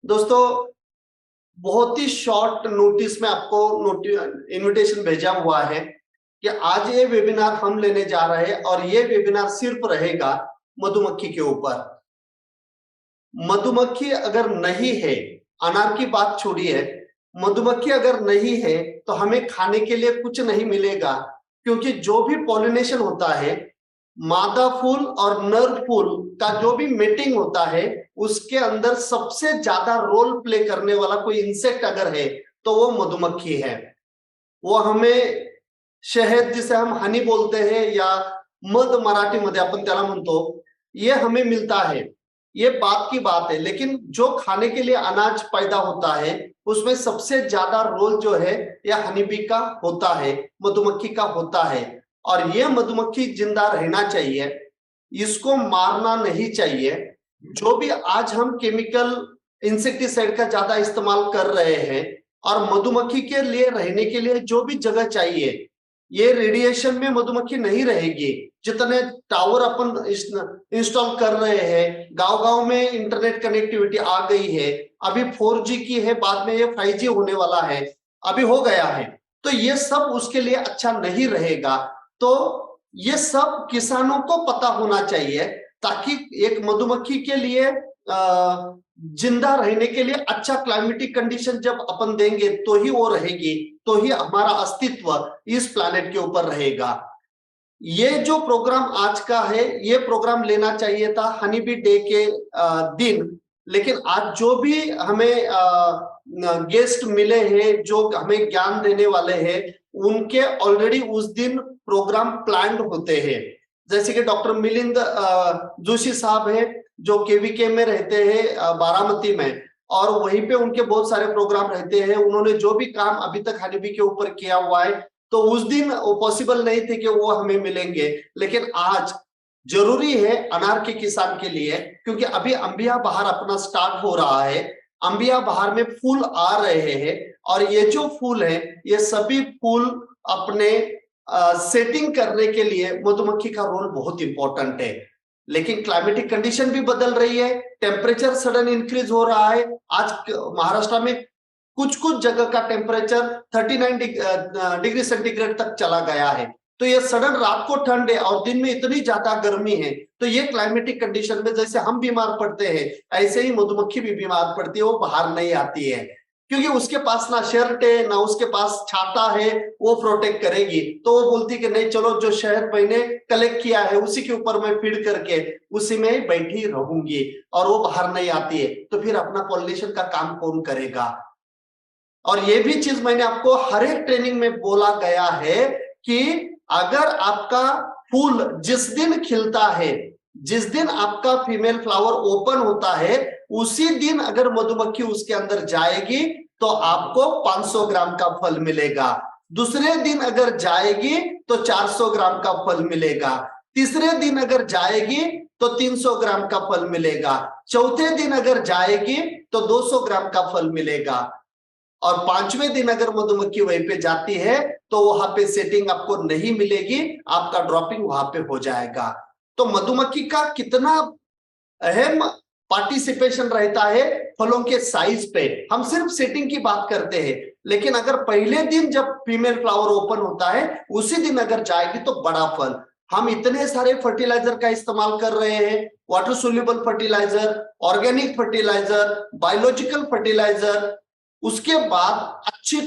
दोस्तों, बहुत ही short notice में आपको इनविटेशन भेजा हुआ है कि आज ये वेबिनार हम लेने जा रहे हैं और ये वेबिनार सिर्फ रहेगा मधुमक्खी के ऊपर। मधुमक्खी अगर नहीं है, अनार की बात छोड़िए, मधुमक्खी अगर नहीं है तो हमें खाने के लिए कुछ नहीं मिलेगा, क्योंकि जो भी पॉलिनेशन होता है, मादा फूल और नर फूल का जो भी मीटिंग होता है, उसके अंदर सबसे ज्यादा रोल प्ले करने वाला कोई इंसेक्ट अगर है तो वो मधुमक्खी है। वो हमें शहद, जिसे हम हनी बोलते हैं या मध मराठीमध्ये आपण त्याला म्हणतो, ये हमें मिलता है, ये बात की बात है। लेकिन जो खाने के लिए अनाज पैदा होता है उसमें सबसे ज्यादा रोल जो है यह हनी बी का होता है, मधुमक्खी का होता है। और ये मधुमक्खी जिंदा रहना चाहिए, इसको मारना नहीं चाहिए। जो भी आज हम केमिकल इंसेक्टिसाइड का ज्यादा इस्तेमाल कर रहे हैं, और मधुमक्खी के लिए रहने के लिए जो भी जगह चाहिए, ये रेडिएशन में मधुमक्खी नहीं रहेगी। जितने टावर अपन इंस्टॉल कर रहे हैं, गांव-गांव में इंटरनेट कनेक्टिविटी आ गई है, अभी 4G की है, बाद में ये 5G होने वाला है, अभी हो गया है, तो ये सब उसके लिए अच्छा नहीं रहेगा। तो ये सब किसानों को पता होना चाहिए, ताकि एक मधुमक्खी के लिए जिंदा रहने के लिए अच्छा क्लाइमेटिक कंडीशन जब अपन देंगे तो ही वो रहेगी, तो ही हमारा अस्तित्व इस प्लैनेट के ऊपर रहेगा। ये जो प्रोग्राम आज का है, ये प्रोग्राम लेना चाहिए था हनी बी डे के दिन, लेकिन आज जो भी हमें गेस्ट मिले हैं, जो हमें ज्ञान देने वाले हैं, उनके ऑलरेडी उस दिन प्रोग्राम प्लान्ड होते हैं। जैसे कि डॉक्टर मिलिंद जोशी साहब है, जो केवीके में रहते हैं बारामती में, और वहीं पे उनके बहुत सारे प्रोग्राम रहते हैं। उन्होंने जो भी काम अभी तक हनी बी के ऊपर किया हुआ है, तो उस दिन वो पॉसिबल नहीं थे कि वो हमें मिलेंगे, लेकिन आज जरूरी है अनार के किसान के लिए, क्योंकि अभी अंबिया बहार अपना स्टार्ट हो रहा है। अंबिया बहार में फूल आ रहे हैं, और ये जो फूल है, ये सभी फूल अपने सेटिंग करने के लिए मधुमक्खी का रोल बहुत इंपॉर्टेंट है। लेकिन क्लाइमेटिक कंडीशन भी बदल रही है, टेम्परेचर सडन इंक्रीज हो रहा है। आज महाराष्ट्र में कुछ कुछ जगह का टेम्परेचर 39 डिग्री सेंटीग्रेड तक चला गया है। तो ये सडन रात को ठंड है और दिन में इतनी ज्यादा गर्मी है। तो ये क्लाइमेटिक कंडीशन में जैसे हम बीमार पड़ते हैं, ऐसे ही मधुमक्खी भी बीमार पड़ती है, वो बाहर नहीं आती है, क्योंकि उसके पास ना शर्ट है ना उसके पास छाता है, वो प्रोटेक्ट करेगी। तो वो बोलती कि नहीं, चलो जो शहद मैंने कलेक्ट किया है उसी के ऊपर मैं फीड करके उसी में बैठी रहूंगी, और वो बाहर नहीं आती है। तो फिर अपना पॉलिनेशन का काम कौन करेगा? और ये भी चीज मैंने आपको हर एक ट्रेनिंग में बोला गया है कि अगर आपका फूल जिस दिन खिलता है, जिस दिन आपका फीमेल फ्लावर ओपन होता है, उसी दिन अगर मधुमक्खी उसके अंदर जाएगी तो आपको 500 ग्राम का फल मिलेगा। दूसरे दिन अगर जाएगी तो 400 ग्राम का फल मिलेगा। तीसरे दिन अगर जाएगी तो 300 ग्राम का फल मिलेगा। चौथे दिन अगर जाएगी तो 200 ग्राम का फल मिलेगा। और पांचवें दिन अगर मधुमक्खी वहीं पे जाती है तो वहां पे सेटिंग आपको नहीं मिलेगी, आपका ड्रॉपिंग वहां पे हो जाएगा। तो मधुमक्खी का कितना अहम पार्टिसिपेशन रहता है फलों के साइज पे। हम सिर्फ सेटिंग की बात करते हैं, लेकिन अगर पहले दिन जब फीमेल फ्लावर ओपन होता है उसी दिन अगर जाएगी तो बड़ा फल। हम इतने सारे फर्टिलाइजर का इस्तेमाल कर रहे हैं, water soluble fertiliser, organic fertiliser, biological fertiliser, उसके बाद अच्छी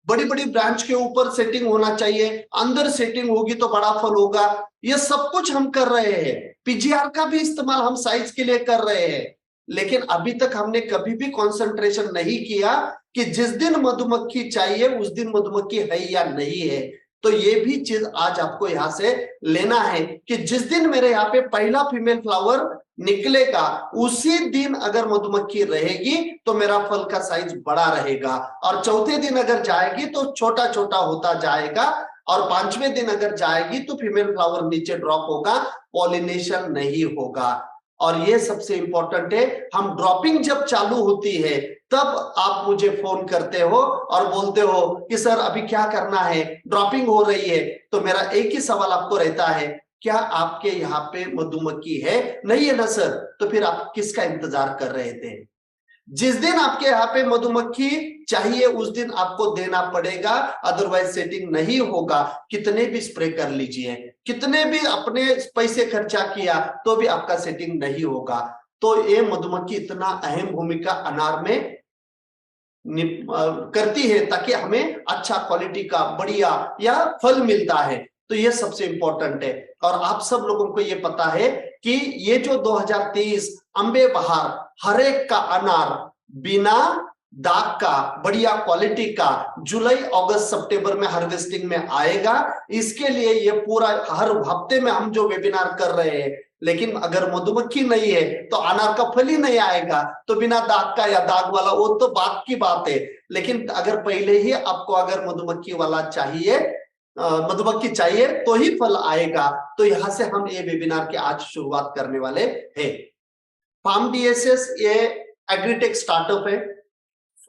बड़ी बड़ी ब्रांच के ऊपर सेटिंग होना चाहिए, अंदर सेटिंग होगी तो बड़ा फल होगा। ये सब कुछ हम कर रहे हैं। पीजीआर का भी इस्तेमाल हम साइज के लिए कर रहे हैं, लेकिन अभी तक हमने कभी भी कंसंट्रेशन नहीं किया कि जिस दिन मधुमक्खी चाहिए उस दिन मधुमक्खी है या नहीं है। तो ये भी चीज आज आपको यहां से लेना है कि जिस दिन मेरे यहाँ पे पहला फीमेल फ्लावर निकलेगा उसी दिन अगर मधुमक्खी रहेगी तो मेरा फल का साइज बड़ा रहेगा, और चौथे दिन अगर जाएगी तो छोटा छोटा होता जाएगा, और पांचवें दिन अगर जाएगी तो फीमेल फ्लावर नीचे ड्रॉप होगा, पॉलिनेशन नहीं होगा। और ये सबसे इंपॉर्टेंट है। हम ड्रॉपिंग जब चालू होती है तब आप मुझे फोन करते हो और बोलते हो कि सर अभी क्या करना है, ड्रॉपिंग हो रही है। तो मेरा एक ही सवाल आपको रहता है, क्या आपके यहाँ पे मधुमक्खी है? नहीं है ना सर, तो फिर आप किसका इंतजार कर रहे थे? जिस दिन आपके यहाँ पे मधुमक्खी चाहिए उस दिन आपको देना पड़ेगा, अदरवाइज सेटिंग नहीं होगा। कितने भी स्प्रे कर लीजिए, कितने भी अपने पैसे खर्चा किया तो भी आपका सेटिंग नहीं होगा। तो ये मधुमक्खी इतना अहम भूमिका अनार में करती है ताकि हमें अच्छा क्वालिटी का बढ़िया या फल मिलता है। तो ये सबसे इंपॉर्टेंट है। और आप सब लोगों को ये पता है कि ये जो 2023 अम्बे बहार हर एक का अनार बिना दाग का बढ़िया क्वालिटी का जुलाई अगस्त सितंबर में हार्वेस्टिंग में आएगा। इसके लिए ये पूरा हर हफ्ते में हम जो वेबिनार कर रहे हैं, लेकिन अगर मधुमक्खी नहीं है तो अनार का फल ही नहीं आएगा। तो बिना दाग का या दाग वाला वो तो बात की बात है, लेकिन अगर पहले ही आपको अगर मधुमक्खी वाला चाहिए, मधुमक्खी चाहिए तो ही फल आएगा। तो यहां से हम ये वेबिनार की आज शुरुआत करने वाले हैं। फार्म डीएसएस ये एग्रीटेक स्टार्टअप है।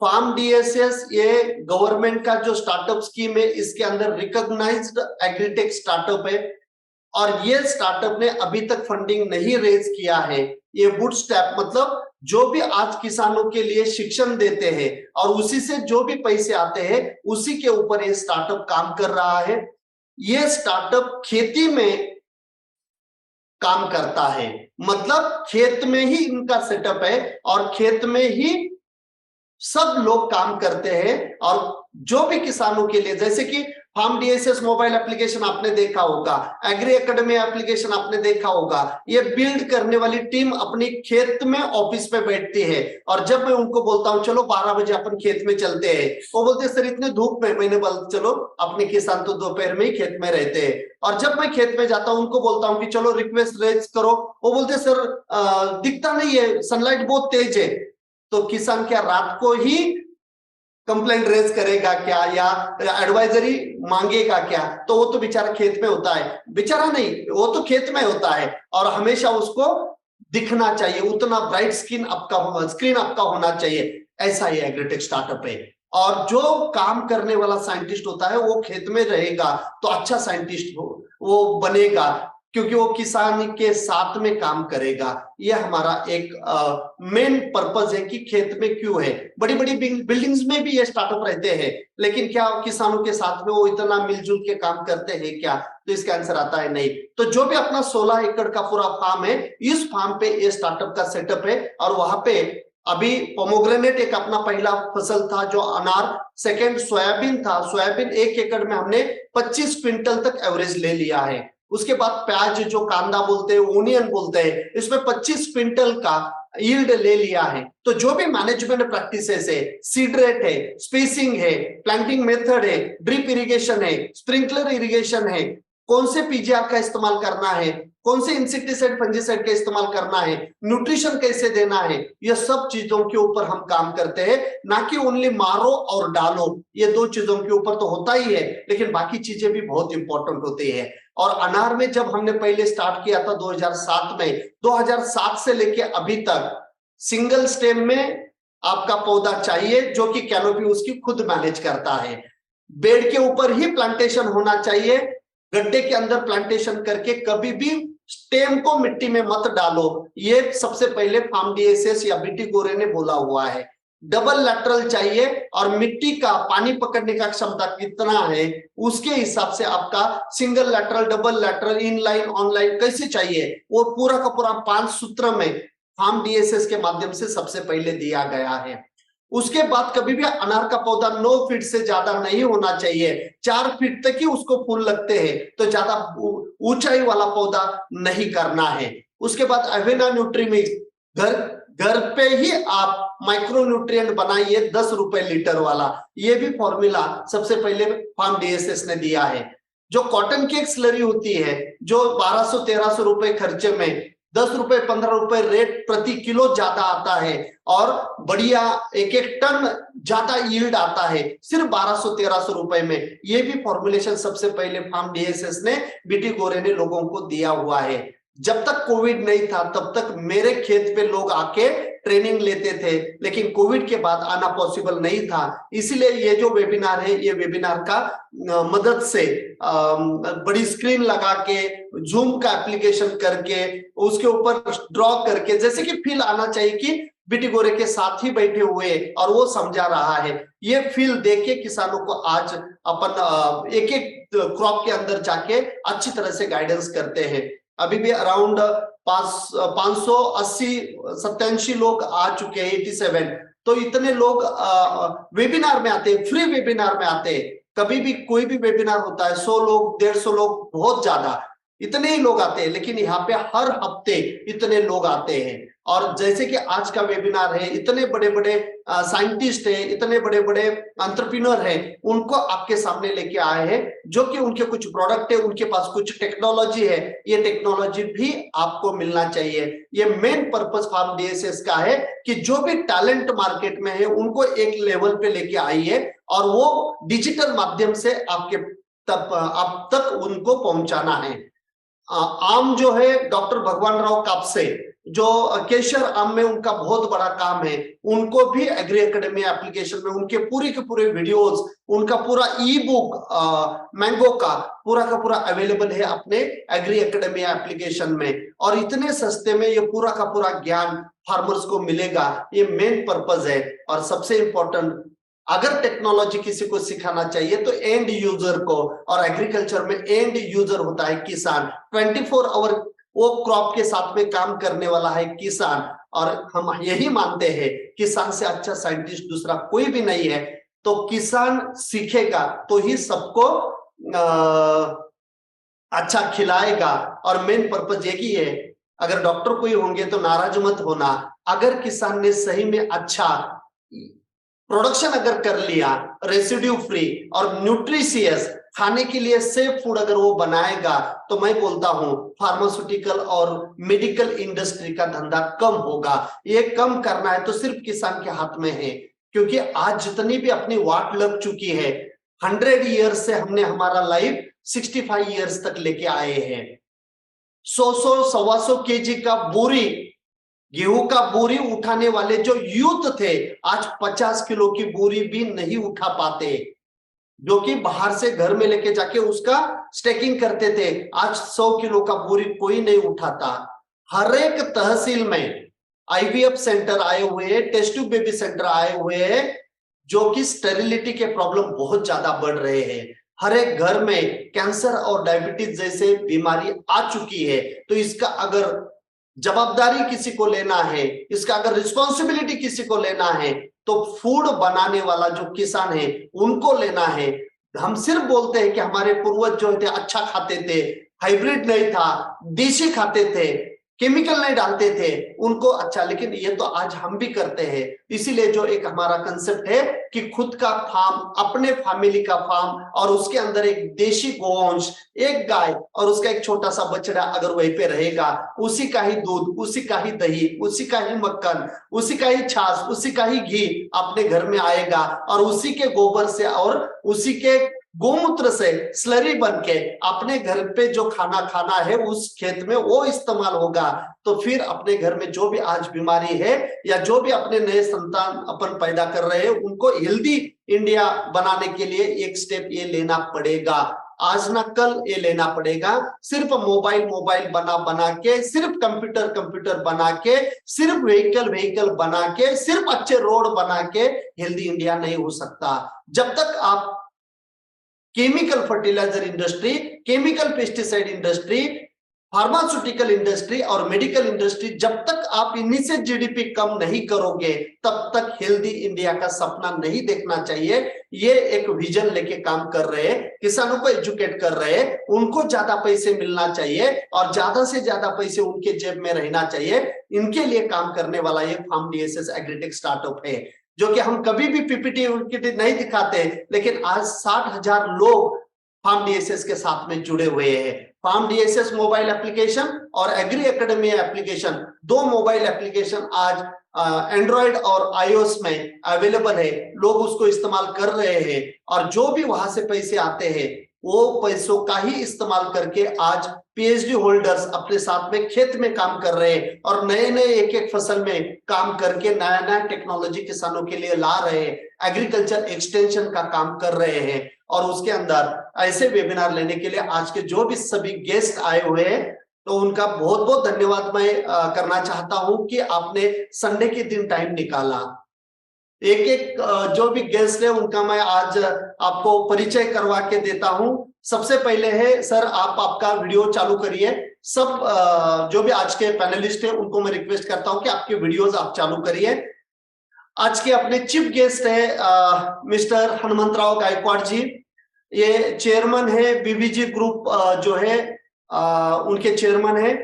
फार्म डीएसएस ये गवर्नमेंट का जो स्टार्टअप स्कीम है, इसके अंदर रिकॉग्नाइज्ड एग्रीटेक स्टार्टअप है। और ये स्टार्टअप ने अभी तक फंडिंग नहीं रेज किया है। ये बूटस्ट्रैप मतलब जो भी आज किसानों के लिए शिक्षण देते हैं और उसी से जो भी पैसे आते हैं उसी के ऊपर ये स्टार्टअप काम कर रहा है। ये स्टार्टअप खेती में काम करता है, मतलब खेत में ही इनका सेटअप है और खेत में ही सब लोग काम करते हैं। और जो भी किसानों के लिए, जैसे कि फार्म डीएसएस मोबाइल एप्लीकेशन आपने देखा होगा, एग्री एकेडमी एप्लीकेशन आपने देखा होगा, ये बिल्ड करने वाली टीम अपनी खेत में ऑफिस में बैठती है। और जब मैं उनको बोलता हूं चलो 12 बजे अपन खेत में चलते हैं, वो बोलते हैं सर इतने धूप में। मैंने बोला चलो, अपने किसान तो दोपहर में ही खेत में रहते हैं। और जब मैं खेत में जाता हूं उनको बोलता हूं कि चलो रिक्वेस्ट रेज करो, वो बोलते सर दिखता नहीं है, सनलाइट बहुत तेज है। तो किसान क्या रात को ही कंप्लेंट रेज करेगा क्या या एडवाइजरी मांगेगा क्या? तो वो तो बेचारा खेत में होता है, बेचारा नहीं, वो तो खेत में होता है और हमेशा उसको दिखना चाहिए, उतना ब्राइट स्क्रीन आपका होना चाहिए। ऐसा ही एग्रीटेक स्टार्टअप है। और जो काम करने वाला साइंटिस्ट होता है वो खेत में रहेगा तो अच्छा साइंटिस्ट वो बनेगा, क्योंकि वो किसान के साथ में काम करेगा। ये हमारा एक मेन पर्पस है कि खेत में क्यों है। बड़ी बड़ी बिल्डिंग्स में भी ये स्टार्टअप रहते हैं, लेकिन क्या किसानों के साथ में वो इतना मिलजुल के काम करते हैं क्या? तो इसका आंसर आता है नहीं। तो जो भी अपना 16 एकड़ का पूरा फार्म है, इस फार्म पे ये स्टार्टअप का सेटअप है। और वहां पे अभी पोमोग्रेनेट एक अपना पहला फसल था जो अनार, सेकेंड सोयाबीन था। सोयाबीन 1 एकड़ में हमने 25 क्विंटल तक एवरेज ले लिया है। उसके बाद प्याज जो कांदा बोलते हैं, ओनियन बोलते हैं, इसमें 25 क्विंटल का यील्ड ले लिया है। तो जो भी मैनेजमेंट प्रैक्टिसेस है, सीड रेट है, स्पेसिंग है, प्लांटिंग मेथड है, ड्रिप इरिगेशन है, स्प्रिंकलर इरिगेशन है, कौन से पीजीआर का इस्तेमाल करना है, कौन से इंसेक्टिसाइड फंजीसाइड का इस्तेमाल करना है, न्यूट्रिशन कैसे देना है, ये सब चीजों के ऊपर हम काम करते हैं। ना कि ओनली मारो और डालो, ये 2 चीजों के ऊपर तो होता ही है, लेकिन बाकी चीजें भी बहुत इंपॉर्टेंट होती है। और अनार में जब हमने पहले स्टार्ट किया था 2007 में, 2007 से लेके अभी तक सिंगल स्टेम में आपका पौधा चाहिए जो कि कैनोपी उसकी खुद मैनेज करता है। बेड के ऊपर ही प्लांटेशन होना चाहिए, गड्ढे के अंदर प्लांटेशन करके कभी भी स्टेम को मिट्टी में मत डालो। ये सबसे पहले फार्म डीएसएस या बीटी गोरे ने बोला हुआ है। डबल लैटरल चाहिए और मिट्टी का पानी पकड़ने का क्षमता कितना है उसके हिसाब से आपका single lateral, double lateral, inline, online कैसे चाहिए, वो पूरा का पूरा 5 सूत्र में फार्म डीएसएस के माध्यम से सबसे पहले दिया गया है। उसके बाद कभी भी अनार का पौधा 9 फीट से ज्यादा नहीं होना चाहिए। 4 फीट तक ही उसको फूल लगते हैं, तो ज्यादा ऊंचाई वाला पौधा नहीं करना है। उसके बाद अवेना न्यूट्रीमिक्स घर पे ही आप माइक्रो न्यूट्रिएंट बनाइए 10 रुपए लीटर वाला। ये भी फॉर्मूला सबसे पहले फार्म डीएसएस ने दिया है। जो कॉटन की एक स्लरी होती है जो 1200-1300 रुपए खर्चे में 10 रुपए 15 रुपए रेट प्रति किलो ज्यादा आता है और बढ़िया 1-1 टन ज्यादा यील्ड आता है सिर्फ 1200-1300 रुपए में। ये भी फॉर्मुलेशन सबसे पहले फार्म डीएसएस ने, बीटी गोरे ने लोगों को दिया हुआ है। जब तक कोविड नहीं था तब तक मेरे खेत पे लोग आके ट्रेनिंग लेते थे, लेकिन कोविड के बाद आना पॉसिबल नहीं था। इसलिए ये जो वेबिनार है, ये वेबिनार का मदद से बड़ी स्क्रीन लगा के, जूम का एप्लीकेशन करके, उसके ऊपर ड्रॉ करके, जैसे कि फील आना चाहिए कि बीटी गोरे के साथ ही बैठे हुए और वो समझा रहा है। ये फील्ड देख के किसानों को आज अपन एक एक क्रॉप के अंदर जाके अच्छी तरह से गाइडेंस करते हैं। अभी भी अराउंड 580-87 लोग आ चुके हैं, 87। तो इतने लोग वेबिनार में आते हैं, फ्री वेबिनार में आते हैं। कभी भी कोई भी वेबिनार होता है 100 लोग 150 लोग, बहुत ज्यादा इतने ही लोग आते हैं, लेकिन यहाँ पे हर हफ्ते इतने लोग आते हैं। और जैसे कि आज का वेबिनार है, इतने बड़े बड़े साइंटिस्ट हैं, इतने बड़े बड़े एंटरप्रेन्योर हैं, उनको आपके सामने लेके आए हैं, जो कि उनके कुछ प्रोडक्ट है, उनके पास कुछ टेक्नोलॉजी है, ये टेक्नोलॉजी भी आपको मिलना चाहिए। ये मेन पर्पस फार्म डीएसएस का है कि जो भी टैलेंट मार्केट में है उनको एक लेवल पे लेके आइए और वो डिजिटल माध्यम से आपके आप तक उनको पहुंचाना है। आम जो है डॉक्टर भगवान राव कापसे, जो केशर आम में उनका बहुत बड़ा काम है, उनको भी एग्री एकेडमी एप्लीकेशन में उनके पूरे के पूरे वीडियोस, उनका पूरा ई बुक मैंगो का पूरा अवेलेबल है अपने एग्री एकेडमी एप्लीकेशन में। और इतने सस्ते में ये पूरा का पूरा ज्ञान फार्मर्स को मिलेगा, ये मेन पर्पस है। और सबसे इंपॉर्टेंट, अगर टेक्नोलॉजी किसी को सिखाना चाहिए तो एंड यूजर को, और एग्रीकल्चर में एंड यूजर होता है किसान। 24 आवर वो क्रॉप के साथ में काम करने वाला है किसान। और हम यही मानते हैं किसान से अच्छा साइंटिस्ट दूसरा कोई भी नहीं है। तो किसान सीखेगा तो ही सबको अच्छा खिलाएगा। और मेन पर्पस यही है, अगर डॉक्टर कोई होंगे तो नाराज मत होना, अगर किसान ने सही में अच्छा प्रोडक्शन अगर कर लिया, रेसिड्यू फ्री और न्यूट्रिशियस खाने के लिए सेफ फूड अगर वो बनाएगा, तो मैं बोलता हूं फार्मास्यूटिकल और मेडिकल इंडस्ट्री का धंधा कम होगा। ये कम करना है तो सिर्फ किसान के हाथ में है, क्योंकि आज जितनी भी अपनी वाट लग चुकी है, 100 ईयर्स से हमने हमारा लाइफ 65 ईयर्स तक लेके आए हैं। 100 125 केजी का बोरी, गेहूं का बोरी उठाने वाले जो यूथ थे, आज 50 किलो की बोरी भी नहीं उठा पाते, जो कि बाहर से घर में लेके जाके उसका स्टेकिंग करते थे। आज 100 किलो का बोरी कोई नहीं उठाता। हर एक तहसील में आईवीएफ सेंटर आए हुए हैं, टेस्ट ट्यूब बेबी सेंटर आए हुए हैं, जो कि स्टेरिलिटी के प्रॉब्लम बहुत ज्यादा बढ़ रहे हैं। हर एक घर में कैंसर और डायबिटीज जैसे बीमारी आ चुकी है। तो इसका अगर जवाबदारी किसी को लेना है, इसका अगर रिस्पॉन्सिबिलिटी किसी को लेना है, तो फूड बनाने वाला जो किसान है उनको लेना है। हम सिर्फ बोलते हैं कि हमारे पूर्वज जो थे अच्छा खाते थे, हाइब्रिड नहीं था, देसी खाते थे, केमिकल नहीं डालते थे, उनको अच्छा, लेकिन ये तो आज हम भी करते हैं। इसीलिए जो एक हमारा कंसेप्ट है कि खुद का फार्म, अपने फैमिली का फार्म, और उसके अंदर एक देशी गोवंश, एक गाय और उसका एक छोटा सा बछड़ा अगर वहीं पे रहेगा, उसी का ही दूध, उसी का ही दही, उसी का ही मक्खन, उसी का ही छाछ, उसी का ही घी अपने घर में आएगा, और उसी के गोबर से और उसी के गोमूत्र से स्लरी बन के अपने घर पे जो खाना खाना है उस खेत में वो इस्तेमाल होगा। तो फिर अपने घर में जो भी आज बीमारी है या जो भी अपने नए संतान अपन पैदा कर रहे हैं, उनको हेल्दी इंडिया बनाने के लिए एक स्टेप ये लेना पड़ेगा, आज ना कल ये लेना पड़ेगा। सिर्फ मोबाइल बना के, सिर्फ कंप्यूटर बना के, सिर्फ व्हीकल बना के, सिर्फ अच्छे रोड बना के हेल्दी इंडिया नहीं हो सकता। जब तक आप chemical fertiliser industry, chemical pesticide industry, pharmaceutical industry और मेडिकल इंडस्ट्री, जब तक आप इन्हीं से जीडीपी कम नहीं करोगे, तब तक हेल्दी इंडिया का सपना नहीं देखना चाहिए। ये एक विजन लेके काम कर रहे हैं, किसानों को एजुकेट कर रहे हैं, उनको ज्यादा पैसे मिलना चाहिए और ज्यादा से ज्यादा पैसे उनके जेब में रहना चाहिए। इनके लिए काम करने वाला ये फार्म डीएसएस एग्रीटेक स्टार्टअप है, जो कि हम कभी भी पीपीटी नहीं दिखाते, लेकिन आज 60,000 लोग फार्म डीएसएस के साथ में जुड़े हुए हैं। फार्म डीएसएस मोबाइल एप्लीकेशन और एग्री एकेडमी एप्लीकेशन, दो मोबाइल एप्लीकेशन आज एंड्रॉइड और आईओएस में अवेलेबल है, लोग उसको इस्तेमाल कर रहे हैं। और जो भी वहां से पैसे आते हैं, वो पैसों का ही इस्तेमाल करके आज पीएचडी होल्डर्स अपने साथ में खेत में काम कर रहे हैं और नए नए एक फसल में काम करके नया नया टेक्नोलॉजी किसानों के लिए ला रहे हैं, एग्रीकल्चर एक्सटेंशन का काम कर रहे हैं। और उसके अंदर ऐसे वेबिनार लेने के लिए आज के जो भी सभी गेस्ट आए हुए हैं, तो उनका बहुत बहुत धन्यवाद मैं करना चाहता हूं कि आपने संडे के दिन टाइम निकाला। एक एक जो भी गेस्ट है उनका मैं आज आपको परिचय करवा के देता हूं। सबसे पहले है सर, आप आपका वीडियो चालू करिए। सब जो भी आज के पैनलिस्ट हैं उनको मैं रिक्वेस्ट करता हूं कि आपके वीडियोस आप चालू करिए। आज के अपने चीफ गेस्ट है मिस्टर हनुमंतराव गायकवाड़ जी। ये चेयरमैन है बीवीजी ग्रुप, जो है उनके चेयरमैन है,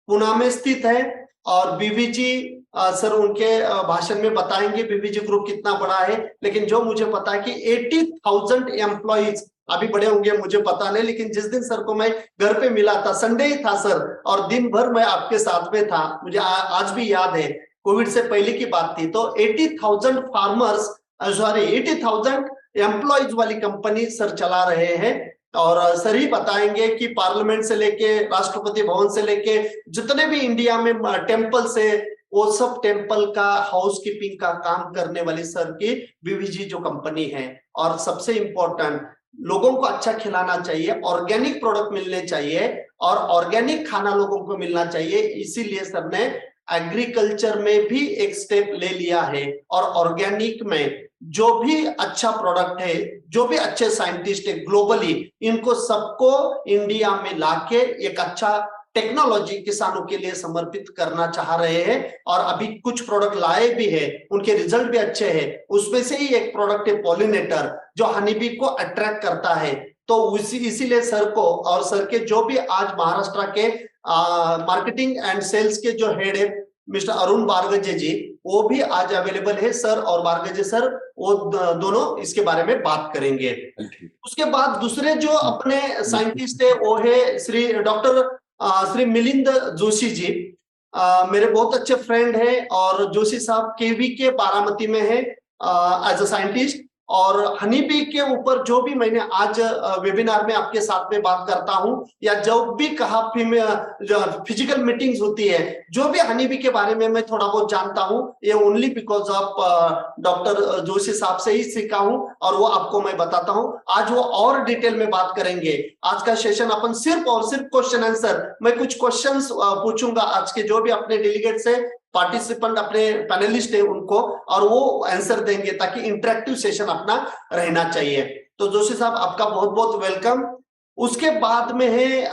पुणे में स्थित है। और बीवीजी सर उनके भाषण में बताएंगे बीवीजी ग्रुप कितना बड़ा है, लेकिन जो मुझे पता है कि 80,000 एम्प्लॉइज, अभी बड़े होंगे मुझे पता नहीं, लेकिन जिस दिन सर को मैं घर पे मिला था, संडे ही था सर, और दिन भर मैं आपके साथ में था, मुझे आज भी याद है, कोविड से पहले की बात थी। तो 80,000 फार्मर्स, सॉरी 80,000 एम्प्लॉइज वाली कंपनी सर चला रहे हैं। और सर ही बताएंगे कि पार्लियामेंट से लेके राष्ट्रपति भवन से लेके जितने भी इंडिया में टेम्पल से, वो सब टेम्पल का हाउस कीपिंग का काम करने वाली सर की बीवीजी जो कंपनी है। और सबसे इंपॉर्टेंट, लोगों को अच्छा खिलाना चाहिए, ऑर्गेनिक प्रोडक्ट मिलने चाहिए और ऑर्गेनिक खाना लोगों को मिलना चाहिए, इसीलिए सर ने एग्रीकल्चर में भी एक स्टेप ले लिया है। और ऑर्गेनिक में जो भी अच्छा प्रोडक्ट है, जो भी अच्छे साइंटिस्ट है ग्लोबली, इनको सबको इंडिया में लाके एक अच्छा टेक्नोलॉजी किसानों के लिए समर्पित करना चाह रहे हैं। और अभी कुछ प्रोडक्ट लाए भी है, उनके रिजल्ट भी अच्छे हैं। उसमें से ही एक प्रोडक्ट है पॉलिनेटर, जो हनी बी को अट्रैक्ट करता है। तो इसीलिए सर को, और सर के जो भी आज महाराष्ट्र के मार्केटिंग एंड सेल्स के जो हेड है मिस्टर अरुण बारगजे जी, वो भी आज अवेलेबल है। सर और बारगजे सर, वो दोनों इसके बारे में बात करेंगे। उसके बाद दूसरे जो अपने साइंटिस्ट है वो है श्री डॉक्टर श्री मिलिंद जोशी जी। मेरे बहुत अच्छे फ्रेंड है, और जोशी साहब केवी के बारामती में है एज अ साइंटिस्ट। और हनी बी के ऊपर जो भी मैंने आज वेबिनार में आपके साथ में बात करता हूं, या जब भी कहा फिजिकल मीटिंग्स होती है, जो भी हनी बी के बारे में मैं थोड़ा बहुत जानता हूं, ये only because of doctor Joshi साहब से ही सीखा हूं, और वो आपको मैं बताता हूं। आज वो और डिटेल में बात करेंगे। आज का सेशन अपन सिर्फ और सिर्फ क्वेश्चन आंसर, मैं कुछ क्वेश्चंस पूछूंगा आज के जो भी अपने डेलीगेट्स है, पार्टिसिपेंट, अपने पैनलिस्ट है उनको, और वो आंसर देंगे, ताकि इंटरेक्टिव सेशन अपना रहना चाहिए। तो जोशी साहब, आपका बहुत बहुत वेलकम। उसके बाद में है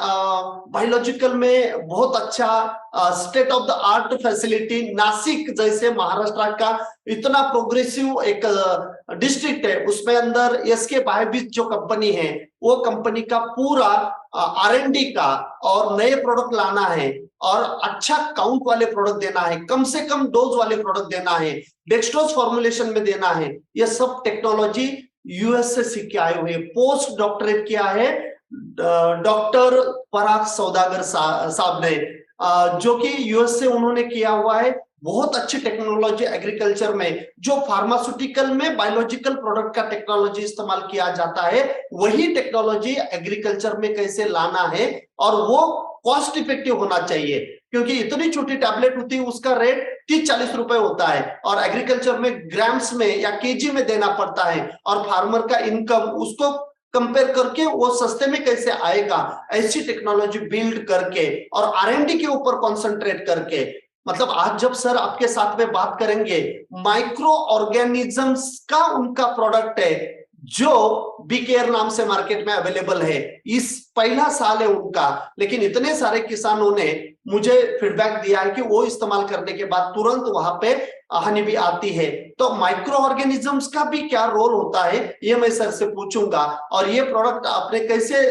बायोलॉजिकल में बहुत अच्छा state of the art facility, Nashik जैसे महाराष्ट्र का इतना प्रोग्रेसिव एक डिस्ट्रिक्ट है, उसमें अंदर एसके बायोबिज जो कंपनी है, वो कंपनी का पूरा R&D का, और नए प्रोडक्ट लाना है, और अच्छा काउंट वाले प्रोडक्ट देना है, कम से कम डोज वाले प्रोडक्ट देना है, डेक्सट्रोज फॉर्मुलेशन में देना है। ये सब टेक्नोलॉजी यूएस से सीख के आए हुए, पोस्ट डॉक्टरेट किया है डॉक्टर पराग सौदागर साहब ने, जो कि यूएस से उन्होंने किया हुआ है। बहुत अच्छी टेक्नोलॉजी एग्रीकल्चर में, जो फार्मास्यूटिकल में बायोलॉजिकल प्रोडक्ट का टेक्नोलॉजी इस्तेमाल किया जाता है, वही टेक्नोलॉजी एग्रीकल्चर में कैसे लाना है, और वो कॉस्ट इफेक्टिव होना चाहिए, क्योंकि इतनी छोटी टैबलेट होती है, उसका रेट 30-40 रुपए होता है, और एग्रीकल्चर में ग्राम्स में या केजी में देना पड़ता है, और फार्मर का इनकम उसको कंपेयर करके वो सस्ते में कैसे आएगा। ऐसी टेक्नोलॉजी बिल्ड करके और R&D के ऊपर कॉन्सेंट्रेट करके, मतलब आज जब सर आपके साथ में बात करेंगे, माइक्रो ऑर्गेनिजम्स का उनका प्रोडक्ट है, जो बीकेयर नाम से मार्केट में अवेलेबल है। इस पहला साल है उनका, लेकिन इतने सारे किसानों ने मुझे फीडबैक दिया है कि वो इस्तेमाल करने के बाद तुरंत वहां पे हनी भी आती है। तो माइक्रो ऑर्गेनिजम्स का भी क्या रोल होता है, ये मैं सर से पूछूंगा। और ये प्रोडक्ट आपने कैसे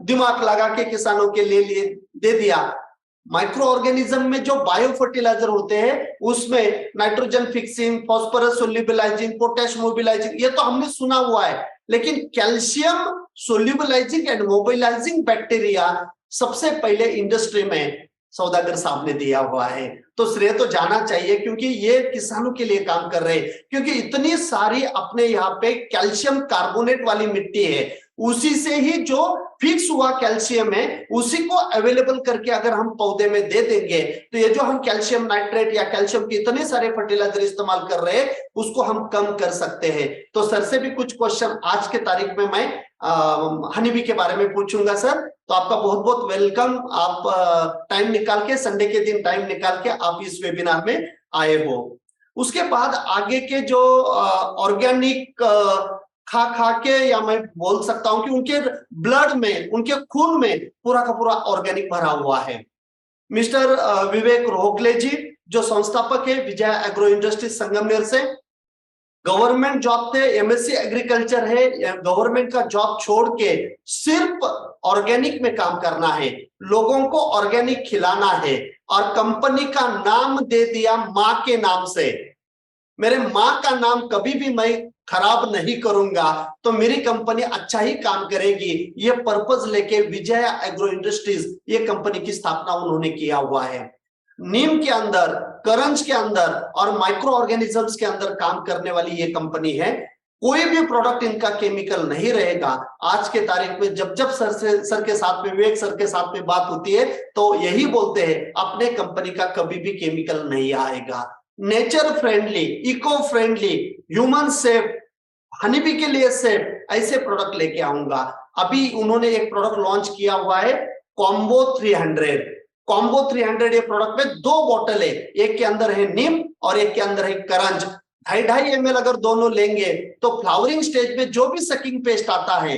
दिमाग लगा के किसानों के लिए दे दिया। माइक्रो ऑर्गेनिज्म में जो बायो फर्टिलाइजर होते हैं, उसमें nitrogen fixing, phosphorus solubilising, potash mobilising, ये तो हमने सुना हुआ है, लेकिन calcium solubilising and mobilising bacteria सबसे पहले इंडस्ट्री में सौदागर साहब ने दिया हुआ है। तो श्रेय तो जाना चाहिए, क्योंकि ये किसानों के लिए काम कर रहे हैं, क्योंकि इतनी सारी अपने यहाँ पे कैल्शियम कार्बोनेट वाली मिट्टी है, उसी से ही जो फिक्स हुआ कैल्शियम है, उसी को अवेलेबल करके अगर हम पौधे में दे देंगे, तो ये जो हम कैल्शियम नाइट्रेट या कैल्शियम के इतने सारे फर्टिलाइजर इस्तेमाल कर रहे हैं, उसको हम कम कर सकते हैं। तो सर से भी कुछ क्वेश्चन आज के तारीख में मैं हनी बी के बारे में पूछूंगा। सर, तो आपका बहुत बहुत वेलकम। आप टाइम निकाल के, संडे के दिन टाइम निकाल के आप इस वेबिनार में आए हो। उसके बाद आगे के जो ऑर्गेनिक खा खा के, या मैं बोल सकता हूं कि उनके ब्लड में, उनके खून में पूरा का पूरा ऑर्गेनिक भरा हुआ है। मिस्टर विवेक रोहगले जी जो संस्थापक है विजय एग्रो इंडस्ट्रीज संगमनेर से, गवर्नमेंट जॉब थे, एमएससी एग्रीकल्चर है, गवर्नमेंट का जॉब छोड़ के सिर्फ ऑर्गेनिक में काम करना है, लोगों को ऑर्गेनिक खिलाना है, और कंपनी का नाम दे दिया मां के नाम से। मेरे मां का नाम कभी भी मैं खराब नहीं करूंगा तो मेरी कंपनी अच्छा ही काम करेगी, ये पर्पस लेके विजय एग्रो इंडस्ट्रीज ये कंपनी की स्थापना उन्होंने किया हुआ है। नीम के अंदर, करंज के अंदर और माइक्रो ऑर्गेनिजम्स के अंदर काम करने वाली ये कंपनी है। कोई भी प्रोडक्ट इनका केमिकल नहीं रहेगा। आज के तारीख में जब जब सर के साथ में, विवेक सर के साथ में बात होती है तो यही बोलते हैं अपने कंपनी का कभी भी केमिकल नहीं आएगा। Nature friendly, eco friendly, human safe, honeybee के लिए सेफ, ऐसे प्रोडक्ट लेके आऊंगा। अभी उन्होंने एक प्रोडक्ट लॉन्च किया हुआ है कॉम्बो 300। कॉम्बो 300 ये प्रोडक्ट में 2 बॉटल है, एक के अंदर है नीम और एक के अंदर है करंज। 2.5 ml अगर दोनों लेंगे तो फ्लावरिंग स्टेज में जो भी सकिंग पेस्ट आता है,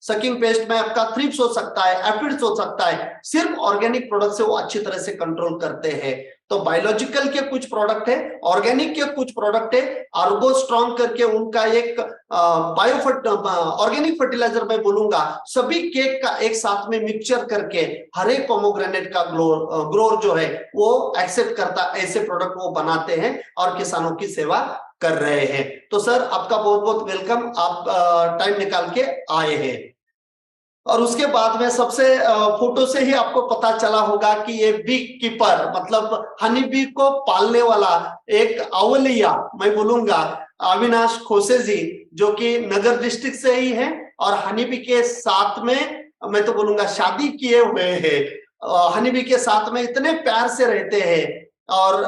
सकिंग पेस्ट में आपका थ्रिप्स हो सकता है, एफिड्स हो सकता है, सिर्फ ऑर्गेनिक प्रोडक्ट से वो अच्छी तरह से कंट्रोल करते हैं। तो बायोलॉजिकल के कुछ प्रोडक्ट है, ऑर्गेनिक के कुछ प्रोडक्ट है, आर्गो स्ट्रॉन्ग करके उनका एक ऑर्गेनिक फर्टिलाइजर मैं बोलूंगा, सभी केक का एक साथ में मिक्सचर करके हर एक पोमोग्रेनेट का ग्रोर जो है वो एक्सेप्ट करता, ऐसे प्रोडक्ट वो बनाते हैं और किसानों की सेवा कर रहे हैं। तो सर आपका बहुत बहुत वेलकम, आप टाइम निकाल के आए हैं। और उसके बाद में सबसे फोटो से ही आपको पता चला होगा कि ये बी कीपर, मतलब हनी बी को पालने वाला एक अवलिया मैं बोलूंगा, अविनाश खोसे जी, जो कि नगर डिस्ट्रिक्ट से ही है और हनी बी के साथ में मैं तो बोलूंगा शादी किए हुए हैं। हनी बी के साथ में इतने प्यार से रहते हैं और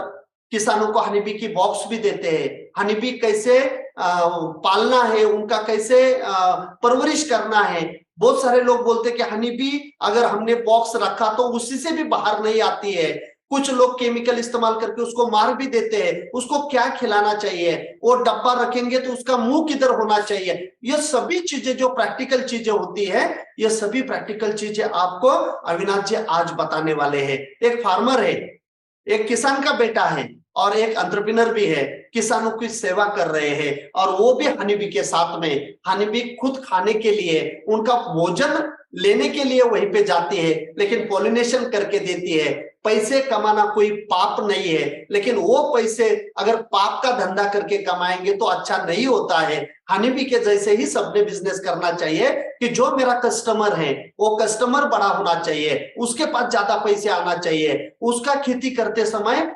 किसानों को हनी बी की बॉक्स भी देते हैं। हनी बी कैसे पालना है, उनका कैसे परवरिश करना है। बहुत सारे लोग बोलते हैं कि हनी बी अगर हमने बॉक्स रखा तो उसी से भी बाहर नहीं आती है। कुछ लोग केमिकल इस्तेमाल करके उसको मार भी देते हैं। उसको क्या खिलाना चाहिए, वो डब्बा रखेंगे तो उसका मुंह किधर होना चाहिए, ये सभी चीजें जो प्रैक्टिकल चीजें होती है, ये सभी प्रैक्टिकल चीजें आपको अविनाश जी आज बताने वाले हैं। एक फार्मर है, एक किसान का बेटा है और एक एंटरप्रेन्योर भी है, किसानों की सेवा कर रहे हैं और वो भी हनीबी के साथ में। हनीबी खुद खाने के लिए, उनका भोजन लेने के लिए वहीं पे जाती है, लेकिन पॉलिनेशन करके देती है। पैसे कमाना कोई पाप नहीं है, लेकिन वो पैसे अगर पाप का धंधा करके कमाएंगे तो अच्छा नहीं होता है। हनीबी के जैसे ही सबने बिजनेस करना चाहिए कि जो मेरा कस्टमर है वो कस्टमर बड़ा होना चाहिए, उसके पास ज्यादा पैसे आना चाहिए, उसका खेती करते समय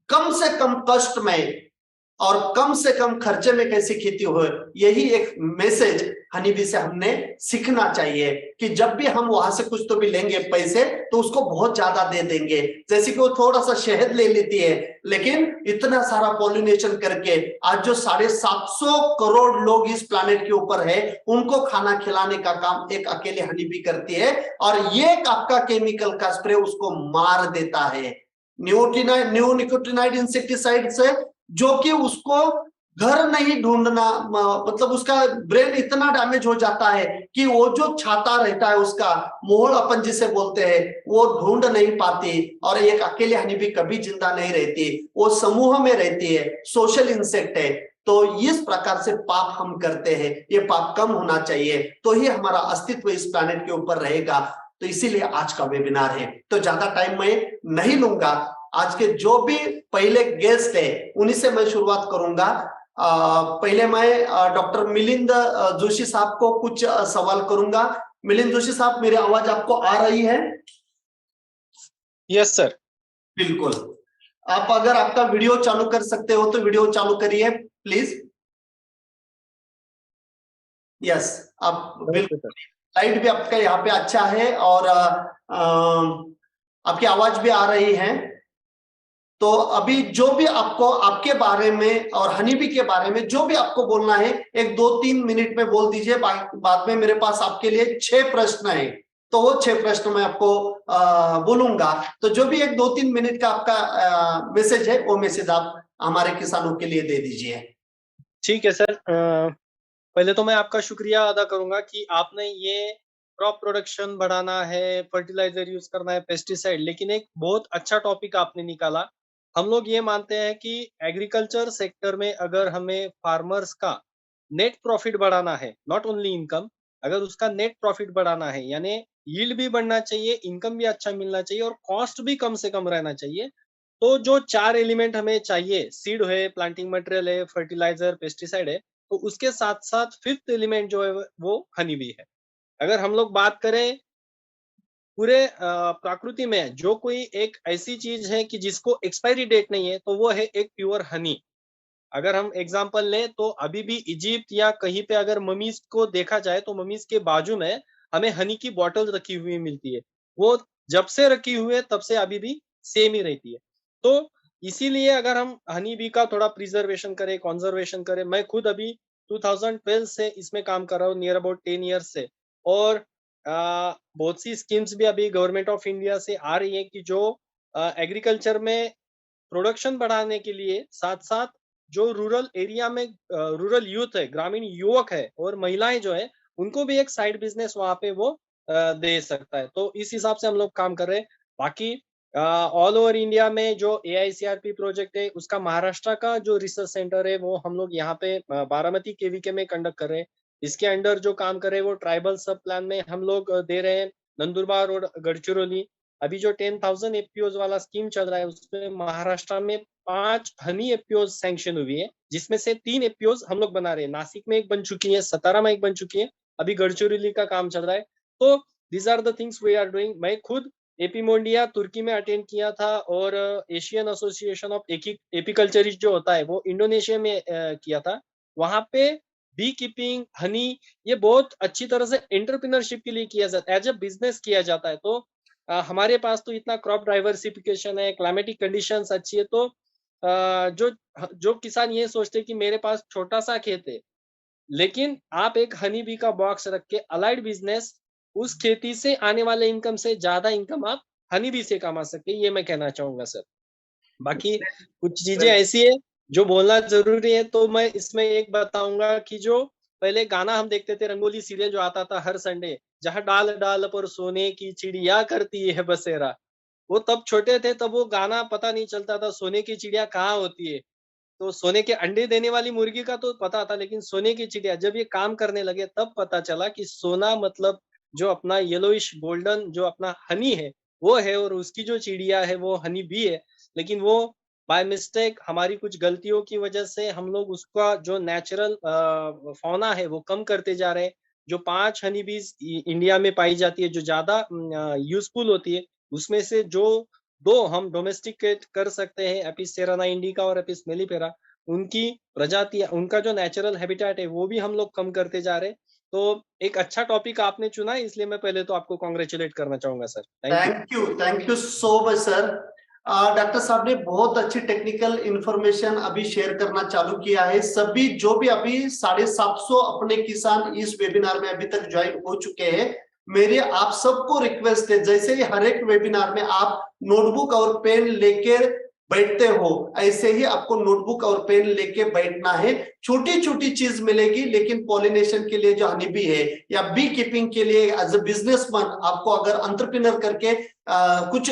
कम से कम कष्ट में और कम से कम खर्चे में कैसी खेती हो, यही एक मैसेज हनीबी से हमने सीखना चाहिए कि जब भी हम वहां से कुछ तो भी लेंगे पैसे तो उसको बहुत ज्यादा दे देंगे। जैसे कि वो थोड़ा सा शहद ले लेती है, लेकिन इतना सारा पॉलिनेशन करके आज जो 750 करोड़ लोग इस प्लानेट के ऊपर है, उनको खाना खिलाने का काम एक अकेले हनीबी करती है और ये आपका केमिकल का स्प्रे उसको मार देता है। नियोनिकोटिनाइड इंसेक्टिसाइड से, जो कि उसको घर नहीं ढूंढना, मतलब उसका ब्रेन इतना डैमेज हो जाता है कि वो जो छाता रहता है उसका मोहर अपन जिसे बोलते हैं वो ढूंढ नहीं पाती और एक अकेले हनीबी कभी जिंदा नहीं रहती, वो समूह में रहती है, सोशल इंसेक्ट है। तो इस प्रकार से पाप हम करते हैं, ये पाप कम होना चाहिए तो ही हमारा अस्तित्व इस प्लैनेट के ऊपर रहेगा। तो इसीलिए आज का वेबिनार है। तो ज्यादा टाइम मैं नहीं लूंगा, आज के जो भी पहले गेस्ट है उन्हीं से मैं शुरुआत करूंगा। पहले मैं डॉक्टर मिलिंद जोशी साहब को कुछ सवाल करूंगा। मिलिंद जोशी साहब, मेरी आवाज आपको आ रही है? Yes sir. बिल्कुल, आप अगर आपका वीडियो चालू कर सकते हो तो वीडियो चालू करिए प्लीज। यस, आप बिल्कुल, लाइट भी आपका यहाँ पे अच्छा है और आपकी आवाज भी आ रही है। तो अभी जो भी आपको आपके बारे में और हनीबी के बारे में जो भी आपको बोलना है, एक 2-3 मिनट में बोल दीजिए। बाद में मेरे पास आपके लिए 6 प्रश्न है। तो वो 6 प्रश्न मैं आपको बोलूंगा। तो जो भी एक 2-3 मिनट का आपका मैसेज है, वो मैसेज आप हमारे किसानों के लिए दे दीजिए। ठीक है सर। पहले तो मैं आपका शुक्रिया अदा करूंगा कि आपने ये क्रॉप प्रोडक्शन बढ़ाना है, फर्टिलाइजर यूज करना है, पेस्टिसाइड, लेकिन एक बहुत अच्छा टॉपिक आपने निकाला। हम लोग ये मानते हैं कि एग्रीकल्चर सेक्टर में अगर हमें फार्मर्स का नेट प्रॉफिट बढ़ाना है, नॉट ओनली इनकम, अगर उसका नेट प्रॉफिट बढ़ाना है यानी यील्ड भी बढ़ना चाहिए, इनकम भी अच्छा मिलना चाहिए और कॉस्ट भी कम से कम रहना चाहिए, तो जो 4 एलिमेंट हमें चाहिए, सीड है, प्लांटिंग मटेरियल है, फर्टिलाइजर, पेस्टिसाइड है, तो उसके साथ साथ फिफ्थ एलिमेंट जो है वो हनी बी है। अगर हम लोग बात करें पूरे प्रकृति में जो कोई एक ऐसी चीज है कि जिसको एक्सपायरी डेट नहीं है, तो वो है एक प्योर हनी। अगर हम एग्जांपल लें तो अभी भी इजिप्ट या कहीं पे अगर ममीज को देखा जाए तो ममीज के बाजू में हमें हनी की बॉटल रखी हुई मिलती है। वो जब से रखी हुई है तब से अभी भी सेम ही रहती है। तो इसीलिए अगर हम हनी बी का थोड़ा प्रिजर्वेशन करें, कंजर्वेशन करें, मैं खुद अभी 2012 से इसमें काम कर रहा हूँ, नियर अबाउट 10 ईयर्स से। और बहुत सी स्कीम्स भी अभी गवर्नमेंट ऑफ इंडिया से आ रही है कि जो एग्रीकल्चर में प्रोडक्शन बढ़ाने के लिए साथ साथ जो रूरल एरिया में रूरल यूथ है, ग्रामीण युवक है और महिलाएं जो है, उनको भी एक साइड बिजनेस वहां पे वो दे सकता है। तो इस हिसाब से हम लोग काम कर रहे हैं। बाकी ऑल ओवर इंडिया में जो AICRP प्रोजेक्ट है, उसका महाराष्ट्र का जो रिसर्च सेंटर है वो हम लोग यहाँ पे बारामती KVK में कंडक्ट कर रहे हैं। इसके अंडर जो काम कर रहे हैं वो ट्राइबल सब प्लान में हम लोग दे रहे हैं, नंदुरबार और गढ़चिरौली। अभी जो 10,000 FPOs वाला स्कीम चल रहा है उसमें महाराष्ट्र में 5 हनी FPOs सैंक्शन हुई है, जिसमें से 3 FPOs हम लोग बना रहे हैं। नासिक में एक बन चुकी है, सतारा में एक बन चुकी है, अभी गढ़चिरौली का काम चल रहा है। तो these are the things we are doing. मैं खुद एपी मोंडिया तुर्की में अटेंड किया था और एशियन एसोसिएशन ऑफ एपीकल्चरिस्ट जो होता है वो इंडोनेशिया में किया था। वहां पे बी कीपिंग, हनी, ये बहुत अच्छी तरह से एंटरप्रेन्योरशिप के लिए किया जाता है, एज अ बिजनेस किया जाता है। तो हमारे पास तो इतना क्रॉप डाइवर्सिफिकेशन है, क्लाइमेटिक कंडीशंस अच्छी है, तो जो जो किसान ये सोचते हैं कि मेरे पास छोटा सा खेत है, लेकिन आप एक हनी बी का बॉक्स रख के अलाइड बिजनेस, उस खेती से आने वाले इनकम से ज्यादा इनकम आप हनी बी से कमा सकते हैं, ये मैं कहना चाहूंगा सर। बाकी कुछ चीजें ऐसी है जो बोलना जरूरी है, तो मैं इसमें एक बताऊंगा कि जो पहले गाना हम देखते थे, रंगोली सीरियल जो आता था हर संडे, जहाँ डाल डाल पर सोने की चिड़िया करती है बसेरा, वो तब छोटे थे तब वो गाना पता नहीं चलता था सोने की चिड़िया कहाँ होती है। तो सोने के अंडे देने वाली मुर्गी का तो पता था, लेकिन सोने की चिड़िया जब ये काम करने लगे तब पता चला कि सोना मतलब जो अपना येलोइश गोल्डन जो अपना हनी है वो है, और उसकी जो चिड़िया है वो हनी भी है। लेकिन वो बाय मिस्टेक हमारी कुछ गलतियों की वजह से हम लोग उसका जो नेचुरल फौना है वो कम करते जा रहे हैं। जो 5 हनी बीज इंडिया में पाई जाती है जो ज्यादा यूजफुल होती है, उसमें से जो 2 हम डोमेस्टिकेट कर सकते हैं, एपिस सेराना इंडिका और एपिस मेलिफेरा, उनकी प्रजाति, उनका जो नेचुरल हैबिटेट है वो भी हम लोग कम करते जा रहे हैं। तो एक अच्छा टॉपिक आपने चुना है, इसलिए मैं पहले तो आपको कॉन्ग्रेचुलेट करना चाहूंगा sir. Thank you. Thank you so much sir. Doctor साहब ने बहुत अच्छी टेक्निकल इंफॉर्मेशन अभी शेयर करना चालू किया है। सभी जो भी अभी 750 अपने किसान इस वेबिनार में अभी तक ज्वाइन हो चुके हैं, मेरे आप सबको रिक्वेस्ट है, जैसे ही हर एक वेबिनार में आप नोटबुक और पेन लेकर बैठते हो, ऐसे ही आपको नोटबुक और पेन लेके बैठना है। छोटी छोटी चीज मिलेगी, लेकिन पॉलिनेशन के लिए जो हनी बी है या बी कीपिंग के लिए एज अ बिजनेसमैन आपको अगर एंटरप्रेन्योर करके कुछ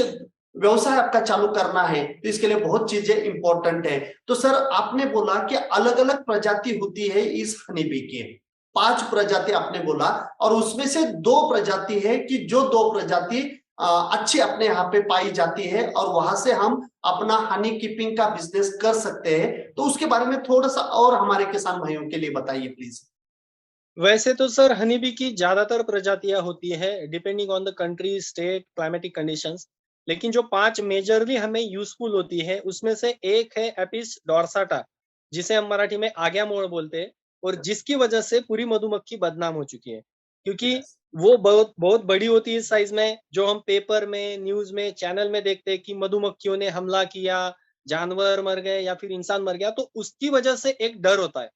व्यवसाय आपका चालू करना है, तो इसके लिए बहुत चीजें इंपॉर्टेंट है। तो सर आपने बोला कि अलग अलग प्रजाति होती है इस हनी बी की, 5 प्रजाति आपने बोला, और उसमें से 2 प्रजाति है कि जो 2 प्रजाति अच्छी अपने यहाँ पे पाई जाती है और वहां से हम अपना हनी कीपिंग का बिजनेस कर सकते हैं। तो उसके बारे में थोड़ा सा और हमारे किसान भाइयों के लिए बताइए प्लीज। वैसे तो सर हनी बी की ज्यादातर प्रजातियां होती है depending on the country, state, climatic conditions, लेकिन जो 5 मेजरली हमें यूजफुल होती है उसमें से एक है एपिस डोर्साटा, जिसे हम मराठी में आग्या मोड़ बोलते हैं, और जिसकी वजह से पूरी मधुमक्खी बदनाम हो चुकी है, क्योंकि वो बहुत बहुत बड़ी होती है साइज में। जो हम पेपर में, न्यूज में, चैनल में देखते हैं कि मधुमक्खियों ने हमला किया, जानवर मर गए या फिर इंसान मर गया, तो उसकी वजह से एक डर होता है।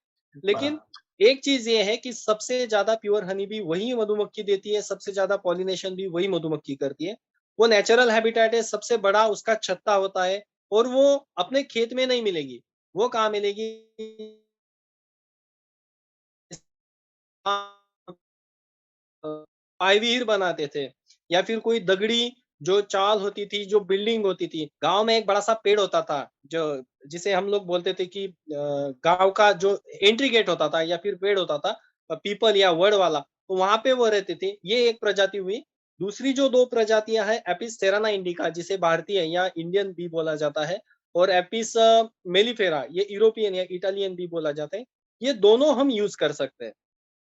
लेकिन एक चीज ये है कि सबसे ज्यादा प्योर हनी भी वही मधुमक्खी देती है, सबसे ज्यादा पॉलिनेशन भी वही मधुमक्खी करती है। वो नेचुरल हैबिटेट है, सबसे बड़ा उसका छत्ता होता है, और वो अपने खेत में नहीं मिलेगी। वो कहाँ मिलेगी? पायवीर बनाते थे, या फिर कोई दगड़ी जो चाल होती थी, जो बिल्डिंग होती थी। गांव में एक बड़ा सा पेड़ होता था, जो जिसे हम लोग बोलते थे कि गांव का जो एंट्री गेट होता था या फिर पेड़ होता था, पीपल या वड वाला, तो वहां पे वो रहते थे। ये एक प्रजाति हुई। दूसरी जो दो प्रजातियां हैं, एपिस सेराना इंडिका, जिसे भारतीय या इंडियन भी बोला जाता है, और एपिस मेलिफेरा, ये यूरोपियन या इटालियन भी बोला जाता है। ये दोनों हम यूज कर सकते हैं।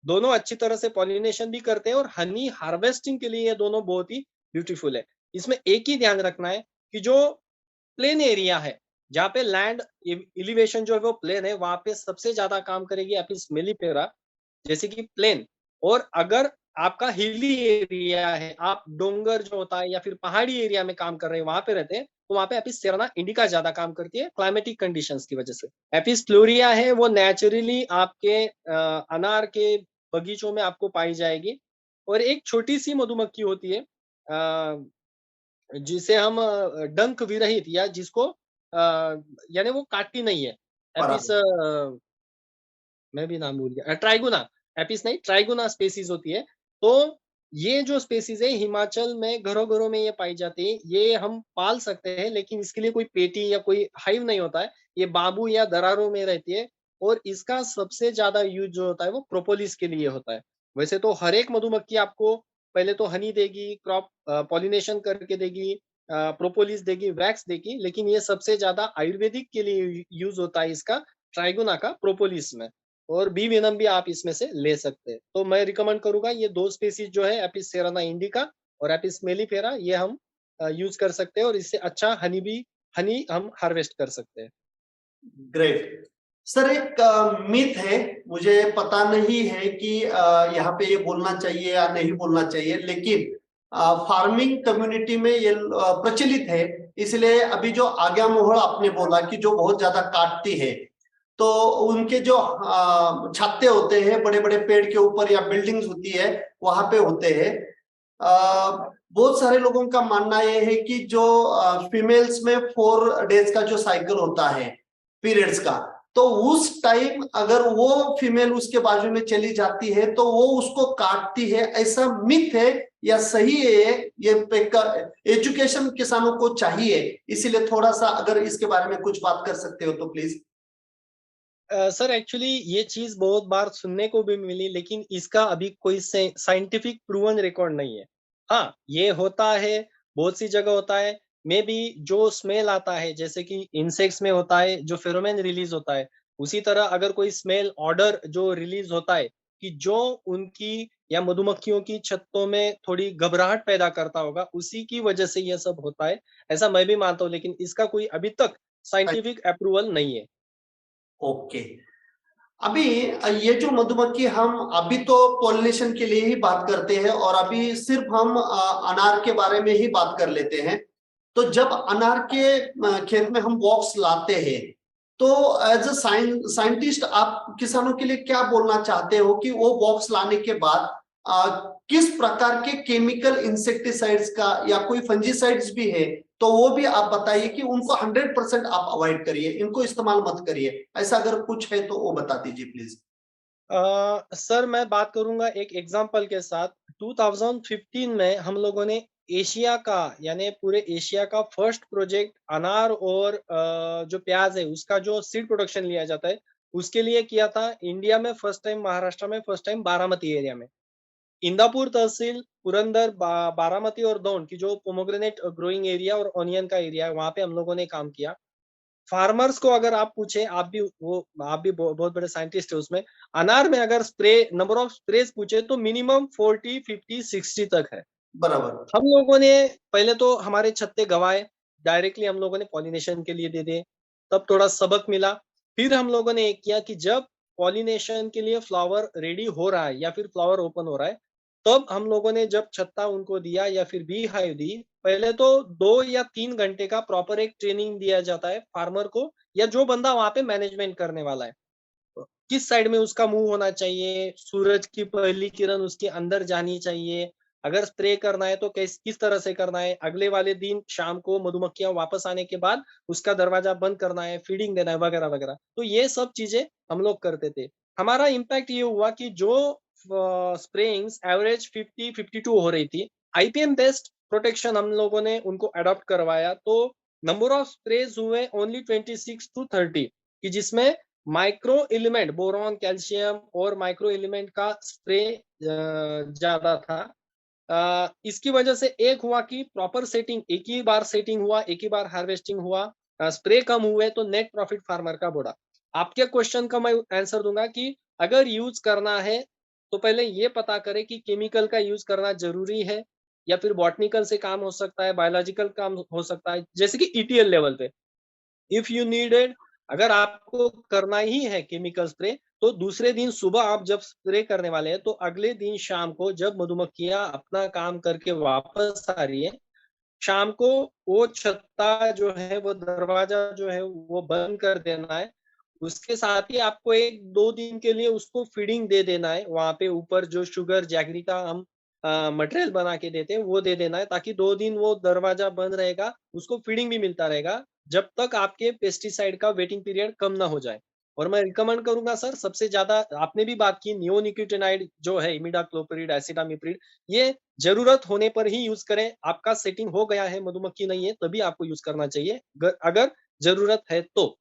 दोनों अच्छी तरह से पॉलिनेशन भी करते हैं, और हनी हार्वेस्टिंग के लिए ये दोनों बहुत ही ब्यूटीफुल है। इसमें एक ही ध्यान रखना है कि जो प्लेन एरिया है, जहाँ पे लैंड एलिवेशन जो है वो प्लेन है, वहां पे सबसे ज्यादा काम करेगी एपिस मेलिफेरा, जैसे कि प्लेन। और अगर आपका हिली एरिया है, आप डोंगर जो होता है या फिर पहाड़ी एरिया में काम कर रहे हैं, वहां पे रहते हैं, तो वहां पे एपिस सेराना इंडिका ज्यादा काम करती है क्लाइमेटिक कंडीशंस की वजह से। एपिस फ्लोरिया है, वो नेचुरली आपके अनार के बगीचों में आपको पाई जाएगी। और एक छोटी सी मधुमक्खी होती है, जिसे हम डंक विरहित, या जिसको यानी वो काटती नहीं है, एपिस, बराबर। मैं भी नाम भूल गया, ट्राइगुना। एपिस नहीं, ट्राइगुना स्पेसीज होती है। तो ये जो स्पेसीज है, हिमाचल में घरों घरों में ये पाई जाती है। ये हम पाल सकते हैं, लेकिन इसके लिए कोई पेटी या कोई हाइव नहीं होता है। ये बांबू या दरारों में रहती है। और इसका सबसे ज्यादा यूज जो होता है वो प्रोपोलिस के लिए होता है। वैसे तो हर एक मधुमक्खी आपको पहले तो हनी देगी, क्रॉप पॉलिनेशन करके देगी, प्रोपोलिस देगी, वैक्स देगी, लेकिन ये सबसे ज्यादा आयुर्वेदिक के लिए यूज होता है इसका, ट्राइगोना का प्रोपोलिस में। और बी वेनम भी आप इसमें से ले सकते हैं। तो मैं रिकमेंड करूंगा ये दो स्पीसीज जो है, एपिस सेराना इंडिका और एपिस मेलिफेरा, ये हम यूज कर सकते हैं, और इससे अच्छा हनी हम हार्वेस्ट कर सकते हैं। Great sir. एक मिथ है, मुझे पता नहीं है कि यहाँ पे ये बोलना चाहिए या नहीं बोलना चाहिए, लेकिन फार्मिंग कम्युनिटी में ये प्रचलित है। इसलिए अभी जो आज्ञा मोहड़ आपने बोला कि जो बहुत ज्यादा काटती है, तो उनके जो छत्ते होते हैं बड़े बड़े पेड़ के ऊपर या बिल्डिंग्स होती है वहां पे होते हैं। बहुत सारे लोगों का मानना यह है कि जो फीमेल्स में 4 डेज का जो साइकिल होता है पीरियड्स का, तो उस टाइम अगर वो फीमेल उसके बाजू में चली जाती है तो वो उसको काटती है, ऐसा मिथ है या सही है? ये एजुकेशन किसानों को चाहिए, इसीलिए थोड़ा सा अगर इसके बारे में कुछ बात कर सकते हो तो प्लीज। सर एक्चुअली ये चीज बहुत बार सुनने को भी मिली, लेकिन इसका अभी कोई साइंटिफिक प्रूवन रिकॉर्ड नहीं है। हाँ, ये होता है, बहुत सी जगह होता है। मे बी जो स्मेल आता है, जैसे कि इंसेक्ट्स में होता है जो फेरोमेन रिलीज होता है, उसी तरह अगर कोई स्मेल ऑर्डर जो रिलीज होता है, कि जो उनकी या मधुमक्खियों की छत्तों में थोड़ी घबराहट पैदा करता होगा, उसी की वजह से यह सब होता है, ऐसा मैं भी मानता हूँ। लेकिन इसका कोई अभी तक साइंटिफिक अप्रूवल नहीं है। ओके। अभी ये जो मधुमक्खी, हम अभी तो पॉलिनेशन के लिए ही बात करते हैं और अभी सिर्फ हम अनार के बारे में ही बात कर लेते हैं। तो जब अनार के खेत में हम बॉक्स लाते हैं, तो एज अ साइंटिस्ट आप किसानों के लिए क्या बोलना चाहते हो कि वो बॉक्स लाने के बाद किस प्रकार के केमिकल इंसेक्टिसाइड्स का या कोई फंजीसाइड्स भी है, तो वो भी आप बताइए कि उनको 100% आप अवॉइड करिए, इनको इस्तेमाल मत करिए, ऐसा अगर कुछ है तो वो बता दीजिए प्लीज। सर मैं बात करूंगा एक एग्जांपल के साथ। 2015 में हम लोगों ने एशिया का, यानी पूरे एशिया का फर्स्ट प्रोजेक्ट अनार और जो प्याज है उसका जो सीड प्रोडक्शन लिया जाता है, उसके लिए किया था। इंडिया में फर्स्ट टाइम, महाराष्ट्र में फर्स्ट टाइम, बारामती एरिया में। इंदापुर तहसील, पुरंदर, बारामती और दौंड की जो पोमोग्रेनेट ग्रोइंग एरिया और ऑनियन का एरिया है, वहां पे हम लोगों ने काम किया। फार्मर्स को अगर आप पूछे, आप भी बहुत बड़े साइंटिस्ट है उसमें, अनार में अगर स्प्रे नंबर ऑफ स्प्रेज पूछे तो मिनिमम 40, 50, 60 तक है। बराबर। हम लोगों ने पहले तो हमारे छत्ते गवाए, डायरेक्टली हम लोगों ने पॉलिनेशन के लिए दे दे, तब थोड़ा सबक मिला। फिर हम लोगों ने एक किया कि जब पॉलिनेशन के लिए फ्लावर रेडी हो रहा है या फिर फ्लावर ओपन हो रहा है, तब हम लोगों ने जब छत्ता उनको दिया या फिर बी हाइव दी, पहले तो 2 या 3 घंटे का प्रॉपर एक ट्रेनिंग दिया जाता है फार्मर को, या जो बंदा वहां पे मैनेजमेंट करने वाला है। किस साइड में उसका मुंह होना चाहिए, सूरज की पहली किरण उसके अंदर जानी चाहिए, अगर स्प्रे करना है तो किस तरह से करना है, अगले वाले दिन शाम को मधुमक्खियां वापस आने के बाद उसका दरवाजा बंद करना है, फीडिंग देना है, वगैरह वगैरह। तो ये सब चीजें हम लोग करते थे। हमारा इम्पैक्ट ये हुआ कि जो स्प्रेइंग्स एवरेज 50-52 हो रही थी, आईपीएम बेस्ड प्रोटेक्शन हम लोगों ने उनको अडॉप्ट करवाया, तो नंबर ऑफ स्प्रेज हुए ओनली 26 to 30, कि जिसमें माइक्रो एलिमेंट बोरॉन, कैल्शियम और माइक्रो एलिमेंट का स्प्रे ज्यादा था। इसकी वजह से एक हुआ कि प्रॉपर सेटिंग, एक ही बार सेटिंग हुआ, एक ही बार हार्वेस्टिंग हुआ, स्प्रे कम हुए, तो नेट प्रॉफिट फार्मर का बढ़ा। आपके क्वेश्चन का मैं आंसर दूंगा कि अगर यूज करना है तो पहले ये पता करें कि केमिकल का यूज करना जरूरी है या फिर बॉटनिकल से काम हो सकता है, बायोलॉजिकल काम हो सकता है, जैसे कि ईटीएल लेवल पे। इफ यू नीडेड, अगर आपको करना ही है केमिकल स्प्रे, तो दूसरे दिन सुबह आप जब स्प्रे करने वाले हैं तो अगले दिन शाम को जब मधुमक्खियां अपना काम करके वापस आ रही है, शाम को वो छत्ता जो है, वो दरवाजा जो है वो बंद कर देना है। उसके साथ ही आपको 1-2 दिन के लिए उसको फीडिंग दे देना है, वहां पे ऊपर जो शुगर जैगरी का हम मटेरियल बना के देते हैं वो दे देना है, ताकि 2 दिन वो दरवाजा बंद रहेगा, उसको फीडिंग भी मिलता रहेगा, जब तक आपके पेस्टिसाइड का वेटिंग पीरियड कम ना हो जाए। और मैं रिकमेंड करूंगा सर, सबसे ज्यादा आपने भी बात की, नियोनिकोटिनाइड जो है, इमिडाक्लोप्रिड, एसिटामिप्रिड, ये जरूरत होने पर ही यूज करें। आपका सेटिंग हो गया है, मधुमक्खी नहीं है, तभी आपको यूज करना चाहिए, अगर जरूरत है तो।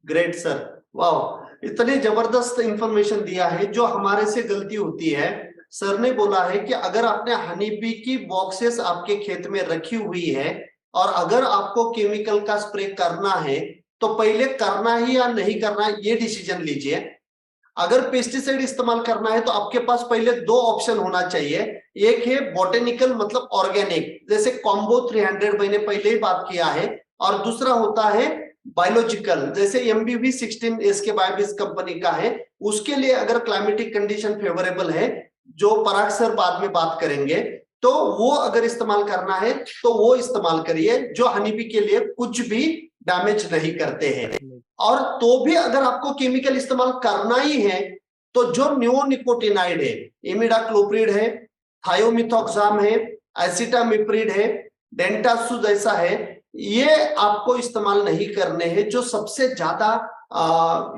ग्रेट सर, वाह, इतने जबरदस्त इंफॉर्मेशन दिया है। जो हमारे से गलती होती है, सर ने बोला है कि अगर आपने हनी बी की बॉक्सेस आपके खेत में रखी हुई है और अगर आपको केमिकल का स्प्रे करना है तो पहले करना ही या नहीं करना ये डिसीजन लीजिए। अगर पेस्टिसाइड इस्तेमाल करना है तो आपके पास पहले 2 ऑप्शन होना चाहिए। एक है बोटेनिकल, मतलब ऑर्गेनिक, जैसे कॉम्बो 300 मैंने पहले ही बात किया है, और दूसरा होता है बायोलॉजिकल, जैसे MBV 16 SK बायोबिस कंपनी का है। उसके लिए अगर क्लाइमेटिक कंडीशन फेवरेबल है, जो पराग सर बाद में बात करेंगे, तो वो अगर इस्तेमाल करना है तो वो इस्तेमाल करिए, जो हनीबी के लिए कुछ भी डैमेज नहीं करते हैं। और तो भी अगर आपको केमिकल इस्तेमाल करना ही है तो जो नियोनिकोटिनाइड है, इमिडाक्लोप्रिड है, थायोमिथॉक्साम है, एसिटामिप्रिड है, डेंटासु जैसा है, ये आपको इस्तेमाल नहीं करने हैं। जो सबसे ज्यादा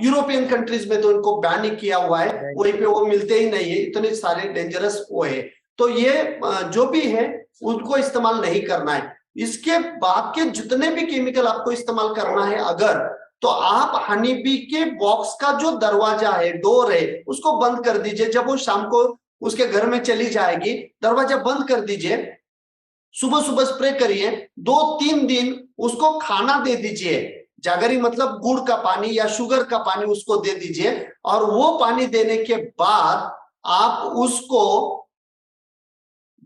यूरोपियन कंट्रीज में तो इनको बैन किया हुआ है, वहीं पे वो मिलते ही नहीं है, इतने सारे डेंजरस वो है। तो ये जो भी है उनको इस्तेमाल नहीं करना है। इसके बाद के जितने भी केमिकल आपको इस्तेमाल करना है अगर, तो आप हनी बी के बॉक्स का जो दरवाजा है, डोर है, उसको बंद कर दीजिए। जब वो शाम को उसके घर में चली जाएगी, दरवाजा बंद कर दीजिए, सुबह सुबह स्प्रे करिए, 2-3 दिन उसको खाना दे दीजिए, जागरी मतलब गुड़ का पानी या शुगर का पानी उसको दे दीजिए। और वो पानी देने के बाद आप उसको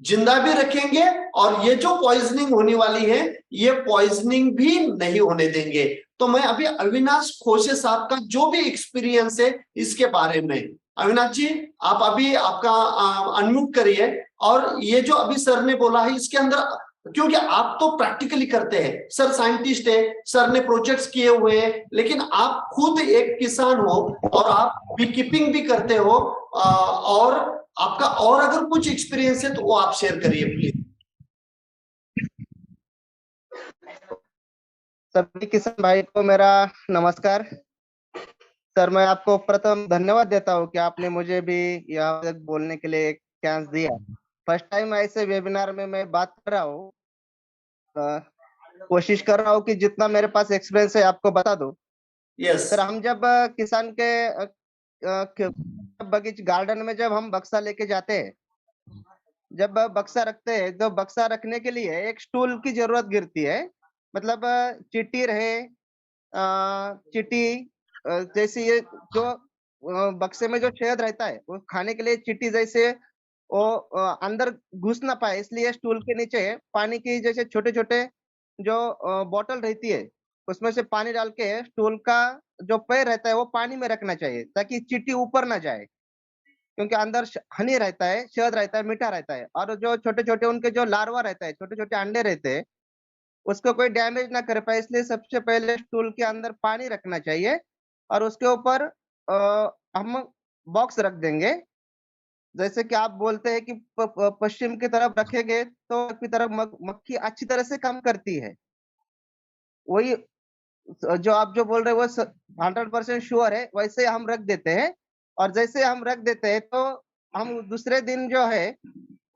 जिंदा भी रखेंगे और ये जो पॉइजनिंग होने वाली है ये पॉइजनिंग भी नहीं होने देंगे। तो मैं अभी अविनाश खोसे साहब का जो भी एक्सपीरियंस है इसके बारे में, अविनाश जी आप अभी आपका अनम्यूट करिए। और ये जो अभी सर ने बोला है इसके अंदर, क्योंकि आप तो प्रैक्टिकली करते हैं, सर साइंटिस्ट है, सर ने प्रोजेक्ट्स किए हुए हैं, लेकिन आप खुद एक किसान हो और आप बी कीपिंग भी करते हो, और आपका और अगर कुछ एक्सपीरियंस है तो वो आप शेयर करिए प्लीज। सभी किसान भाई को मेरा नमस्कार। सर मैं आपको प्रथम धन्यवाद देता हूँ कि आपने मुझे भी यहाँ तक बोलने के लिए एक चांस दिया। फर्स्ट टाइम ऐसे वेबिनार में मैं बात कर रहा हूँ, कोशिश कर रहा हूँ कि जितना मेरे पास एक्सपीरियंस है आपको बता दूं। यस सर हम जब किसान के बगीच गार्डन में जब हम बक्सा लेके जाते हैं, जब बक्सा रखते हैं तो बक्सा रखने के लिए एक स्टूल की जरूरत गिरती है। मतलब चिट्टी रहे, चिट्टी जैसे ये जो बक्से में जो शहद रहता है वो खाने के लिए चिट्टी जैसे वो अंदर घुस ना पाए, इसलिए स्टूल के नीचे पानी की जैसे छोटे छोटे जो बोतल रहती है उसमें से पानी डाल के स्टूल का जो पैर रहता है वो पानी में रखना चाहिए ताकि चींटी ऊपर ना जाए, क्योंकि अंदर हनी रहता है, शहद रहता है, मीठा रहता है, और जो छोटे छोटे उनके जो लार्वा रहता है, छोटे छोटे अंडे रहते हैं, उसको कोई डैमेज ना कर पाए, इसलिए सबसे पहले स्टूल के अंदर पानी रखना चाहिए और उसके ऊपर हम बॉक्स रख देंगे। जैसे कि आप बोलते हैं कि पश्चिम की तरफ रखेंगे तो की तरफ मक्खी अच्छी तरह से काम करती है। वही जो आप जो बोल रहे हैं वो 100% श्योर है, वैसे हम रख देते हैं। और जैसे हम रख देते हैं तो हम दूसरे दिन जो है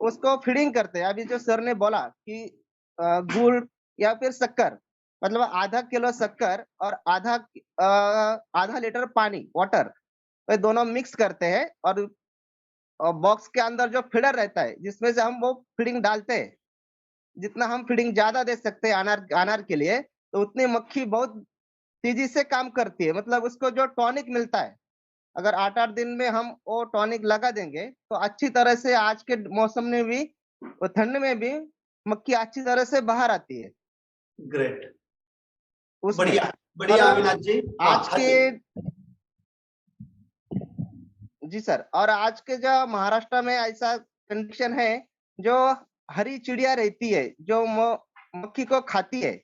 उसको फीडिंग करते हैं। अभी जो सर ने बोला कि गुड़ या फिर शक्कर, मतलब आधा किलो शक्कर और आधा लीटर पानी वाटर, तो दोनों मिक्स करते हैं और बॉक्स के अंदर जो फीडर रहता है जिसमें से हम वो फीडिंग डालते हैं। जितना हम फीडिंग ज्यादा दे सकते हैं अनार के लिए, तो उतनी मक्खी बहुत तेजी से काम करती है। मतलब उसको जो टॉनिक मिलता है, अगर 8-8 दिन में हम वो टॉनिक लगा देंगे तो अच्छी तरह से आज के मौसम में भी, ठंड में भी मक्खी अच्छी तरह से बाहर आती है ग्रेट, उसमें। बढ़िया बढ़िया और अविनाश जी। आज हाँ जी। के जी सर, और आज के जो महाराष्ट्र में ऐसा कंडीशन है, जो हरी चिड़िया रहती है जो मक्खी को खाती है।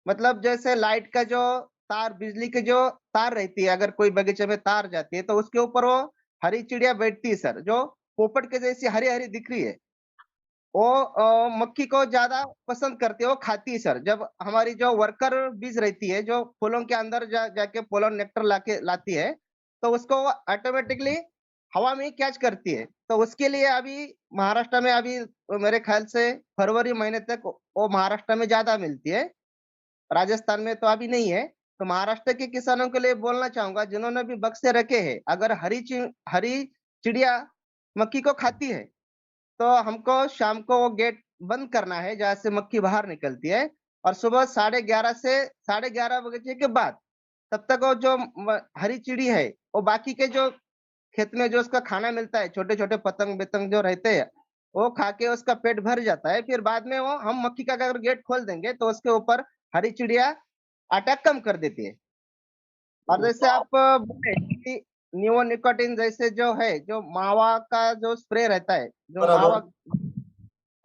मतलब जैसे लाइट का जो तार, बिजली के जो तार रहती है, अगर कोई बगीचे में तार जाती है तो उसके ऊपर वो हरी चिड़िया बैठती है सर, जो पोपट के जैसी हरी हरी दिख रही है। वो मक्खी को ज्यादा पसंद करती है, वो खाती है सर। जब हमारी जो वर्कर बीज रहती है जो फूलों के अंदर जाके पोलन नेक्टर लाती है, तो उसको ऑटोमेटिकली हवा में कैच करती है। तो उसके लिए अभी महाराष्ट्र में अभी मेरे ख्याल से फरवरी महीने तक वो महाराष्ट्र में ज्यादा मिलती है, राजस्थान में तो अभी नहीं है। तो महाराष्ट्र के किसानों के लिए बोलना चाहूंगा, जिन्होंने भी बक्से रखे हैं, अगर हरी चिड़िया मक्खी को खाती है तो हमको शाम को वो गेट बंद करना है जहाँ से मक्खी बाहर निकलती है, और सुबह 11:30 से 11:30 बजे के बाद तब तक वो जो हरी चिड़ी है, वो बाकी के जो खेत में जो उसका खाना मिलता है, छोटे छोटे पतंग बितंग जो रहते हैं, वो खा के उसका पेट भर जाता है। फिर बाद में वो हम मक्खी का अगर गेट खोल देंगे तो उसके ऊपर हरी चिड़िया अटैक कम कर देती है। और जैसे आप बोले कि नियोनिकोटिन जैसे जो है, जो मावा का जो स्प्रे रहता है, जो बराबर। मावा,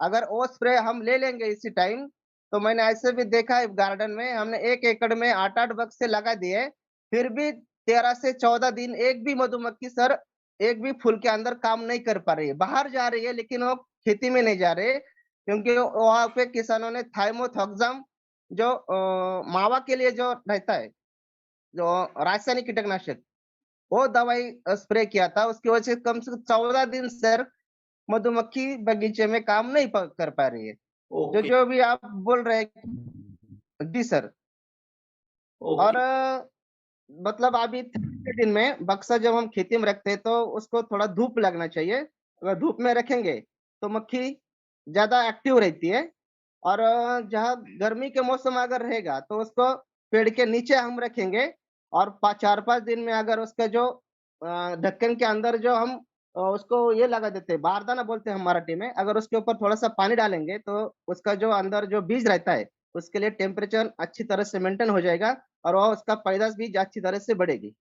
अगर वो स्प्रे हम ले लेंगे इसी टाइम, तो मैंने ऐसे भी देखा है गार्डन में, हमने 1 एकड़ में 8-8 बक्से से लगा दिए, फिर भी 13 से 14 दिन एक भी मधुमक्खी सर एक भी फूल के अंदर काम नहीं कर पा रही है। बाहर जा रही है लेकिन वो खेती में नहीं जा रहे, क्योंकि वहां पे किसानों ने थाइमोथॉक्सम जो मावा के लिए जो रहता है, जो रासायनिक कीटनाशक, वो दवाई स्प्रे किया था। उसकी वजह से कम से कम 14 दिन सर मधुमक्खी बगीचे में काम नहीं कर पा रही है। जो ओके जो भी आप बोल रहे हैं जी सर। और ओके। मतलब अभी ठंड के दिन में बक्सा जब हम खेती में रखते हैं तो उसको थोड़ा धूप लगना चाहिए। अगर धूप में रखेंगे तो मक्खी ज्यादा एक्टिव रहती है। और जहाँ गर्मी के मौसम अगर रहेगा तो उसको पेड़ के नीचे हम रखेंगे, और 4-5 दिन में अगर उसका जो ढक्कन के अंदर जो हम उसको ये लगा देते हैं, बारदाना बोलते हैं हम मराठी में, अगर उसके ऊपर थोड़ा सा पानी डालेंगे तो उसका जो अंदर जो बीज रहता है उसके लिए टेम्परेचर अच्छी तरह से मेंटेन हो जाएगा, और वह उसका पैदाश भी अच्छी तरह से बढ़ेगी।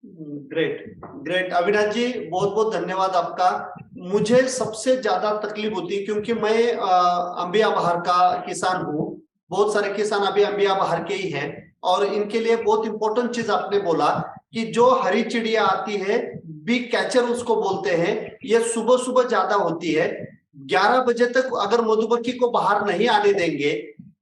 ग्रेट ग्रेट अविनाश जी, बहुत बहुत धन्यवाद आपका। मुझे सबसे ज्यादा तकलीफ होती है क्योंकि मैं अंबिया बहार का किसान हूँ। बहुत सारे किसान अभी अंबिया बहार के ही हैं, और इनके लिए बहुत इंपॉर्टेंट चीज आपने बोला कि जो हरी चिड़िया आती है, बी कैचर उसको बोलते हैं, ये सुबह सुबह ज्यादा होती है। 11 बजे तक अगर मधुमक्खी को बाहर नहीं आने देंगे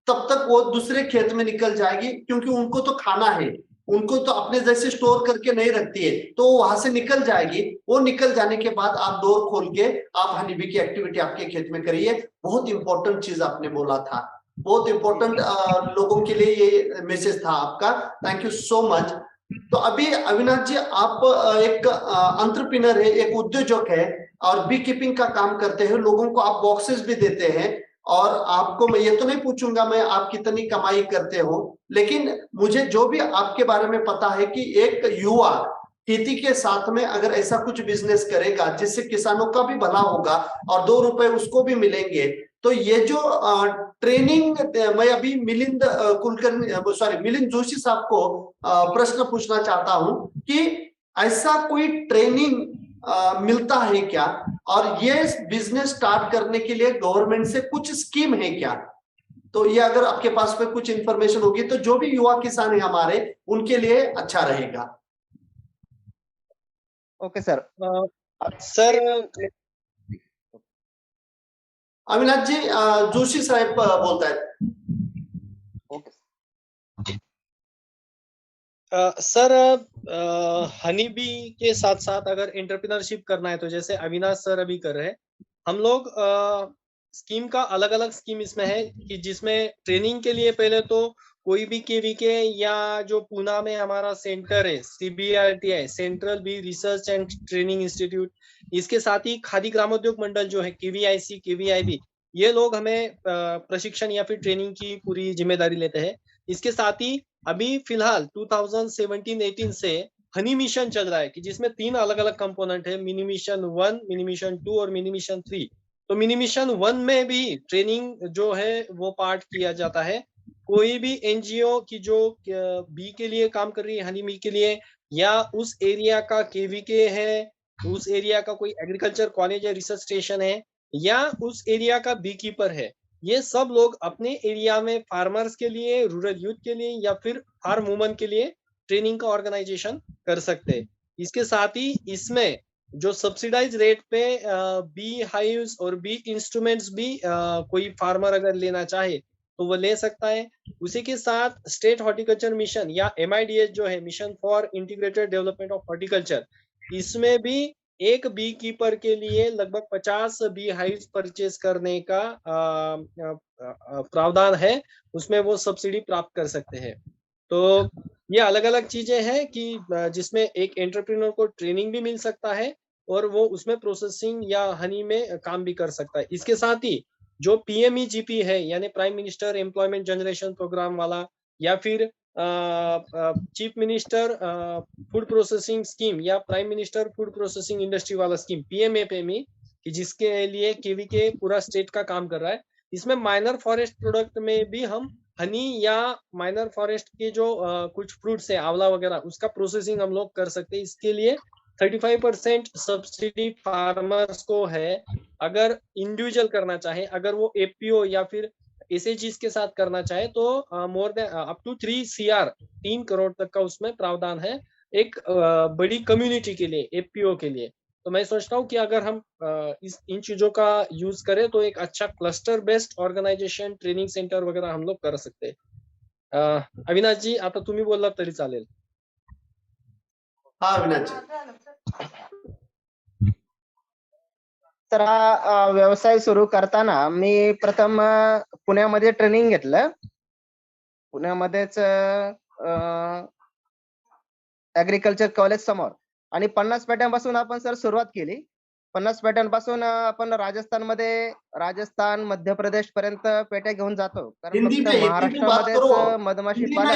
तब तक वो दूसरे खेत में निकल जाएगी, क्योंकि उनको तो खाना है, उनको तो अपने जैसे स्टोर करके नहीं रखती है, तो वहां से निकल जाएगी। वो निकल जाने के बाद आप डोर खोल के आप हनी बी की एक्टिविटी आपके खेत में करिए। बहुत इंपॉर्टेंट चीज आपने बोला था, बहुत इंपॉर्टेंट लोगों के लिए ये मैसेज था आपका। Thank you so much. तो अभी अविनाश जी, आप एक एंटरप्रेन्योर है, एक उद्योजक है, और बी कीपिंग का काम करते हैं, लोगों को आप बॉक्सेस भी देते हैं। और आपको मैं ये तो नहीं पूछूंगा मैं आप कितनी कमाई करते हो, लेकिन मुझे जो भी आपके बारे में पता है कि एक युवा खेती के साथ में अगर ऐसा कुछ बिजनेस करेगा जिससे किसानों का भी भला होगा और 2 रुपए उसको भी मिलेंगे, तो ये जो ट्रेनिंग, मैं अभी मिलिंद कुलकर्णी, सॉरी मिलिंद जोशी साहब को प्रश्न पूछना चाहता हूं कि ऐसा कोई ट्रेनिंग मिलता है क्या, और ये बिजनेस स्टार्ट करने के लिए गवर्नमेंट से कुछ स्कीम है क्या? तो ये अगर आपके पास में कुछ इंफॉर्मेशन होगी तो जो भी युवा किसान है हमारे, उनके लिए अच्छा रहेगा। Okay sir. सर अविनाश जी, जोशी साहेब बोलत आहेत. ओके सर हनी बी के साथ साथ अगर एंटरप्रेन्योरशिप करना है तो जैसे अविनाश सर अभी कर रहे हैं, हम लोग स्कीम का अलग अलग स्कीम इसमें है कि जिसमें ट्रेनिंग के लिए पहले तो कोई भी केवीके या जो पूना में हमारा सेंटर है CBRTI, central bee research and training institute, इसके साथ ही खादी ग्रामोद्योग मंडल जो है KVIC KVIB, ये लोग हमें प्रशिक्षण या फिर ट्रेनिंग की पूरी जिम्मेदारी लेते हैं. इसके साथ ही अभी फिलहाल 2017-18 से हनी मिशन चल रहा है कि जिसमें 3 अलग अलग कंपोनेंट है, मिनी मिशन 1, मिनी मिशन 2 और मिनी मिशन 3. तो मिनी मिशन 1 में भी ट्रेनिंग जो है वो पार्ट किया जाता है. कोई भी NGO की जो बी के लिए काम कर रही है, हनी बी के लिए, या उस एरिया का KVK है, उस एरिया का कोई एग्रीकल्चर कॉलेज या रिसर्च स्टेशन है, या उस एरिया का बी कीपर है, ये सब लोग अपने एरिया में फार्मर्स के लिए, रूरल यूथ के लिए या फिर फार्म वुमन के लिए ट्रेनिंग का ऑर्गेनाइजेशन कर सकते हैं. इसके साथ ही इसमें जो सब्सिडाइज रेट पे बी हाइव्स और बी इंस्ट्रूमेंट्स भी कोई फार्मर अगर लेना चाहे तो वो ले सकता है. उसी के साथ स्टेट हॉर्टिकल्चर मिशन या MIDH जो है, mission for integrated development of horticulture, इसमें भी एक बी कीपर के लिए लगभग 50 बी हाइव्स परचेज करने का प्रावधान है, उसमें वो सब्सिडी प्राप्त कर सकते हैं. तो ये अलग अलग चीजें हैं कि जिसमें एक एंटरप्रेन्योर को ट्रेनिंग भी मिल सकता है और वो उसमें प्रोसेसिंग या हनी में काम भी कर सकता है. इसके साथ ही जो PMEGP है यानी prime minister employment generation programme वाला, या फिर chief minister food processing scheme या prime minister food processing industry वाला स्कीम PMFME, कि जिसके लिए KVK पूरा स्टेट का काम कर रहा है, इसमें माइनर फॉरेस्ट प्रोडक्ट में भी हम हनी या माइनर फॉरेस्ट के जो कुछ फ्रूट्स है, आंवला वगैरह, उसका प्रोसेसिंग हम लोग कर सकते हैं. इसके लिए 35% सब्सिडी फार्मर्स को है. अगर इंडिविजुअल करना चाहे, अगर वो APO या फिर SHGs के साथ करना चाहे तो more than up to 3 CR 3 crore तक का उसमें प्रावधान है एक बड़ी कम्युनिटी के लिए, APO के लिए. तो मैं सोचता हूँ कि अगर हम इन चीजों का यूज करें तो एक अच्छा cluster based organisation, training centre वगैरह हम लोग कर सकते हैं. अविनाश जी, आता तुम्ही बोलला तरी चालेल. हा अविनाश जी. तर हा व्यवसाय सुरू करताना मी प्रथम पुण्यामध्ये ट्रेनिंग घेतलं. पुण्यामध्येच ऍग्रिकल्चर कॉलेज समोर, आणि 50 पेट्यांपासून आपण सर सुरुवात केली. 50 पेट्यांपासून आपण राजस्थान मध्य प्रदेश पर्यंत पेट्या घेऊन जातो, कारण हिंदी फक्त में बात महाराष्ट्रामध्येच करो. मधमाशी हिंदी पालन.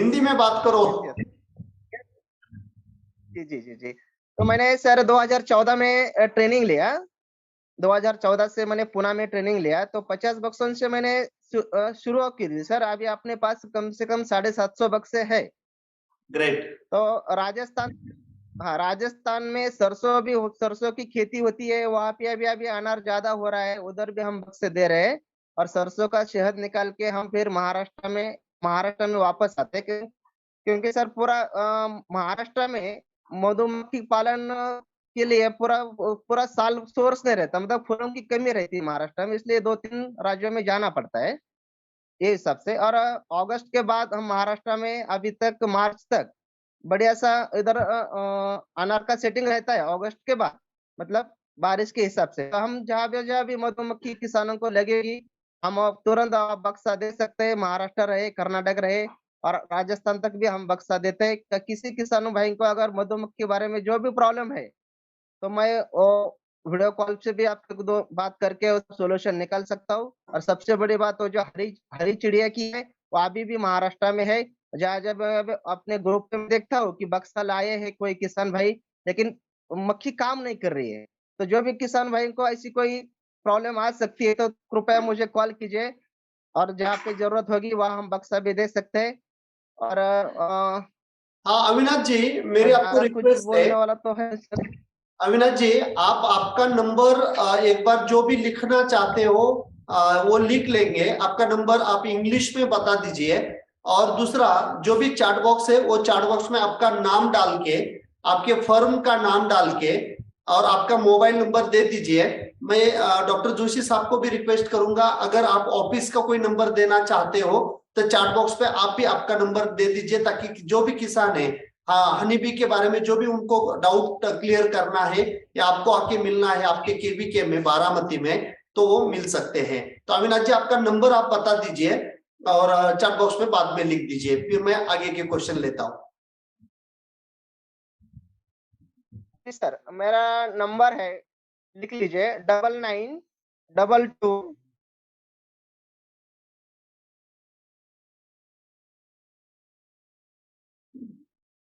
हिंदी में बात करो. जी जी जी जी. तो मैंने सर 2014 में ट्रेनिंग लिया. 2014 से मैंने पुणे में ट्रेनिंग लिया, तो 50 बक्सों से मैंने शुरू की थी सर. अभी अपने पास कम से कम 750 बक्से है. ग्रेट. तो राजस्थान में सरसों की खेती होती है, वहाँ पे अभी अनार ज्यादा हो रहा है, उधर भी हम बक्से दे रहे हैं. और सरसों का शहद निकाल के हम फिर महाराष्ट्र में वापस आते हैं, क्योंकि सर पूरा महाराष्ट्र में मधुमक्खी पालन के लिए पूरा साल सोर्स नहीं रहता, मतलब फूलों की कमी रहती है महाराष्ट्र में, इसलिए 2-3 राज्यों में जाना पड़ता है ये हिसाब से. और अगस्त के बाद हम महाराष्ट्र में अभी तक मार्च तक बढ़िया सा इधर अनार का सेटिंग रहता है. अगस्त के बाद मतलब बारिश के हिसाब से तो हम जहाँ भी मधुमक्खी किसानों को लगेगी, हम तुरंत बक्सा दे सकते हैं. महाराष्ट्र रहे, कर्नाटक रहे और राजस्थान तक भी हम बक्सा देते हैं. किसी किसानों भाई को अगर मधुमक्खी के बारे में जो भी प्रॉब्लम है, तो मैं वीडियो कॉल से भी आपसे बात करके सोल्यूशन निकाल सकता हूँ. और सबसे बड़ी बात वो जो हरी चिड़िया की है, वो अभी भी महाराष्ट्र में है. जब अपने ग्रुप में देखता हूँ कि बक्सा लाए है कोई किसान भाई, लेकिन मक्खी काम नहीं कर रही है. तो जो भी किसान भाई को ऐसी कोई प्रॉब्लम आ सकती है, तो कृपया मुझे कॉल कीजिए, और जहाँ पे जरूरत होगी वहाँ हम बक्सा भी दे सकते हैं. और हाँ अविनाश जी, मेरी आपको रिक्वेस्ट है. बोलने वाला तो है सर. अविनाश जी, आपका नंबर एक बार जो भी लिखना चाहते हो वो लिख लेंगे. आपका नंबर आप इंग्लिश में बता दीजिए. और दूसरा, जो भी चैट बॉक्स है वो चैट बॉक्स में आपका नाम डाल के आपके फर्म का नाम डाल के और आपका मोबाइल नंबर दे दीजिए। मैं डॉक्टर जोशी साहब को भी रिक्वेस्ट करूंगा, अगर आप ऑफिस का कोई नंबर देना चाहते हो तो चैट बॉक्स पे आप भी आपका नंबर दे दीजिए, ताकि जो भी किसान है, हाँ, हनी बी के बारे में जो भी उनको डाउट क्लियर करना है या आपको आके मिलना है आपके केवीके में बारामती में, तो वो मिल सकते हैं। तो अविनाश जी, आपका नंबर आप बता दीजिए और चैट बॉक्स में बाद में लिख दीजिए, फिर मैं आगे के क्वेश्चन लेता हूँ। सर, मेरा नंबर है, लिख लीजिए, 9922।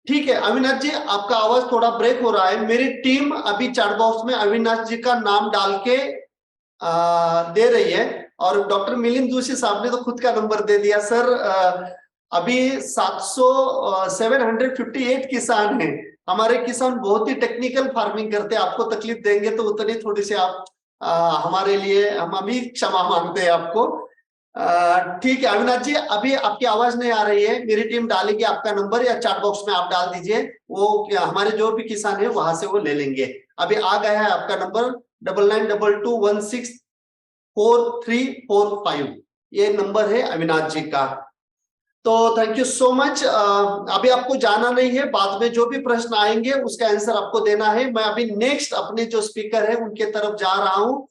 ठीक है अविनाश जी, आपका आवाज थोड़ा ब्रेक हो रहा है। मेरी टीम अभी चैट बॉक्स में अविनाश जी का नाम डाल के दे रही है, और डॉक्टर मिलिंद जोशी साहब ने तो खुद का नंबर दे दिया। सर, अभी 758 किसान हैं। हमारे किसान बहुत ही टेक्निकल फार्मिंग करते हैं, आपको तकलीफ देंगे तो उतनी थोड़ी सी आप हमारे लिए, हम अभी क्षमा मांगते हैं आपको। ठीक है अविनाश जी, अभी आपकी आवाज नहीं आ रही है, मेरी टीम डालेगी आपका नंबर, या चैट बॉक्स में आप डाल दीजिए, वो हमारे जो भी किसान है वहां से वो ले लेंगे। अभी आ गया है आपका नंबर 9922164345, ये नंबर है अविनाश जी का। तो थैंक यू सो मच। अभी आपको जाना नहीं है, बाद में जो भी प्रश्न आएंगे उसका आंसर आपको देना है। मैं अभी नेक्स्ट अपने जो स्पीकर है उनके तरफ जा रहा हूँ,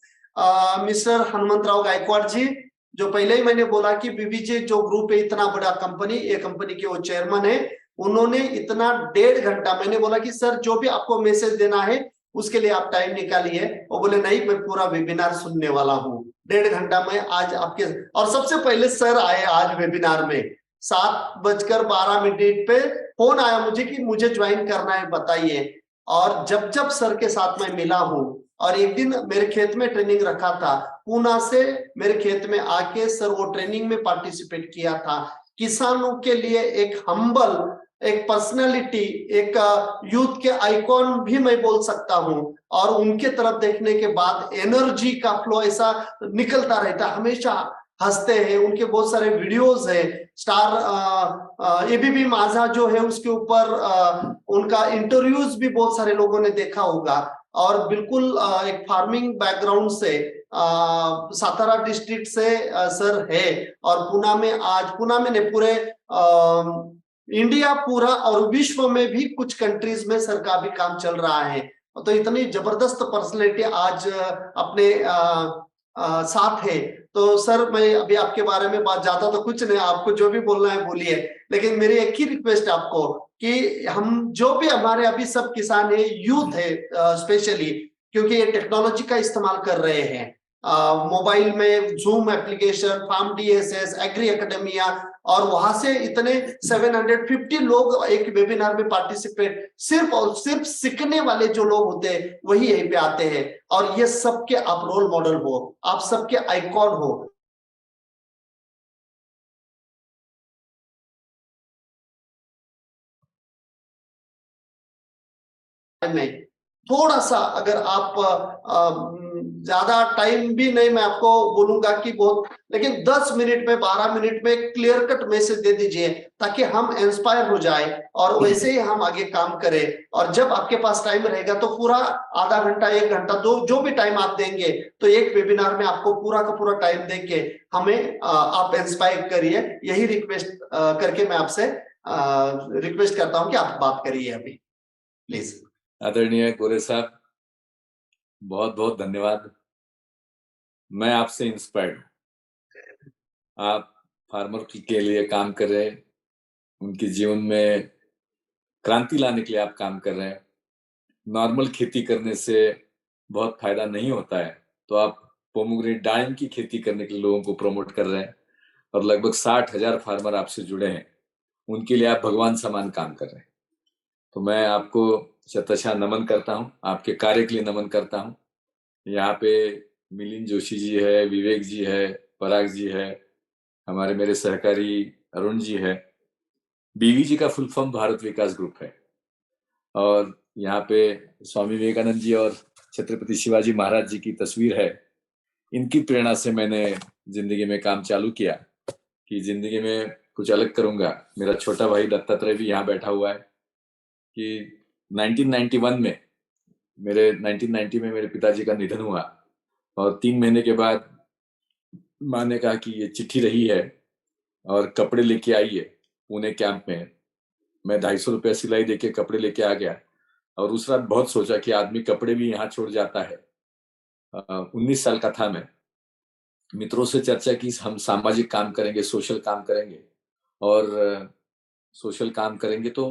मिस्टर हनुमंतराव गायकवाड़ जी, जो पहले ही मैंने बोला कि बीबीजे जो ग्रुप है, इतना बड़ा कंपनी, ये कंपनी के वो चेयरमैन है। उन्होंने इतना 1.5 घंटा, मैंने बोला कि सर जो भी आपको मैसेज देना है उसके लिए आप टाइम निकालिए, वो बोले नहीं, मैं पूरा वेबिनार सुनने वाला हूँ। 1.5 घंटा में आज आपके, और सबसे पहले सर आए आज वेबिनार में 7:12 पे फोन आया मुझे कि मुझे ज्वाइन करना है, बताइए। और जब जब सर के साथ मैं मिला हूं, और एक दिन मेरे खेत में ट्रेनिंग रखा था, पूना से मेरे खेत में आके सर वो ट्रेनिंग में पार्टिसिपेट किया था। किसानों के लिए एक हम्बल, एक पर्सनालिटी, एक यूथ के आइकॉन भी मैं बोल सकता हूं। और उनके तरफ देखने के बाद एनर्जी का फ्लो ऐसा निकलता रहता, हमेशा हंसते हैं। उनके बहुत सारे वीडियोस है, स्टार एबीपी माझा जो है उसके ऊपर उनका इंटरव्यूज भी बहुत सारे लोगों ने देखा होगा। और बिल्कुल एक फार्मिंग बैकग्राउंड से, सातारा डिस्ट्रिक्ट से सर है, और पुणे में, आज पुणे में नहीं, पूरे इंडिया पूरा और विश्व में भी कुछ कंट्रीज में सर का भी काम चल रहा है। तो इतनी जबरदस्त पर्सनैलिटी आज अपने साथ है। तो सर, मैं अभी आपके बारे में बात, ज्यादा तो कुछ नहीं, आपको जो भी बोलना है बोलिए, लेकिन मेरी एक ही रिक्वेस्ट है आपको कि हम जो भी हमारे अभी सब किसान है, यूथ है स्पेशली, क्योंकि ये टेक्नोलॉजी का इस्तेमाल कर रहे हैं, मोबाइल में Zoom application, farm DSS, agri academia, और वहां से इतने 750 लोग एक वेबिनार में पार्टिसिपेट, सिर्फ और सिर्फ सीखने वाले जो लोग होते हैं वही यहीं पे आते हैं। और ये सबके आप रोल मॉडल हो, आप सबके आइकॉन हो। नहीं, थोड़ा सा अगर आप ज्यादा टाइम भी नहीं, मैं आपको बोलूंगा कि बहुत, लेकिन 10 मिनट में, 12 मिनट में क्लियर कट मैसेज दे दीजिए, ताकि हम इंस्पायर हो जाए और वैसे ही हम आगे काम करें। और जब आपके पास टाइम रहेगा तो पूरा आधा घंटा, 1 घंटा, जो भी टाइम आप देंगे, तो एक वेबिनार में आपको पूरा का पूरा टाइम देके हमें आप इंस्पायर करिए। यही रिक्वेस्ट करके मैं आपसे रिक्वेस्ट करता हूं कि आप बात करिए अभी प्लीज। आदरणीय गोरे साहब, बहुत बहुत धन्यवाद। मैं आपसे इंस्पायर्ड हूँ। आप फार्मर के लिए काम कर रहे हैं, उनके जीवन में क्रांति लाने के लिए आप काम कर रहे हैं। नॉर्मल खेती करने से बहुत फायदा नहीं होता है, तो आप पोमोग्रेनेट डाइम की खेती करने के लिए लोगों को प्रमोट कर रहे हैं, और लगभग 60,000 फार्मर आपसे जुड़े हैं, उनके लिए आप भगवान समान काम कर रहे हैं। तो मैं आपको शतशः नमन करता हूँ, आपके कार्य के लिए नमन करता हूँ। यहाँ पे मिलिंद जोशी जी है, विवेक जी है, पराग जी है, हमारे मेरे सहकारी अरुण जी है। बीवीजी का फुल फॉर्म भारत विकास ग्रुप है, और यहाँ पे स्वामी विवेकानंद जी और छत्रपति शिवाजी महाराज जी की तस्वीर है। इनकी प्रेरणा से मैंने जिंदगी में काम चालू किया कि जिंदगी में कुछ अलग करूंगा। मेरा छोटा भाई दत्तात्रेय भी यहाँ बैठा हुआ है कि 1991 में 1990 में मेरे पिताजी का निधन हुआ और 3 महीने के बाद माँ ने कहा कि ये चिट्ठी रही है और कपड़े लेके आइए पुणे कैंप में। मैं 250 रुपया सिलाई देके कपड़े लेके आ गया और उस रात बहुत सोचा कि आदमी कपड़े भी यहाँ छोड़ जाता है। 19 साल का था मैं। मित्रों से चर्चा की, हम सामाजिक काम करेंगे, सोशल काम करेंगे और सोशल काम करेंगे तो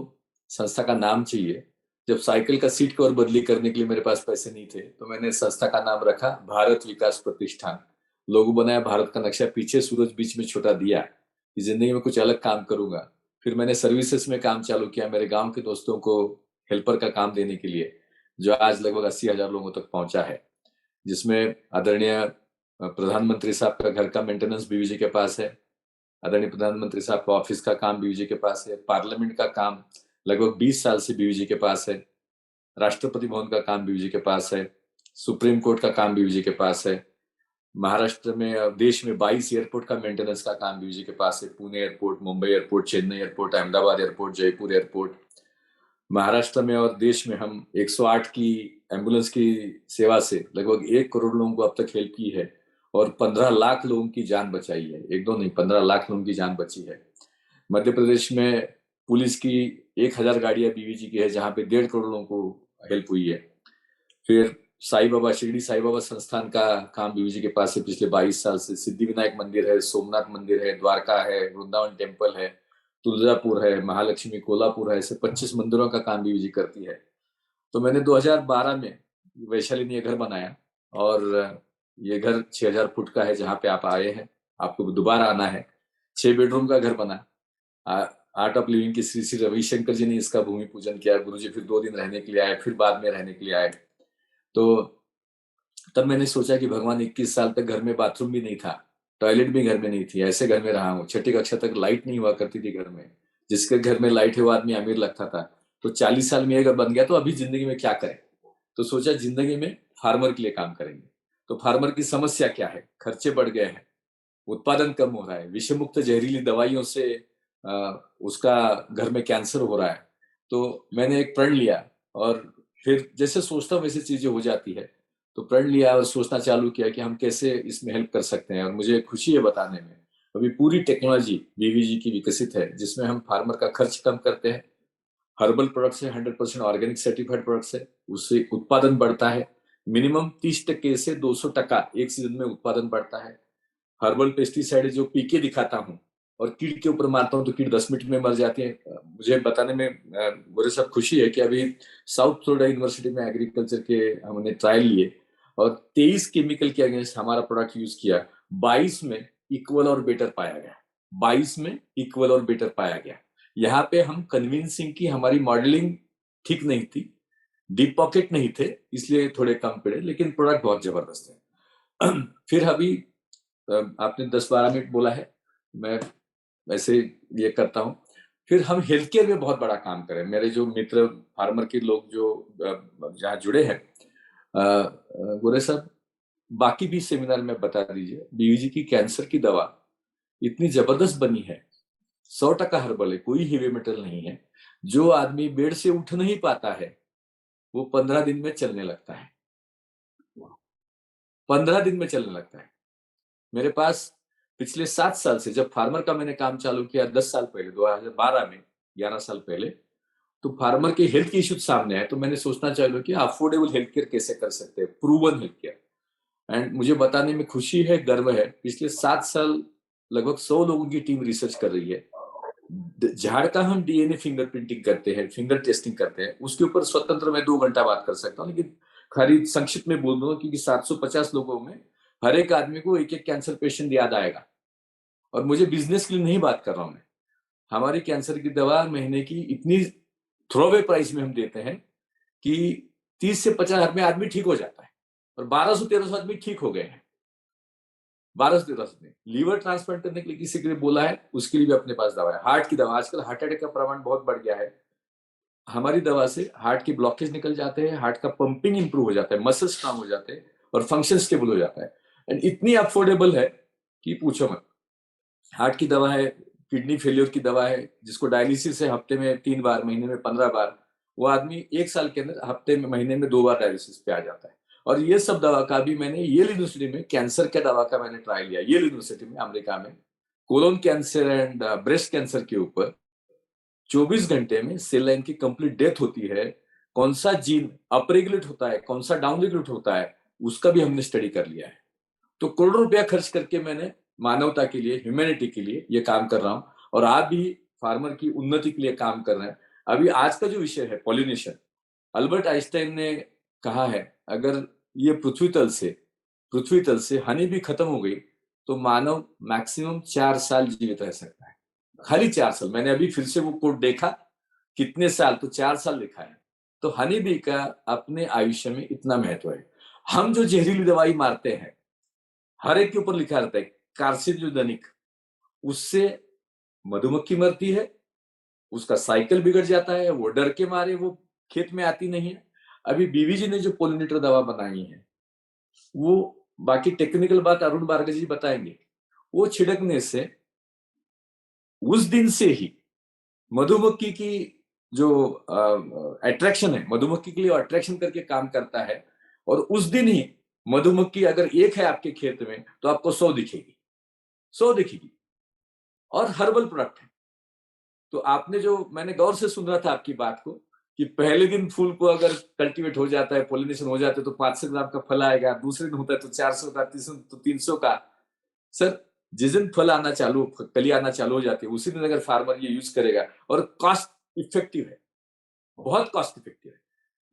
संस्था का नाम चाहिए। जब साइकिल का सीट कवर बदली करने के लिए मेरे पास पैसे नहीं थे तो मैंने संस्था का नाम रखा भारत विकास प्रतिष्ठान। लोगो बनाया भारत का नक्शा, पीछे सूरज, बीच में छोटा दिया कि जिंदगी में कुछ अलग काम करूंगा। फिर मैंने सर्विसेज में काम चालू किया, मेरे गांव के दोस्तों को हेल्पर का काम देने के लिए, जो आज लगभग 80,000 लोगों तक पहुंचा है, जिसमें आदरणीय प्रधानमंत्री साहब का घर का मेंटेनेंस बीवी जी के पास है, आदरणीय प्रधानमंत्री साहब का ऑफिस का काम बीवी जी के पास है, पार्लियामेंट का काम लगभग 20 साल से बीवी जी के पास है, राष्ट्रपति भवन का काम बीवी जी के पास है, सुप्रीम कोर्ट का काम बीवी जी के पास है, महाराष्ट्र में देश में 22 एयरपोर्ट का मेंटेनेंस का काम बीवी जी के पास है, Pune airport, Mumbai airport, Chennai airport, Ahmedabad airport, Jaipur airport. Maharashtra में और देश में हम 108 की एम्बुलेंस की सेवा से लगभग 1 करोड़ लोगों को अब तक हेल्प की है और 15 लाख लोगों की जान बचाई है। 1-2 नहीं, 15 लाख लोगों की जान बची है। मध्य प्रदेश में पुलिस की 1000 गाड़ियां बीवी जी की है, जहां पे 1.5 करोड़ लोगों को हेल्प हुई है। फिर साई बाबा, शिरडी साई बाबा संस्थान का काम बीवी जी के पास है पिछले 22 साल से। सिद्धि विनायक मंदिर है, सोमनाथ मंदिर है, द्वारका है, वृंदावन टेम्पल है, तुलजापुर है, महालक्ष्मी कोल्हापुर है, ऐसे 25 मंदिरों का काम बीवी जी करती है। तो मैंने 2012 में वैशाली में ये घर बनाया और ये घर 6000 फुट का है, जहाँ पे आप आए हैं, आपको दोबारा आना है। 6 बेडरूम का घर बना। आर्ट ऑफ लिविंग की श्री श्री रविशंकर जी ने इसका भूमि पूजन किया। गुरुजी फिर 2 दिन रहने के लिए आए, फिर बाद में रहने के लिए आए। तो तब मैंने सोचा कि भगवान, 21 साल तक घर में बाथरूम भी नहीं था, टॉयलेट भी घर में नहीं थी, ऐसे घर में रहा हूँ। 6ठी कक्षा तक लाइट नहीं हुआ करती थी घर में। जिसके घर में लाइट है वो आदमी अमीर लगता था। तो 40 साल में ये घर बन गया, तो अभी जिंदगी में क्या करें? तो सोचा जिंदगी में फार्मर के लिए काम करेंगे। तो फार्मर की समस्या क्या है? खर्चे बढ़ गए हैं, उत्पादन कम हो रहा है, विषमुक्त जहरीली दवाइयों से उसका घर में कैंसर हो रहा है। तो मैंने एक प्रण लिया और फिर जैसे सोचता हूँ वैसे चीजें हो जाती है। तो प्रण लिया और सोचना चालू किया कि हम कैसे इसमें हेल्प कर सकते हैं। और मुझे खुशी है बताने में, अभी पूरी टेक्नोलॉजी बीवी जी की विकसित है, जिसमें हम फार्मर का खर्च कम करते हैं। हर्बल प्रोडक्ट्स है, 100% ऑर्गेनिक सर्टिफाइड प्रोडक्ट्स है, उससे उत्पादन बढ़ता है। मिनिमम 30% से 200% एक सीजन में उत्पादन बढ़ता है। हर्बल पेस्टिसाइड जो पीके दिखाता हूँ और कीट के ऊपर मारता हूँ तो कीट 10 मिनट में मर जाती है। मुझे बताने में मेरे साथ खुशी है कि अभी साउथ फ्लोरिडा यूनिवर्सिटी में एग्रीकल्चर के हमने ट्रायल लिए और 23 केमिकल के अगेंस्ट हमारा प्रोडक्ट यूज किया। 22 में इक्वल और बेटर पाया गया। 22 में इक्वल और बेटर पाया गया। यहाँ पे हम कन्विंसिंग की हमारी मॉडलिंग ठीक नहीं थी, डीप पॉकेट नहीं थे, इसलिए थोड़े कम पड़े, लेकिन प्रोडक्ट बहुत जबरदस्त है। फिर अभी आपने 10-12 मिनट बोला है, मैं वैसे ये करता हूँ। फिर हम हेल्थ केयर में बहुत बड़ा काम करें। मेरे जो मित्र फार्मर के लोग जो जहाँ जुड़े हैं, गोरे साहब, बाकी भी सेमिनार में बता दीजिए, बीवी जी की कैंसर की दवा इतनी जबरदस्त बनी है, 100% हर्बल है, कोई हेवी मेटल नहीं है। जो आदमी बेड से उठ नहीं पाता है वो 15 दिन में चलने लगता है। 15 दिन में चलने लगता है। मेरे पास पिछले 7 साल से, जब फार्मर का मैंने काम चालू किया 10 साल पहले, 2012 में, 11 साल पहले, तो फार्मर के हेल्थ के इश्यूज सामने आए। तो मैंने सोचना चालू किया अफोर्डेबल हेल्थ केयर कैसे कर सकते हैं, प्रूवन हेल्थ केयर। एंड मुझे बताने में खुशी है, गर्व है, पिछले 7 साल लगभग 100 लोगों की टीम रिसर्च कर रही है। झाड़ का हम डीएनए फिंगर प्रिंटिंग करते हैं, फिंगर टेस्टिंग करते हैं, उसके ऊपर स्वतंत्र मैं 2 घंटा बात कर सकता हूँ, लेकिन खाली संक्षिप्त में बोल दूंगा क्योंकि 750 लोगों में हर एक आदमी को एक एक कैंसर पेशेंट याद आएगा। और मुझे बिजनेस के लिए नहीं बात कर रहा हूं मैं। हमारी कैंसर की दवा महीने की इतनी थ्रोवे प्राइस में हम देते हैं कि 30 से 50 हजार में आदमी ठीक हो जाता है और 1200-1300 आदमी ठीक हो गए हैं। 1200-1300 में लीवर ट्रांसप्लांट करने के लिए किसी के लिए बोला है, उसके लिए भी अपने पास दवा है। हार्ट की दवा, आजकल हार्ट अटैक का प्रमाण बहुत बढ़ गया है। हमारी दवा से हार्ट की ब्लॉकेज निकल जाते हैं, हार्ट का पंपिंग इंप्रूव हो जाता है, मसल स्ट्रांग हो जाते हैं और फंक्शन स्टेबल हो जाता है। एंड इतनी अफोर्डेबल है कि पूछो मत। हार्ट की दवा है, किडनी फेलियर की दवा है, जिसको डायलिसिस है हफ्ते में 3 बार, महीने में 15 बार, वो आदमी 1 साल के अंदर हफ्ते में महीने में 2 बार डायलिसिस पे आ जाता है। और ये सब दवा का भी मैंने येल यूनिवर्सिटी में कैंसर के दवा का मैंने ट्राई लिया, येल यूनिवर्सिटी में अमेरिका में colon cancer and breast cancer के ऊपर 24 घंटे में सेल लाइन की कंप्लीट डेथ होती है, कौन सा जीन अपरेगुलेट होता है, कौन सा डाउन रेगुलेट होता है, उसका भी हमने स्टडी कर लिया है। तो करोड़ों रुपया खर्च करके मैंने मानवता के लिए, ह्यूमैनिटी के लिए ये काम कर रहा हूं, और आप भी फार्मर की उन्नति के लिए काम कर रहे हैं। अभी आज का जो विषय है पॉलिनेशन, अल्बर्ट आइंस्टाइन ने कहा है अगर ये पृथ्वी तल से हनी भी खत्म हो गई तो मानव मैक्सिमम 4 साल जीवित रह सकता है, खाली 4 साल। मैंने अभी फिर से वो कोट देखा, कितने साल, तो 4 साल लिखा है। तो हनी बी का अपने आयुष्य में इतना महत्व है। हम जो जहरीली दवाई मारते हैं, हर एक के ऊपर लिखा रहता है कार्सिनोजेनिक, उससे मधुमक्खी मरती है, उसका साइकिल बिगड़ जाता है, वो डर के मारे वो खेत में आती नहीं है। अभी बीवी जी ने जो पोलिनेटर दवा बनाई है, वो बाकी टेक्निकल बात अरुण बारगे जी बताएंगे, वो छिड़कने से उस दिन से ही मधुमक्खी की जो अट्रैक्शन है, मधुमक्खी के लिए अट्रैक्शन करके काम करता है, और उस दिन ही मधुमक्खी अगर एक है आपके खेत में तो आपको 100 दिखेगी, 100 दिखेगी। और हर्बल प्रोडक्ट है। तो आपने जो, मैंने गौर से सुन रहा था आपकी बात को कि पहले दिन फूल को अगर कल्टीवेट हो जाता है, पोलिनेशन हो जाता है तो 500 ग्राम का फल आएगा, दूसरे दिन होता है तो 400 का, तीसरे दिन तो 300 का। सर जिस दिन फल आना चालू, कली आना चालू हो जाती है, उसी दिन अगर फार्मर ये यूज करेगा, और कॉस्ट इफेक्टिव है, बहुत कॉस्ट इफेक्टिव है।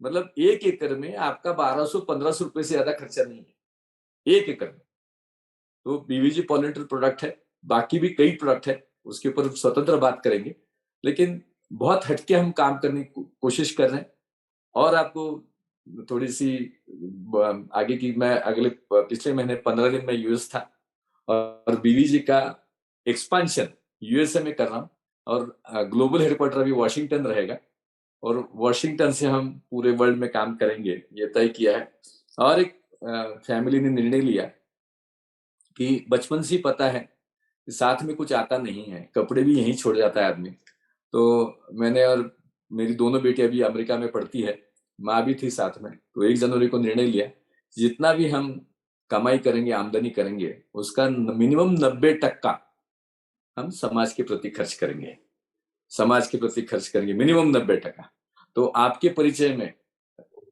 मतलब 1 एकड़ में आपका 1200-1500 रुपए से ज्यादा खर्चा नहीं है 1 एकड़ में। तो बीवीजी पॉलिनेटर प्रोडक्ट है, बाकी भी कई प्रोडक्ट है, उसके ऊपर स्वतंत्र बात करेंगे, लेकिन बहुत हटके हम काम करने की कोशिश कर रहे हैं। और आपको थोड़ी सी आगे की, मैं पिछले महीने 15 दिन में यूएस था, और बीवीजी का एक्सपेंशन यूएसए में कर रहा हूँ, और ग्लोबल हेडक्वार्टर अभी वॉशिंगटन रहेगा, और वॉशिंगटन से हम पूरे वर्ल्ड में काम करेंगे, ये तय किया है। और एक फैमिली ने निर्णय लिया कि बचपन से ही पता है कि साथ में कुछ आता नहीं है, कपड़े भी यहीं छोड़ जाता है आदमी। तो मैंने, और मेरी दोनों बेटियां भी अमेरिका में पढ़ती है, माँ भी थी साथ में, तो 1 जनवरी को निर्णय लिया जितना भी हम कमाई करेंगे, आमदनी करेंगे, उसका मिनिमम 90% हम समाज के प्रति खर्च करेंगे, समाज के प्रति खर्च करेंगे मिनिमम 90%। तो आपके परिचय में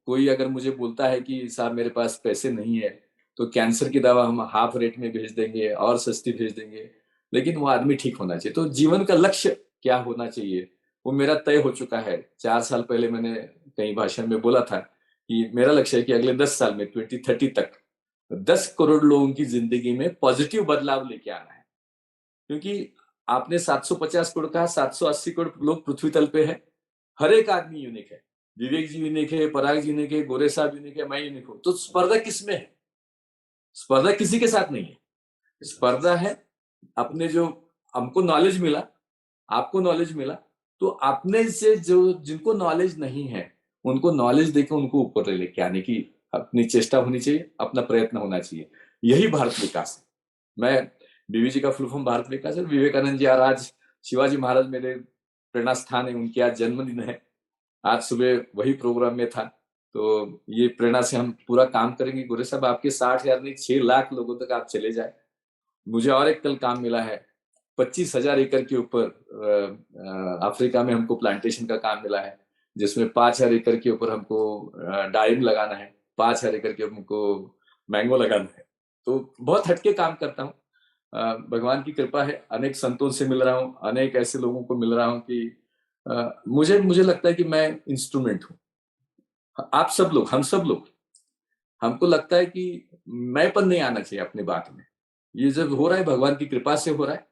कोई अगर मुझे बोलता है कि साहब मेरे पास पैसे नहीं है, तो कैंसर की दवा हम हाफ रेट में भेज देंगे और सस्ती भेज देंगे, लेकिन वो आदमी ठीक होना चाहिए। तो जीवन का लक्ष्य क्या होना चाहिए वो मेरा तय हो चुका है। 4 साल पहले मैंने कई भाषण में बोला था कि मेरा लक्ष्य है कि अगले 10 साल में 2030 तक 10 करोड़ लोगों की जिंदगी में पॉजिटिव बदलाव लेके आना है। क्योंकि आपने 750 करोड़ कहा, 780 करोड़ लोग पृथ्वी तल पे है, हर एक आदमी यूनिक है, विवेक जी यूनिक है, पराग जी यूनिक है, गोरे साहब यूनिक है, मैं यूनिक हूं। तो स्पर्धा किसमें है? स्पर्धा किसी के साथ नहीं है, स्पर्धा है अपने, जो हमको नॉलेज मिला, आपको नॉलेज मिला, तो अपने से जो जिनको नॉलेज नहीं है उनको नॉलेज देकर उनको ऊपर लेके आने की अपनी चेष्टा होनी चाहिए, अपना प्रयत्न होना चाहिए। यही भारत विकास है। मैं बीवीजी का फुल फॉर्म भारत विकास है। विवेकानंद जी, और आज शिवाजी महाराज मेरे प्रेरणा स्थान है, उनके आज जन्मदिन है, आज सुबह वही प्रोग्राम में था। तो ये प्रेरणा से हम पूरा काम करेंगे। गोरे साहब आपके 60,000 नहीं 6 लाख लोगों तक आप चले जाए। मुझे और एक कल काम मिला है, 25,000 एकड़ के ऊपर अफ्रीका में हमको प्लांटेशन का काम मिला है, जिसमें 5,000 एकड़ के ऊपर हमको डाइम लगाना है, 5,000 एकड़ के हमको मैंगो लगाना है। तो बहुत हटके काम करता हूँ। भगवान की कृपा है, अनेक संतों से मिल रहा हूँ, अनेक ऐसे लोगों को मिल रहा हूँ कि मुझे लगता है कि मैं इंस्ट्रूमेंट हूँ। आप सब लोग, हम सब लोग, हमको लगता है कि मैंपन नहीं आना चाहिए अपनी बात में। ये जब हो रहा है भगवान की कृपा से हो रहा है।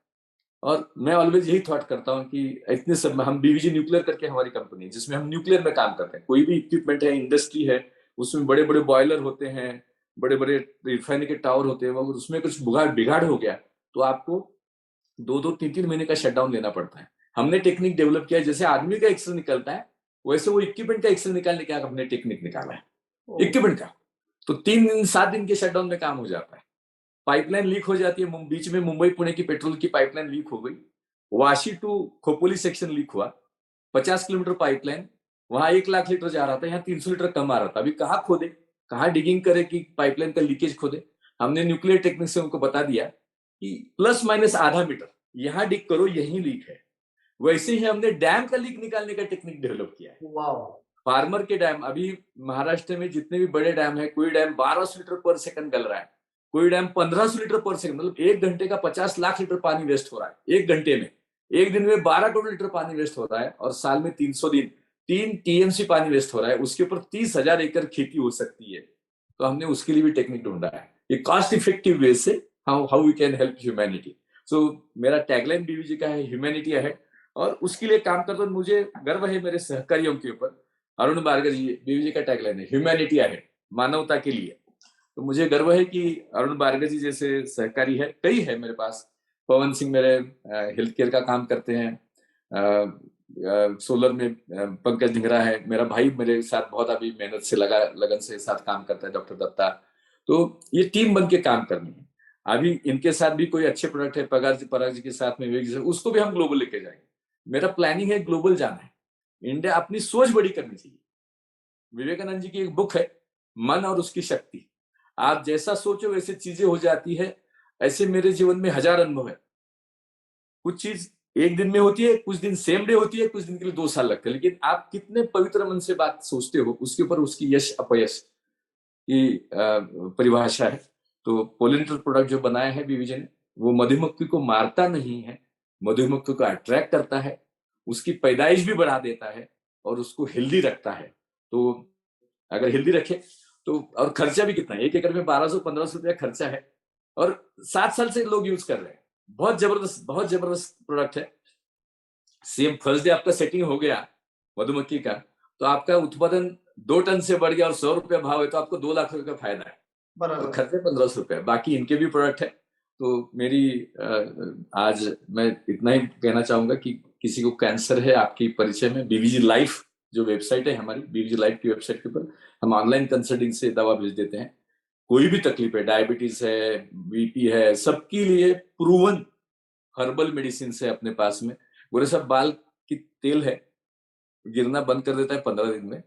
और मैं ऑलवेज यही थॉट करता हूँ कि इतने सब, हम बीवीजी न्यूक्लियर करके हमारी कंपनी है जिसमें हम न्यूक्लियर में काम करते हैं। कोई भी इक्विपमेंट है, इंडस्ट्री है, उसमें बड़े बड़े बॉयलर होते हैं, बड़े बड़े रिफाइनरी के टावर होते हैं, अगर उसमें कुछ बिगाड़ हो गया तो आपको 2-2, 3-3 महीने का शटडाउन लेना पड़ता है। हमने टेक्निक डेवलप किया है, जैसे आदमी का एक्सरे निकलता है वैसे वो इक्विपमेंट का एक्सरे निकालने का हमने टेक्निक निकाला है इक्विपमेंट का। तो 3-7 दिन के शटडाउन में काम हो जाता है। पाइपलाइन लीक हो जाती है, बीच में मुंबई पुणे की पेट्रोल की पाइपलाइन लीक हो गई, Vashi to Khopoli section leak हुआ, 50 किलोमीटर पाइपलाइन वहां 1 लाख लीटर जा रहा था, यहाँ 300 लीटर कम आ रहा था। अभी कहाँ खोदे, कहाँ डिगिंग करे कि पाइपलाइन का लीकेज खोदे। हमने न्यूक्लियर टेक्निक से उनको बता दिया कि प्लस माइनस आधा मीटर यहाँ डिग करो, यही लीक है। वैसे ही हमने डैम का लीक निकालने का टेक्निक डेवलप किया है। फार्मर के डैम, अभी महाराष्ट्र में जितने भी बड़े डैम है, कोई डैम 1200 लीटर पर सेकंड गल रहा है, कोई डैम 1500 लीटर पर सेकंड, मतलब 1 घंटे का 50 लाख लीटर पानी वेस्ट हो रहा है 1 घंटे में। एक दिन में 12 करोड़ लीटर पानी वेस्ट हो रहा है, और साल में 300 दिन 3 टीएमसी पानी वेस्ट हो रहा है। उसके ऊपर 30,000 एकड़ खेती हो सकती है। तो हमने उसके लिए भी टेक्निक ढूंढा है, ये कॉस्ट इफेक्टिव वे से how we can help humanity. So मेरा टैगलाइन बीवीजी का है, ह्यूमैनिटी अहेड, और उसके लिए काम करते हुए मुझे गर्व है मेरे सहकारियों के ऊपर। अरुण भार्गव जी, बीवीजी का टैगलाइन है ह्यूमैनिटी अहेड, मानवता के लिए। तो मुझे गर्व है कि अरुण भार्गव जी जैसे सहकारी है, कई है मेरे पास। पवन सिंह मेरे हेल्थ केयर का काम करते हैं, सोलर में पंकज धिंगरा है, मेरा भाई मेरे साथ बहुत अभी मेहनत से लगन से साथ काम करता है, डॉक्टर दत्ता। तो ये टीम बन के काम करनी है। अभी इनके साथ भी कोई अच्छे प्रोडक्ट है, पराग जी के साथ में, उसको भी हम ग्लोबल लेके जाएंगे। मेरा प्लानिंग है ग्लोबल जाना है। इंडिया अपनी सोच बड़ी करनी चाहिए। विवेकानंद जी की एक बुक है, मन और उसकी शक्ति। आप जैसा सोचो वैसे चीजें हो जाती है। ऐसे मेरे जीवन में 1000 अनुभव है। कुछ चीज एक दिन में होती है, कुछ दिन सेम डे होती है, कुछ दिन के लिए 2 साल लगते हैं, लेकिन आप कितने पवित्र मन से बात सोचते हो, उसके ऊपर उसकी यश अपयश की परिभाषा है। तो पोलिनेटर प्रोडक्ट जो बनाया है बीवीजी ने, वो मधुमक्खी को मारता नहीं है, मधुमक्खी को अट्रैक्ट करता है, उसकी पैदाइश भी बढ़ा देता है और उसको हेल्दी रखता है। तो अगर हेल्दी रखे तो, और खर्चा भी कितना है, 1 एकड़ में 1200-1500 रुपया खर्चा है, और 7 साल से लोग यूज कर रहे हैं। बहुत जबरदस्त प्रोडक्ट है। सेम फर्स्ट डे आपका सेटिंग हो गया मधुमक्खी का, तो आपका उत्पादन 2 टन से बढ़ गया और 100 रुपया भाव है, तो आपको 2 लाख रुपए का फायदा है, और खर्चे 1500 रुपया। बाकी इनके भी प्रोडक्ट है। तो मेरी आज मैं इतना ही कहना चाहूंगा कि किसी को कैंसर है आपकी परिचय में, बीवीजी लाइफ जो वेबसाइट है हमारी, बीवीजी लाइफ की वेबसाइट के ऊपर हम ऑनलाइन कंसल्टिंग से दवा भेज देते हैं। कोई भी तकलीफ है, डायबिटीज है, बीपी है, सबके लिए प्रूवन हर्बल मेडिसिन है अपने पास में। गोरे साहब, बाल की तेल है, गिरना बंद कर देता है 15 दिन में,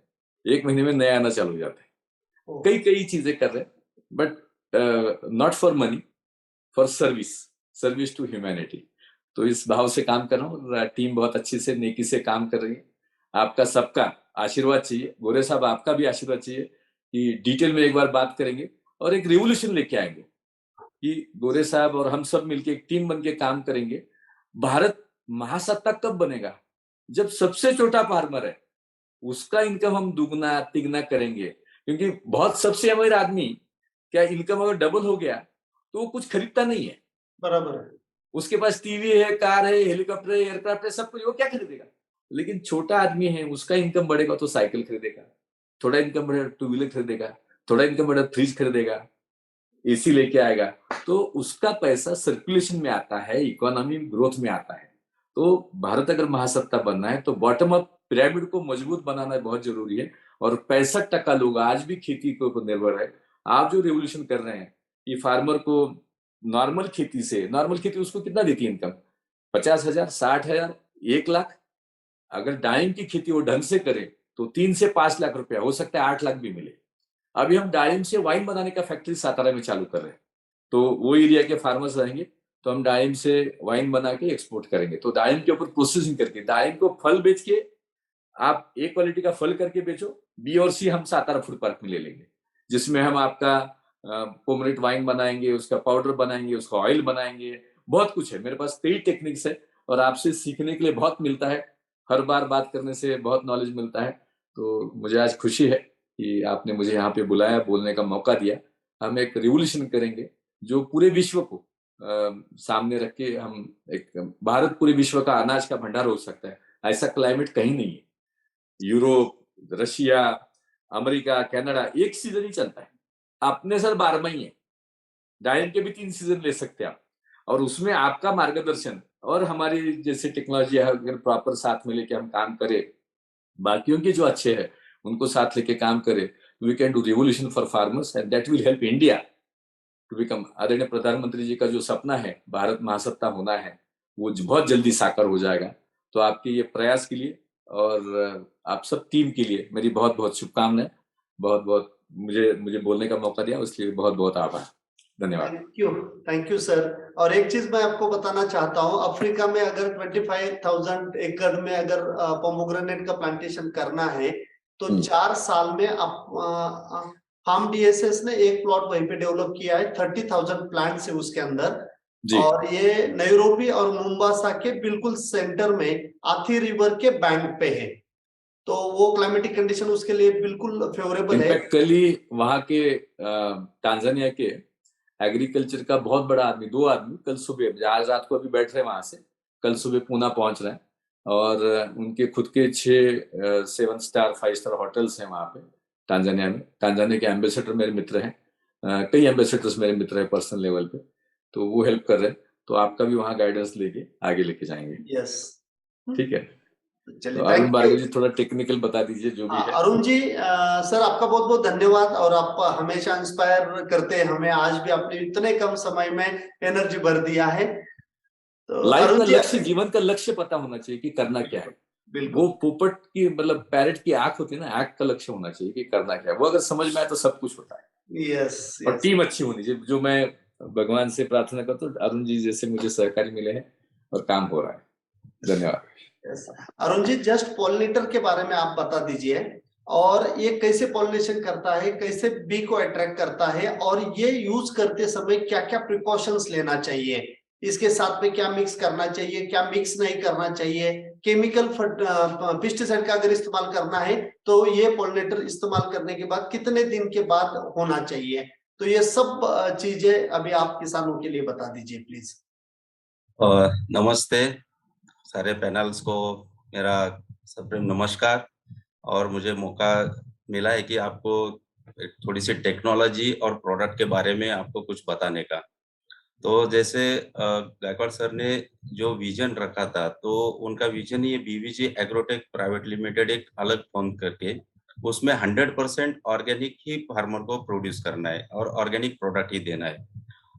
1 महीने में नया आना चालू हो जाता है। कई चीजें कर रहे हैं, but not for money, for service to humanity. तो इस भाव से काम कर रहा हूँ। टीम बहुत अच्छी से नेकी से काम कर रही है। आपका सबका आशीर्वाद चाहिए, गोरे साहब आपका भी आशीर्वाद चाहिए कि डिटेल में एक बार बात करेंगे और एक रिवोल्यूशन लेके आएंगे कि गोरे साहब और हम सब मिलके एक टीम बन के काम करेंगे। भारत महासत्ता कब बनेगा? जब सबसे छोटा फार्मर है उसका इनकम हम दुगना तिगना करेंगे, क्योंकि बहुत सबसे अमीर आदमी क्या इनकम अगर डबल हो गया तो वो कुछ खरीदता नहीं है। बराबर है। उसके पास टीवी है, कार है, हेलीकॉप्टर है, एयरक्राफ्ट है, सब कुछ, वो क्या खरीदेगा? लेकिन छोटा आदमी है, उसका इनकम बढ़ेगा तो साइकिल खरीदेगा, थोड़ा इनकम बढ़ेगा 2 व्हीलर खरीदेगा, थोड़ा इनकम बढ़ेगा फ्रिज खरीदेगा, एसी लेके आएगा। तो उसका पैसा सर्कुलेशन में आता है, इकोनॉमी ग्रोथ में आता है। तो भारत अगर महासत्ता बनना है तो बॉटम अप पिरामिड को मजबूत बनाना बहुत जरूरी है। और 65% लोग आज भी खेती के ऊपर निर्भर है। आप जो रेवोल्यूशन कर रहे हैं कि फार्मर को नॉर्मल खेती से, नॉर्मल खेती उसको कितना देती है इनकम? 50,000, 60,000, 1 लाख। अगर डाइम की खेती वो ढंग से करे तो 3 से 5 लाख रुपया, हो सकता है 8 लाख भी मिले। अभी हम डाइम से वाइन बनाने का फैक्ट्री सातारा में चालू कर रहे हैं। तो वो एरिया के फार्मर्स रहेंगे तो हम डाइम से वाइन बना के एक्सपोर्ट करेंगे। तो डाइम के ऊपर प्रोसेसिंग करके, डाइम को फल बेच के आप ए क्वालिटी का फल करके बेचो, बी और सी हम सातारा फूड पार्क में ले लेंगे, जिसमें हम आपका पोमरेट वाइन बनाएंगे, उसका पाउडर बनाएंगे, उसका ऑयल बनाएंगे। बहुत कुछ है मेरे पास, कई टेक्निक्स है और आपसे सीखने के लिए बहुत मिलता है। हर बार बात करने से बहुत नॉलेज मिलता है। तो मुझे आज खुशी है कि आपने मुझे यहाँ पे बुलाया, बोलने का मौका दिया। हम एक रिवोल्यूशन करेंगे जो पूरे विश्व को सामने रख के हम एक, भारत पूरे विश्व का अनाज का भंडार हो सकता है। ऐसा क्लाइमेट कहीं नहीं है। यूरोप, रशिया, अमेरिका, कनाडा एक सीजन ही चलता है, अपने सर 12 ही है। डाइम के भी 3 सीजन ले सकते हैं आप, और उसमें आपका मार्गदर्शन और हमारी जैसे टेक्नोलॉजी अगर प्रॉपर साथ में लेके हम काम करें, बाकियों के जो अच्छे हैं उनको साथ लेके काम करें, we can do revolution for farmers and that will help India to become. आदरणीय प्रधानमंत्री जी का जो सपना है भारत महासत्ता होना है, वो बहुत जल्दी साकार हो जाएगा। तो आपके ये प्रयास के लिए और आप सब टीम के लिए मेरी बहुत बहुत शुभकामनाएं। बहुत बहुत मुझे बोलने का मौका दिया, उसके लिए बहुत बहुत आभार। धन्यवाद। Thank you sir. और एक चीज मैं आपको बताना चाहता हूँ, अफ्रीका में अगर 25,000 एकड़ में अगर पोमोग्रेनेट का प्लांटेशन करना है तो 4 साल में आप फार्म डीएसएस ने एक प्लॉट वहीं पे डेवलप किया है, 30,000 प्लांट्स है उसके अंदर। और ये नैरोबी और मुंबासा के बिल्कुल सेंटर में आथी रिवर के बैंक पे है, तो वो क्लाइमेटिक कंडीशन उसके लिए बिल्कुल फेवरेबल है। इनफैक्ट कल ही वहां के टांजानिया के एग्रीकल्चर का बहुत बड़ा आदमी, 2 आदमी कल सुबह, आज रात को अभी बैठ रहे वहां से, कल सुबह पूना पहुंच रहे हैं। और उनके खुद के 6 7 स्टार 5 स्टार होटल्स हैं वहां पे टांजानिया में। टांजानिया के एम्बेसडर मेरे मित्र हैं, कई एम्बेसडर्स मेरे मित्र हैं पर्सनल लेवल पे, तो वो हेल्प कर रहे हैं। तो आपका भी वहां गाइडेंस लेके आगे लेके जाएंगे। यस, ठीक है। चलिए, तो अरुण भार्गव जी थोड़ा टेक्निकल बता दीजिए जो भी है। अरुण जी, सर आपका बहुत बहुत धन्यवाद, और आप हमेशा इंस्पायर करते हैं हमें। आज भी आपने इतने कम समय में एनर्जी भर दिया है। तो लाइफ का अरुण लक्ष्य, जी, जीवन का लक्ष्य पता होना चाहिए कि करना क्या है। बिल्कुल वो पोपट की मतलब पैरेट की आंख होती है ना, आंख का लक्ष्य होना चाहिए कि करना क्या है। वो अगर समझ में आए तो सब कुछ होता है। यस, और टीम अच्छी होनी चाहिए, जो मैं भगवान से प्रार्थना करता हूँ अरुण जी जैसे मुझे सहकारी मिले हैं और काम हो रहा है। धन्यवाद। अरुण जी, जस्ट पॉलिनेटर के बारे में आप बता दीजिए, और ये कैसे पॉलिनेशन करता है, कैसे बी को अट्रैक्ट करता है, और ये यूज करते समय क्या क्या प्रिकॉशंस लेना चाहिए, इसके साथ में क्या मिक्स करना चाहिए, क्या मिक्स नहीं करना चाहिए, केमिकल पेस्टिसाइड का अगर इस्तेमाल करना है तो ये पॉलिनेटर इस्तेमाल करने के बाद कितने दिन के बाद होना चाहिए, तो ये सब चीजें अभी आप किसानों के लिए बता दीजिए प्लीज। नमस्ते सारे पैनल्स को, मेरा सप्रेम नमस्कार। और मुझे मौका मिला है कि आपको थोड़ी सी टेक्नोलॉजी और प्रोडक्ट के बारे में आपको कुछ बताने का। तो जैसे गायकवाड़ सर ने जो विजन रखा था, तो उनका विजन ये बीवीजी एग्रोटेक प्राइवेट लिमिटेड एक अलग फॉर्म करके उसमें 100% ऑर्गेनिक ही फार्मर को प्रोड्यूस करना है और ऑर्गेनिक प्रोडक्ट ही देना है।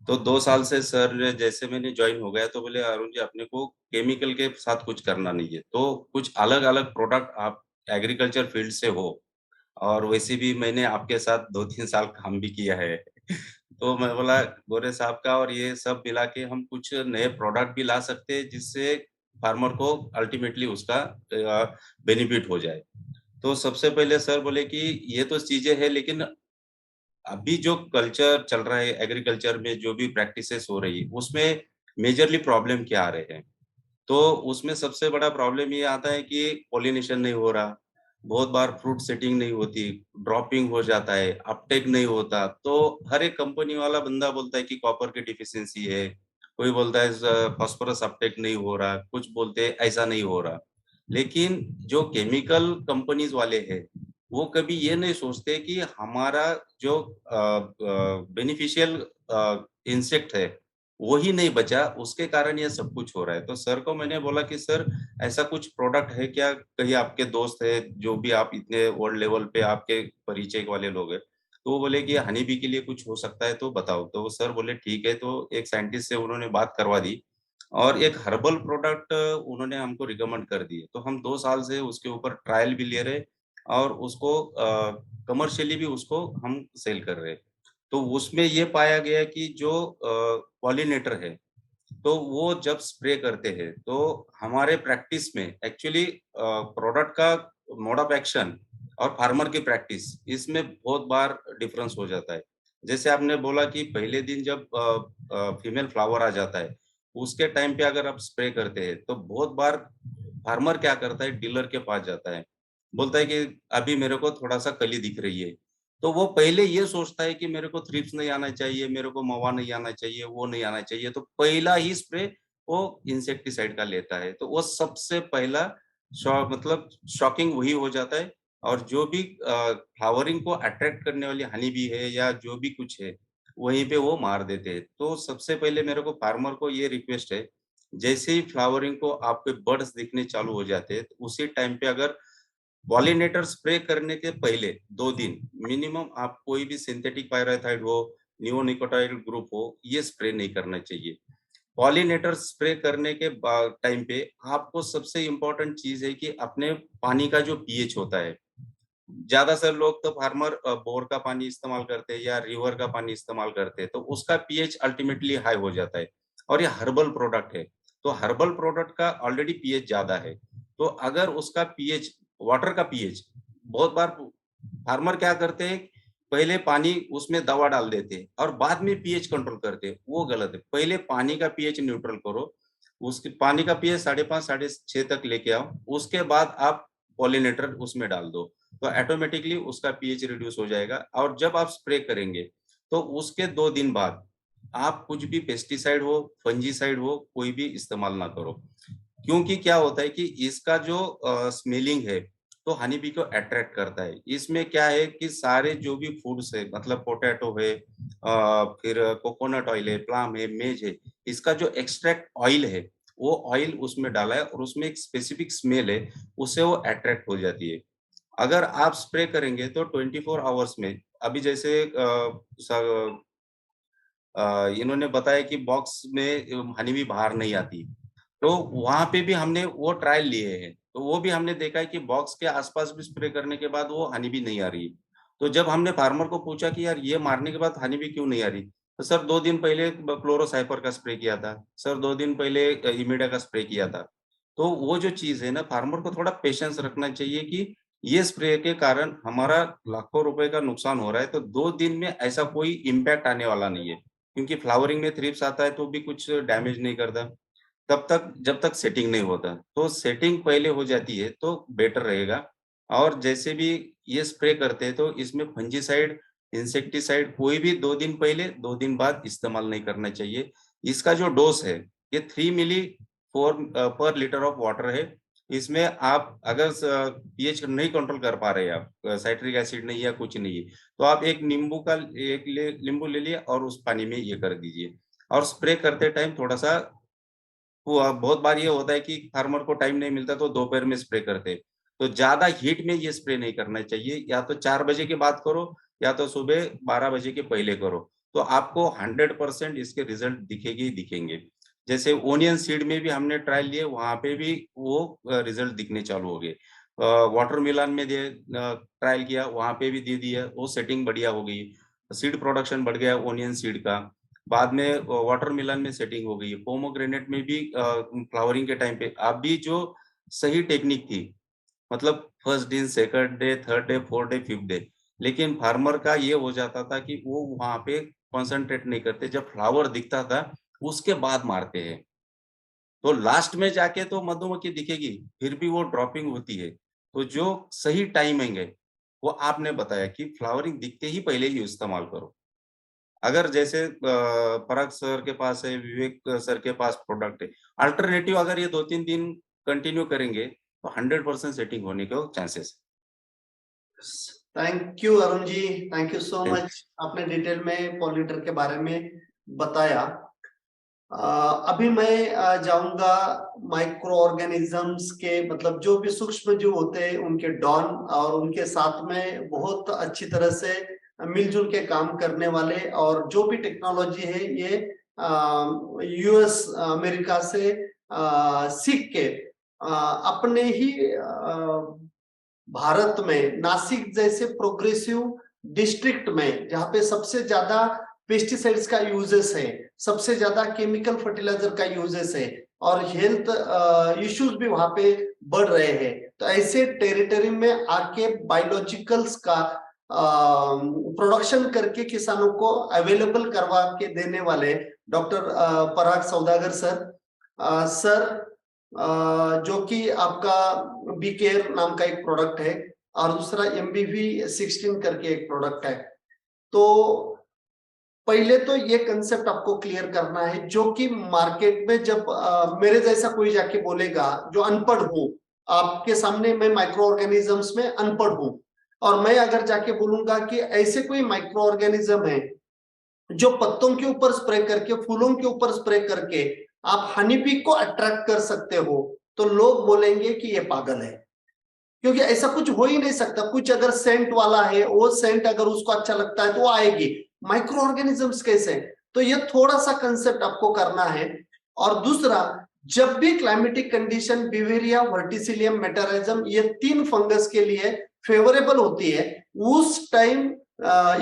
तो 2 साल से सर जैसे मैंने ज्वाइन हो गया तो बोले अरुण जी अपने को केमिकल के साथ कुछ करना नहीं है, तो कुछ अलग अलग प्रोडक्ट आप एग्रीकल्चर फील्ड से हो, और वैसे भी मैंने आपके साथ 2-3 साल काम भी किया है। तो मैं बोला गोरे साहब का और ये सब मिला के हम कुछ नए प्रोडक्ट भी ला सकते हैं जिससे फार्मर को अल्टीमेटली उसका बेनिफिट हो जाए। तो सबसे पहले सर बोले कि ये तो चीजें है, लेकिन अभी जो कल्चर चल रहा है एग्रीकल्चर में, जो भी प्रैक्टिसेस हो रही है उसमें मेजरली प्रॉब्लम क्या आ रहे हैं। तो उसमें सबसे बड़ा प्रॉब्लम ये आता है कि पॉलिनेशन नहीं हो रहा, बहुत बार फ्रूट सेटिंग नहीं होती, ड्रॉपिंग हो जाता है, अपटेक नहीं होता। तो हर एक कंपनी वाला बंदा बोलता है कि कॉपर की डिफिशियंसी है, कोई बोलता है फास्फोरस अपटेक नहीं हो रहा, कुछ बोलते हैं ऐसा नहीं हो रहा। लेकिन जो केमिकल कंपनीज वाले हैं वो कभी ये नहीं सोचते कि हमारा जो बेनिफिशियल इंसेक्ट है वो ही नहीं बचा, उसके कारण ये सब कुछ हो रहा है। तो सर को मैंने बोला कि सर ऐसा कुछ प्रोडक्ट है क्या, कहीं आपके दोस्त है जो भी आप इतने वर्ल्ड लेवल पे आपके परिचय वाले लोग हैं, तो वो बोले कि हनी बी के लिए कुछ हो सकता है तो बताओ। तो सर बोले ठीक है। तो एक साइंटिस्ट से उन्होंने बात करवा दी और एक हर्बल प्रोडक्ट उन्होंने हमको रिकमेंड कर दिए। तो हम 2 साल से उसके ऊपर ट्रायल भी ले रहे और उसको कमर्शियली भी उसको हम सेल कर रहे हैं। तो उसमें ये पाया गया कि जो पॉलिनेटर है तो वो जब स्प्रे करते हैं तो हमारे प्रैक्टिस में एक्चुअली प्रोडक्ट का मोड ऑफ एक्शन और फार्मर की प्रैक्टिस इसमें बहुत बार डिफरेंस हो जाता है। जैसे आपने बोला कि पहले दिन जब फीमेल फ्लावर आ जाता है उसके टाइम पे अगर आप स्प्रे करते हैं तो बहुत बार फार्मर क्या करता है, डीलर के पास जाता है, बोलता है कि अभी मेरे को थोड़ा सा कली दिख रही है। तो वो पहले ये सोचता है कि मेरे को थ्रिप्स नहीं आना चाहिए, मेरे को मवा नहीं आना चाहिए, वो नहीं आना चाहिए, तो पहला ही स्प्रे वो इंसेक्टिसाइड का लेता है। तो वो सबसे पहला मतलब शॉकिंग वही हो जाता है। और जो भी फ्लावरिंग को अट्रैक्ट करने वाली हनी बी है या जो भी कुछ है वहीं पे वो मार देते हैं। तो सबसे पहले मेरे को फार्मर को ये रिक्वेस्ट है, जैसे ही फ्लावरिंग को आपके बर्ड्स दिखने चालू हो जाते हैं तो उसी टाइम पे अगर पॉलिनेटर स्प्रे करने के पहले 2 दिन मिनिमम आप कोई भी सिंथेटिक पायराथाइड हो, नियोनिकोटाइड ग्रुप हो, ये स्प्रे नहीं करना चाहिए। पॉलिनेटर स्प्रे करने के टाइम पे आपको सबसे इम्पोर्टेंट चीज है कि अपने पानी का जो पीएच होता है, ज्यादातर लोग तो फार्मर बोर का पानी इस्तेमाल करते हैं या रिवर का पानी इस्तेमाल करते हैं, तो उसका पीएच अल्टीमेटली हाई हो जाता है। और ये हर्बल प्रोडक्ट है, तो हर्बल प्रोडक्ट का ऑलरेडी पीएच ज्यादा है, तो अगर उसका पीएच, वाटर का पीएच, बहुत बार फार्मर क्या करते हैं, पहले पानी उसमें दवा डाल देते हैं और बाद में पीएच कंट्रोल करते हैं, वो गलत है। पहले पानी का पीएच न्यूट्रल करो, उसके पानी का पीएच 5.5 6.5 तक लेके आओ, उसके बाद आप पॉलिनेटर उसमें डाल दो, तो ऑटोमेटिकली उसका पीएच रिड्यूस हो जाएगा। और जब आप स्प्रे करेंगे तो उसके 2 दिन बाद आप कुछ भी पेस्टिसाइड हो, फंजीसाइड हो, कोई भी इस्तेमाल ना करो, क्योंकि क्या होता है कि इसका जो स्मेलिंग है तो हनी बी को अट्रैक्ट करता है। इसमें क्या है कि सारे जो भी फूड्स है, मतलब पोटैटो है, फिर कोकोनट ऑयल है, प्लाम है, मेज है, इसका जो एक्सट्रैक्ट ऑयल है वो ऑयल उसमें डाला है और उसमें एक स्पेसिफिक स्मेल है, उससे वो अट्रैक्ट हो जाती है। अगर आप स्प्रे करेंगे तो 24 आवर्स में, अभी जैसे इन्होंने बताया कि बॉक्स में हनी बी बाहर नहीं आती, तो वहां पे भी हमने वो ट्रायल लिए हैं, तो वो भी हमने देखा है कि बॉक्स के आसपास भी स्प्रे करने के बाद वो हनी बी नहीं आ रही। तो जब हमने फार्मर को पूछा कि यार ये मारने के बाद हनी बी क्यों नहीं आ रही, तो सर 2 दिन पहले क्लोरोसाइफर का स्प्रे किया था, सर 2 दिन पहले इमिडा का स्प्रे किया था। तो वो जो चीज है ना, फार्मर को थोड़ा पेशेंस रखना चाहिए कि ये स्प्रे के कारण हमारा लाखों रुपए का नुकसान हो रहा है, तो 2 दिन में ऐसा कोई इम्पैक्ट आने वाला नहीं है, क्योंकि फ्लावरिंग में थ्रिप्स आता है तो भी कुछ डैमेज नहीं करता तब तक, जब तक सेटिंग नहीं होता। तो सेटिंग पहले हो जाती है तो बेटर रहेगा। और जैसे भी ये स्प्रे करते हैं तो इसमें फंजीसाइड, इंसेक्टिसाइड कोई भी 2 दिन पहले 2 दिन बाद इस्तेमाल नहीं करना चाहिए। इसका जो डोज है ये 3 मिली पर लीटर ऑफ वाटर है। इसमें आप अगर पीएच नहीं कंट्रोल कर पा रहे हैं, आप साइट्रिक एसिड नहीं या कुछ नहीं है, तो आप एक नींबू ले लिए और उस पानी में ये कर दीजिए। और स्प्रे करते टाइम थोड़ा सा, बहुत बार ये होता है कि फार्मर को टाइम नहीं मिलता तो दोपहर में स्प्रे करते हैं, तो ज्यादा हीट में ये स्प्रे नहीं करना चाहिए। या तो 4 बजे के बाद करो या तो सुबह 12 बजे के पहले करो, तो आपको 100% इसके रिजल्ट दिखेंगे ही दिखेंगे। जैसे ओनियन सीड में भी हमने ट्रायल लिए, वहां पे भी वो रिजल्ट दिखने चालू हो गए। वाटरमेलन में ट्रायल किया, वहां पे भी दे दिया, वो सेटिंग बढ़िया हो गई, सीड प्रोडक्शन बढ़ गया ओनियन सीड का। बाद में वाटरमेलन में सेटिंग हो गई, पोमोग्रेनेट में भी फ्लावरिंग के टाइम पे आप भी जो सही टेक्निक थी, मतलब फर्स्ट दिन, second day, third day, fourth day, fifth day, लेकिन फार्मर का ये हो जाता था कि वो वहां पे कंसंट्रेट नहीं करते, जब फ्लावर दिखता था उसके बाद मारते हैं, तो लास्ट में जाके तो मधुमक्खी दिखेगी, फिर भी वो ड्रॉपिंग होती है। तो जो सही टाइमिंग है वो आपने बताया कि फ्लावरिंग दिखते ही पहले ही इस्तेमाल करो। अगर जैसे पराग सर के पास है, विवेक सर के पास प्रोडक्ट है, अल्टरनेटिव अगर ये 2-3 दिन कंटिन्यू करेंगे तो 100% सेटिंग होने के chances. Thank you Arun ji, thank you so much, आपने डिटेल में पॉलिनेटर के बारे में बताया। अभी मैं जाऊंगा माइक्रो ऑर्गेनिजम्स के, मतलब जो भी सूक्ष्म जीव होते हैं उनके डॉन, और उनके साथ में बहुत अच्छी तरह से मिलजुल के काम करने वाले, और जो भी टेक्नोलॉजी है ये यूएस अमेरिका से सीख के अपने ही भारत में नासिक जैसे प्रोग्रेसिव डिस्ट्रिक्ट में, जहाँ पे सबसे ज्यादा पेस्टिसाइड्स का यूजेस है, सबसे ज्यादा केमिकल फर्टिलाइजर का यूजेस है, और हेल्थ इश्यूज भी वहां पे बढ़ रहे हैं, तो ऐसे टेरिटरी में आके बायोलॉजिकल्स का प्रोडक्शन करके किसानों को अवेलेबल करवा के देने वाले डॉक्टर पराग सौदागर सर, जो कि आपका बी केयर नाम का एक प्रोडक्ट है, और दूसरा MBV16 करके एक प्रोडक्ट है। तो पहले तो ये कंसेप्ट आपको क्लियर करना है, जो कि मार्केट में जब मेरे जैसा कोई जाके बोलेगा जो अनपढ़ हूं, आपके सामने मैं माइक्रो ऑर्गेनिजम्स में अनपढ़ हूं, और मैं अगर जाके बोलूंगा कि ऐसे कोई माइक्रो ऑर्गेनिज्म है जो पत्तों के ऊपर स्प्रे करके, फूलों के ऊपर स्प्रे करके आप हनी बी को अट्रैक्ट कर सकते हो, तो लोग बोलेंगे कि ये पागल है, क्योंकि ऐसा कुछ हो ही नहीं सकता। कुछ अगर सेंट वाला है, वो सेंट अगर उसको अच्छा लगता है तो वो आएगी, माइक्रो ऑर्गेनिजम्स कैसे? तो ये थोड़ा सा कंसेप्ट आपको करना है और दूसरा, जब भी क्लाइमेटिक कंडीशन बिवेरिया, वर्टिसिलियम, मेटारिज्म ये 3 फंगस के लिए फेवरेबल होती है, उस टाइम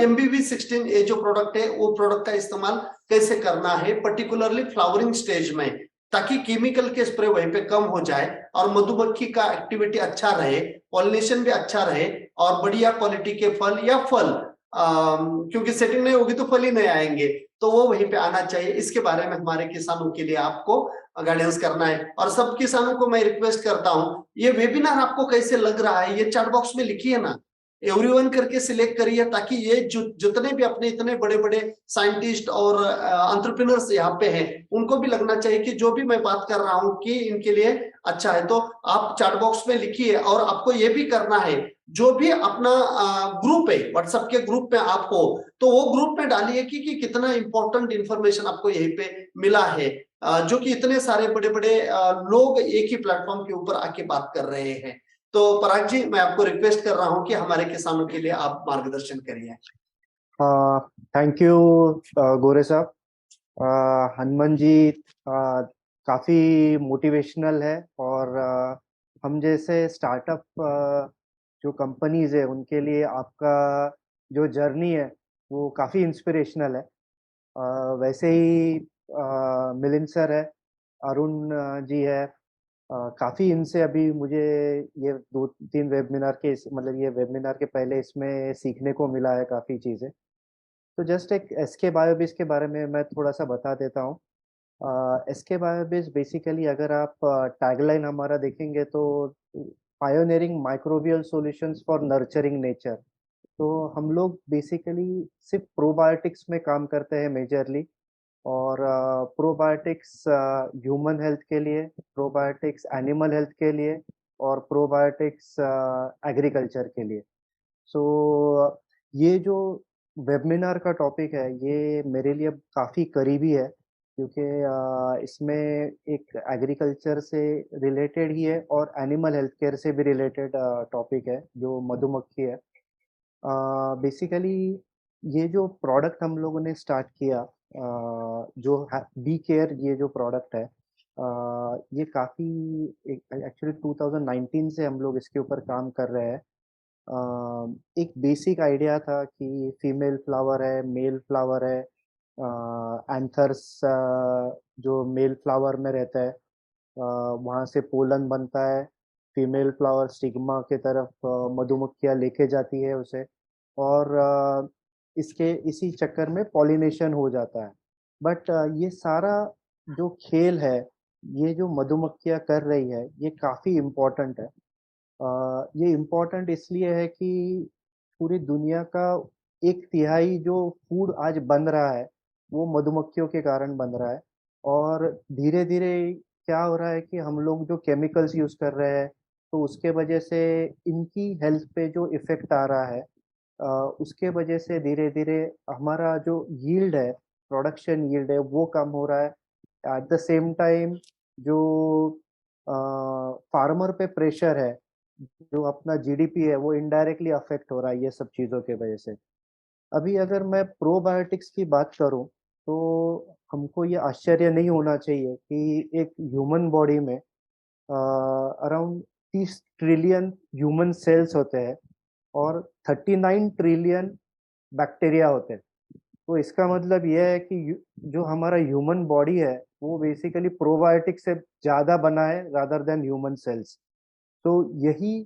MBV16 ये जो प्रोडक्ट है वो प्रोडक्ट का इस्तेमाल कैसे करना है, पर्टिकुलरली फ्लावरिंग स्टेज में, ताकि केमिकल के स्प्रे वहीं पे कम हो जाए और मधुमक्खी का एक्टिविटी अच्छा रहे, पॉलिनेशन भी अच्छा रहे और बढ़िया क्वालिटी के फल या फल, क्योंकि सेटिंग नहीं होगी तो फल ही नहीं आएंगे, तो वो वहीं पे आना चाहिए। इसके बारे में हमारे किसानों के लिए आपको गाइडेंस करना है। और सब किसानों को मैं रिक्वेस्ट करता हूं, ये वेबिनार आपको कैसे लग रहा है ये चैट बॉक्स में लिखिए ना, एवरीवन करके सिलेक्ट करिए, ताकि ये जितने भी अपने इतने बड़े बड़े साइंटिस्ट और एंटरप्रेन्योर्स यहाँ पे हैं, उनको भी लगना चाहिए कि जो भी मैं बात कर रहा हूँ कि इनके लिए अच्छा है। तो आप चैट बॉक्स में लिखिए, और आपको ये भी करना है, जो भी अपना ग्रुप है, व्हाट्सएप के ग्रुप में आप हो, तो वो ग्रुप में डालिए कि कितना इंपॉर्टेंट इंफॉर्मेशन आपको यहीं पे मिला है, जो कि इतने सारे बड़े बड़े लोग एक ही प्लेटफॉर्म के ऊपर आके बात कर रहे हैं। तो पराग जी, मैं आपको रिक्वेस्ट कर रहा हूं कि हमारे किसानों के लिए आप मार्गदर्शन करिए। थैंक यू गोरे साहब। हनुमान जी काफ़ी मोटिवेशनल है, और हम जैसे स्टार्टअप जो कंपनीज है उनके लिए आपका जो जर्नी है वो काफ़ी इंस्पिरेशनल है। वैसे ही मिलिंद सर है, अरुण जी है, काफ़ी इनसे अभी मुझे ये 2-3 वेबिनार के मतलब ये वेबिनार के पहले इसमें सीखने को मिला है काफ़ी चीज़ें। तो जस्ट एक एसके बायोबिस के बारे में मैं थोड़ा सा बता देता हूँ। एसके बायोबिस बेसिकली अगर आप टैगलाइन हमारा देखेंगे तो pioneering microbial solutions for nurturing nature. तो हम लोग बेसिकली सिर्फ प्रोबायोटिक्स में काम करते हैं मेजरली, और प्रोबायोटिक्स ह्यूमन हेल्थ के लिए, प्रोबायोटिक्स एनिमल हेल्थ के लिए, और प्रोबायोटिक्स एग्रीकल्चर के लिए। सो ये जो वेबिनार का टॉपिक है ये मेरे लिए काफ़ी करीबी है, क्योंकि इसमें एक एग्रीकल्चर से रिलेटेड ही है और एनिमल हेल्थ केयर से भी रिलेटेड टॉपिक है जो मधुमक्खी है। बेसिकली ये जो प्रोडक्ट हम लोगों ने स्टार्ट किया, जो बी केयर, ये जो प्रोडक्ट है ये काफ़ी एक्चुअली 2019 से हम लोग इसके ऊपर काम कर रहे हैं। एक बेसिक आइडिया था कि फीमेल फ्लावर है, मेल फ्लावर है, एंथर्स जो मेल फ्लावर में रहता है वहाँ से पोलन बनता है, फीमेल फ्लावर स्टिग्मा के तरफ मधुमक्खियाँ लेके जाती है उसे, और इसके इसी चक्कर में पॉलिनेशन हो जाता है। बट ये सारा जो खेल है, ये जो मधुमक्खियाँ कर रही है, ये काफ़ी इम्पोर्टेंट है। ये इम्पोर्टेंट इसलिए है कि पूरी दुनिया का 1/3 जो फूड आज बन रहा है वो मधुमक्खियों के कारण बन रहा है। और धीरे धीरे क्या हो रहा है कि हम लोग जो केमिकल्स यूज़ कर रहे हैं, तो उसके वजह से इनकी हेल्थ पे जो इफ़ेक्ट आ रहा है, उसके वजह से धीरे धीरे हमारा जो यील्ड है, प्रोडक्शन यील्ड है, वो कम हो रहा है। एट द सेम टाइम जो फार्मर पे प्रेशर है, जो अपना जीडीपी है, वो इनडायरेक्टली अफेक्ट हो रहा है ये सब चीज़ों के वजह से। अभी अगर मैं प्रोबायोटिक्स की बात करूं, तो हमको ये आश्चर्य नहीं होना चाहिए कि एक ह्यूमन बॉडी में अराउंड 30 ट्रिलियन ह्यूमन सेल्स होते हैं और 39 ट्रिलियन बैक्टीरिया होते हैं। तो इसका मतलब यह है कि जो हमारा ह्यूमन बॉडी है वो बेसिकली प्रोबायोटिक से ज़्यादा बना है रादर देन ह्यूमन सेल्स। तो यही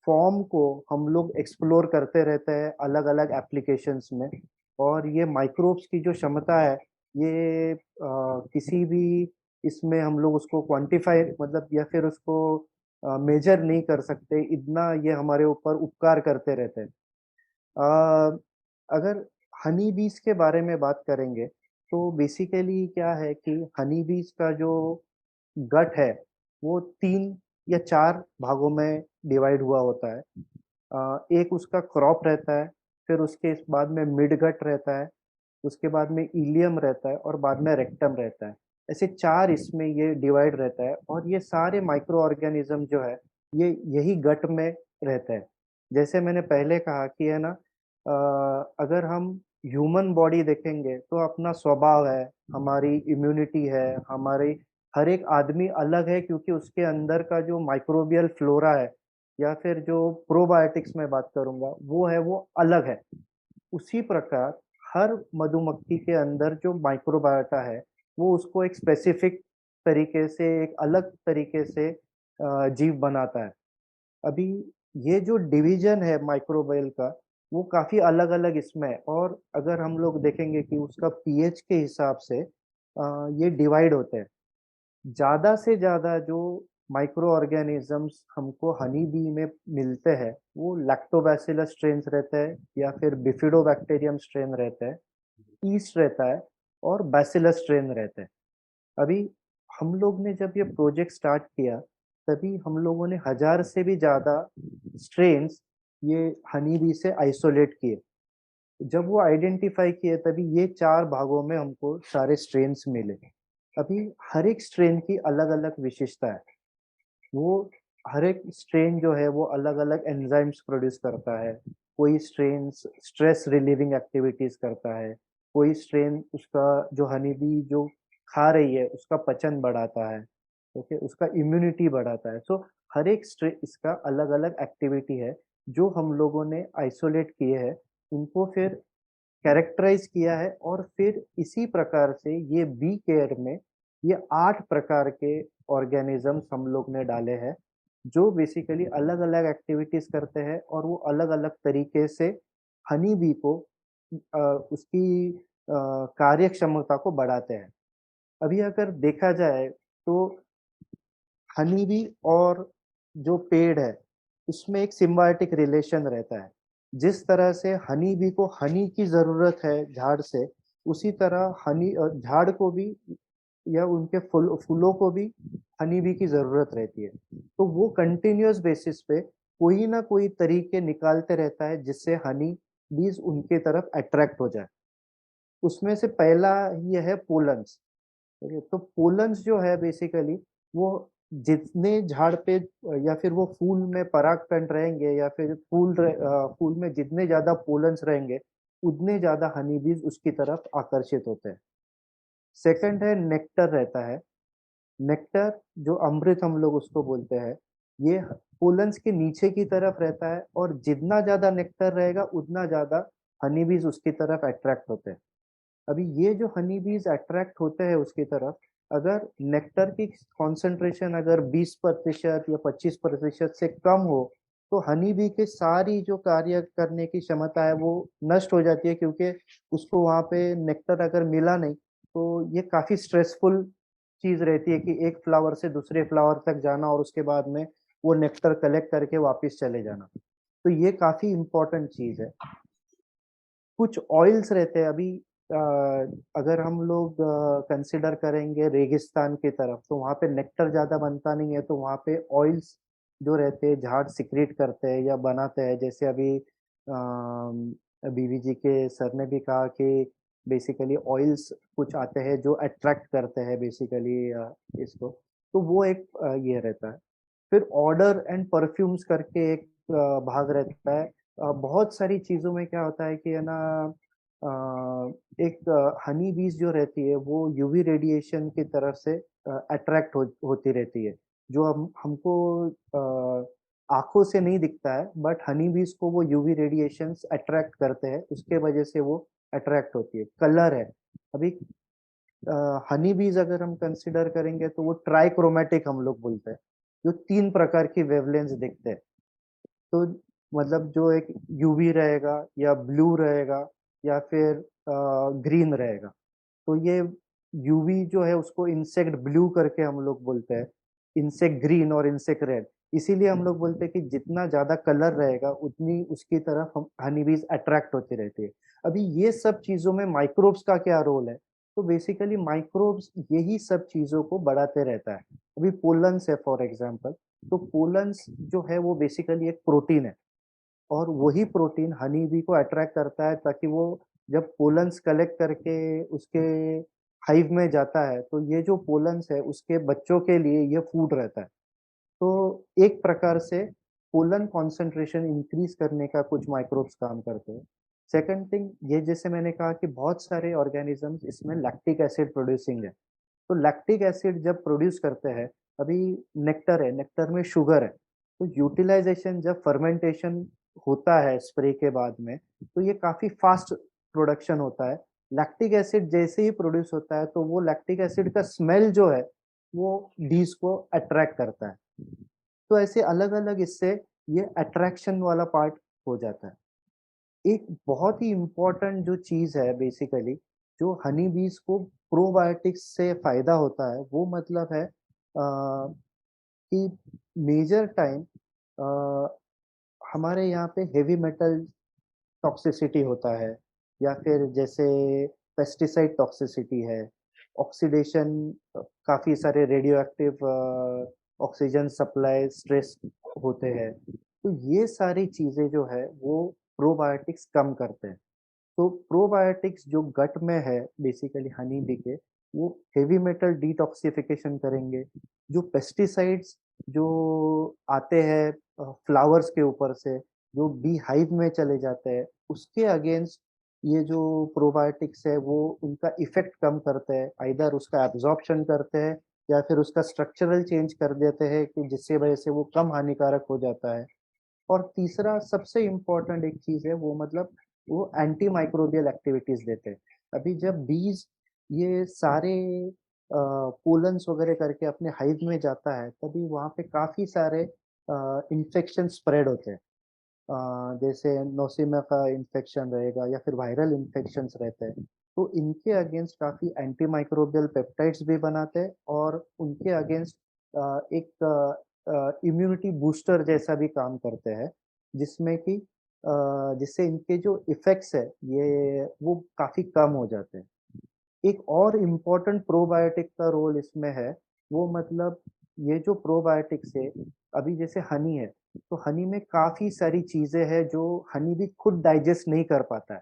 फॉर्म को हम लोग एक्सप्लोर करते रहते हैं अलग अलग एप्लीकेशंस में, और ये माइक्रोब्स की जो क्षमता है ये किसी भी इसमें हम लोग उसको क्वांटिफाई मतलब या फिर उसको मेजर नहीं कर सकते, इतना ये हमारे ऊपर उपकार करते रहते हैं। अगर हनी बीज के बारे में बात करेंगे तो बेसिकली क्या है कि हनी बीज का जो गट है वो 3 या 4 भागों में डिवाइड हुआ होता है। एक उसका क्रॉप रहता है, फिर उसके बाद में मिड गट रहता है, उसके बाद में इलियम रहता है, और बाद में रेक्टम रहता है। ऐसे 4 इसमें ये डिवाइड रहता है, और ये सारे माइक्रो ऑर्गेनिज्म जो है ये यही गट में रहते हैं। जैसे मैंने पहले कहा कि है ना, अगर हम ह्यूमन बॉडी देखेंगे तो अपना स्वभाव है, हमारी इम्यूनिटी है, हमारी हर एक आदमी अलग है क्योंकि उसके अंदर का जो माइक्रोबियल फ्लोरा है या फिर जो प्रोबायोटिक्स में बात करूंगा वो अलग है। उसी प्रकार हर मधुमक्खी के अंदर जो माइक्रोबायोटा है वो उसको एक स्पेसिफिक तरीके से, एक अलग तरीके से जीव बनाता है। अभी ये जो डिवीजन है माइक्रोबायल का वो काफी अलग अलग इसमें है, और अगर हम लोग देखेंगे कि उसका पीएच के हिसाब से ये डिवाइड होते हैं। ज्यादा से ज्यादा जो माइक्रो ऑर्गेनिजम्स हमको हनी बी में मिलते हैं वो लैक्टोबैसिलस स्ट्रेन रहते हैं या फिर बिफिडोबैक्टीरियम स्ट्रेन रहते हैं, ईस्ट रहता है और बैसिलस स्ट्रेन रहते हैं। अभी हम लोग ने जब ये प्रोजेक्ट स्टार्ट किया तभी हम लोगों ने 1000 से भी ज्यादा स्ट्रेन्स ये हनी बी से आइसोलेट किए। जब वो आइडेंटिफाई किए तभी ये 4 भागों में हमको सारे स्ट्रेन्स मिले। अभी हर एक स्ट्रेन की अलग अलग विशेषता है। वो हर एक स्ट्रेन जो है वो अलग अलग एंजाइम्स प्रोड्यूस करता है। कोई स्ट्रेन स्ट्रेस रिलीविंग एक्टिविटीज करता है, कोई स्ट्रेन उसका जो हनी बी जो खा रही है उसका पचन बढ़ाता है, ओके, उसका इम्यूनिटी बढ़ाता है। सो हर एक स्ट्रेन इसका अलग अलग एक्टिविटी है जो हम लोगों ने आइसोलेट किए हैं, उनको फिर कैरेक्टराइज किया है, और फिर इसी प्रकार से ये बी केयर में ये 8 प्रकार के ऑर्गेनिजम्स हम लोग ने डाले हैं जो बेसिकली अलग अलग एक्टिविटीज करते हैं और वो अलग अलग तरीके से हनी बी को उसकी कार्य क्षमता को बढ़ाते हैं। अभी अगर देखा जाए तो हनी बी और जो पेड़ है उसमें एक सिम्बायोटिक रिलेशन रहता है। जिस तरह से हनी बी को हनी की जरूरत है झाड़ से, उसी तरह हनी झाड़ को भी या उनके फूलों को भी हनी बी की जरूरत रहती है। तो वो कंटिन्यूअस बेसिस पे कोई ना कोई तरीके निकालते रहता है जिससे हनी बीज उनके तरफ अट्रैक्ट हो जाए। उसमें से पहला ये है पोलन्स। तो पोलन्स जो है बेसिकली वो जितने झाड़ पे या फिर वो फूल में परागकण रहेंगे या फिर फूल में जितने ज्यादा पोलन्स रहेंगे उतने ज्यादा हनी बीज उसकी तरफ आकर्षित होते हैं। सेकंड है नेक्टर रहता है। नेक्टर जो अमृत हम लोग उसको बोलते हैं, ये पोलन्स के नीचे की तरफ रहता है और जितना ज्यादा नेक्टर रहेगा उतना ज्यादा हनी बीज उसकी तरफ अट्रैक्ट होते हैं। अभी ये जो हनी बीज अट्रैक्ट होते हैं उसकी तरफ, अगर नेक्टर की कॉन्सेंट्रेशन अगर 20% या 25% से कम हो तो हनी बी की सारी जो कार्य करने की क्षमता है वो नष्ट हो जाती है, क्योंकि उसको वहां पे नेक्टर अगर मिला नहीं तो ये काफी स्ट्रेसफुल चीज रहती है कि एक फ्लावर से दूसरे फ्लावर तक जाना और उसके बाद में वो नेक्टर कलेक्ट करके वापस चले जाना। तो ये काफी इम्पोर्टेंट चीज है। कुछ ऑयल्स रहते हैं। अभी अ, अगर हम लोग कंसिडर करेंगे रेगिस्तान की तरफ तो वहाँ पे नेक्टर ज्यादा बनता नहीं है, तो वहाँ पे ऑयल्स जो रहते हैं झाड़ सिक्रीट करते हैं या बनाते हैं। जैसे अभी बीवी जी के सर ने भी कहा कि बेसिकली ऑयल्स कुछ आते हैं जो अट्रैक्ट करते हैं बेसिकली इसको। तो वो एक ये रहता है। फिर ऑर्डर एंड परफ्यूम्स करके एक भाग रहता है। बहुत सारी चीजों में क्या होता है कि है ना, एक हनी बीज जो रहती है वो यूवी रेडिएशन की तरफ से अट्रैक्ट होती रहती है, जो हमको आंखों से नहीं दिखता है, बट हनी बीज को वो यूवी रेडिएशंस अट्रैक्ट करते हैं, उसके वजह से वो अट्रैक्ट होती है। कलर है। अभी हनी बीज अगर हम कंसिडर करेंगे तो वो ट्राइक्रोमेटिक हम लोग बोलते हैं, जो 3 प्रकार की वेवलेंस दिखते हैं। तो मतलब जो एक यूवी रहेगा या ब्लू रहेगा या फिर ग्रीन रहेगा। तो ये यूवी जो है उसको इंसेक्ट ब्लू करके हम लोग बोलते हैं, इंसेक्ट ग्रीन और इंसेक्ट रेड। इसीलिए हम लोग बोलते हैं कि जितना ज्यादा कलर रहेगा उतनी उसकी तरफ हम हनी बीज अट्रैक्ट होती रहती है। अभी ये सब चीजों में माइक्रोब्स का क्या रोल है? तो बेसिकली माइक्रोब्स यही सब चीजों को बढ़ाते रहता है। अभी पोलन्स है फॉर एग्जाम्पल, तो पोलन्स जो है वो बेसिकली एक प्रोटीन है, और वही प्रोटीन हनी बी को अट्रैक्ट करता है ताकि वो जब पोलन्स कलेक्ट करके उसके हाइव में जाता है तो ये जो पोलन्स है उसके बच्चों के लिए ये फूड रहता है। तो एक प्रकार से पोलन कॉन्सेंट्रेशन इंक्रीज करने का कुछ माइक्रोब्स काम करते हैं। सेकंड थिंग, ये जैसे मैंने कहा कि बहुत सारे ऑर्गेनिजम्स इसमें लैक्टिक एसिड प्रोड्यूसिंग है। तो लैक्टिक एसिड जब प्रोड्यूस करते हैं, अभी नेक्टर है, नेक्टर में शुगर है, तो यूटिलाइजेशन जब फर्मेंटेशन होता है स्प्रे के बाद में, तो ये काफी फास्ट प्रोडक्शन होता है। लैक्टिक एसिड जैसे ही प्रोड्यूस होता है, तो वो लैक्टिक एसिड का स्मेल जो है वो बीज को अट्रैक्ट करता है। तो ऐसे अलग अलग इससे ये अट्रैक्शन वाला पार्ट हो जाता है। एक बहुत ही इम्पोर्टेंट जो चीज है बेसिकली, जो हनी बीज को प्रोबायोटिक्स से फायदा होता है, वो मतलब है कि मेजर टाइम हमारे यहाँ पे हेवी मेटल टॉक्सिसिटी होता है, या फिर जैसे पेस्टिसाइड टॉक्सिसिटी है, ऑक्सीडेशन, काफी सारे radio active oxygen supply stress होते हैं। तो ये सारी चीजें जो है वो प्रोबायोटिक्स कम करते हैं। तो प्रोबायोटिक्स जो गट में है बेसिकली हनी बी के, वो हेवी मेटल डिटॉक्सिफिकेशन करेंगे। जो पेस्टिसाइड्स जो आते हैं फ्लावर्स के ऊपर से, जो बी हाइव में चले जाते हैं, उसके अगेंस्ट ये जो प्रोबायोटिक्स है वो उनका इफेक्ट कम करते हैं। आइदर उसका एब्जॉर्प्शन करते हैं या फिर उसका स्ट्रक्चरल चेंज कर देते हैं कि जिससे वजह से वो कम हानिकारक हो जाता है। और तीसरा सबसे इम्पोर्टेंट एक चीज है, वो मतलब वो एंटी माइक्रोबियल एक्टिविटीज देते हैं। अभी जब बीज ये सारे पोलन्स वगैरह करके अपने हाइव में जाता है, तभी वहाँ पे काफी सारे इन्फेक्शन स्प्रेड होते हैं। जैसे नोसिमा का इन्फेक्शन रहेगा या फिर वायरल इन्फेक्शंस रहते हैं। तो इनके अगेंस्ट काफी एंटी माइक्रोबियल पेप्टाइड्स भी बनाते हैं, और उनके अगेंस्ट एक इम्यूनिटी बूस्टर जैसा भी काम करते हैं, जिसमें कि जिससे इनके जो इफेक्ट्स है ये वो काफी कम हो जाते हैं। एक और इम्पोर्टेंट प्रोबायोटिक का रोल इसमें है, वो मतलब ये जो प्रोबायोटिक्स है, अभी जैसे हनी है, तो हनी में काफी सारी चीजें हैं जो हनी भी खुद डाइजेस्ट नहीं कर पाता है।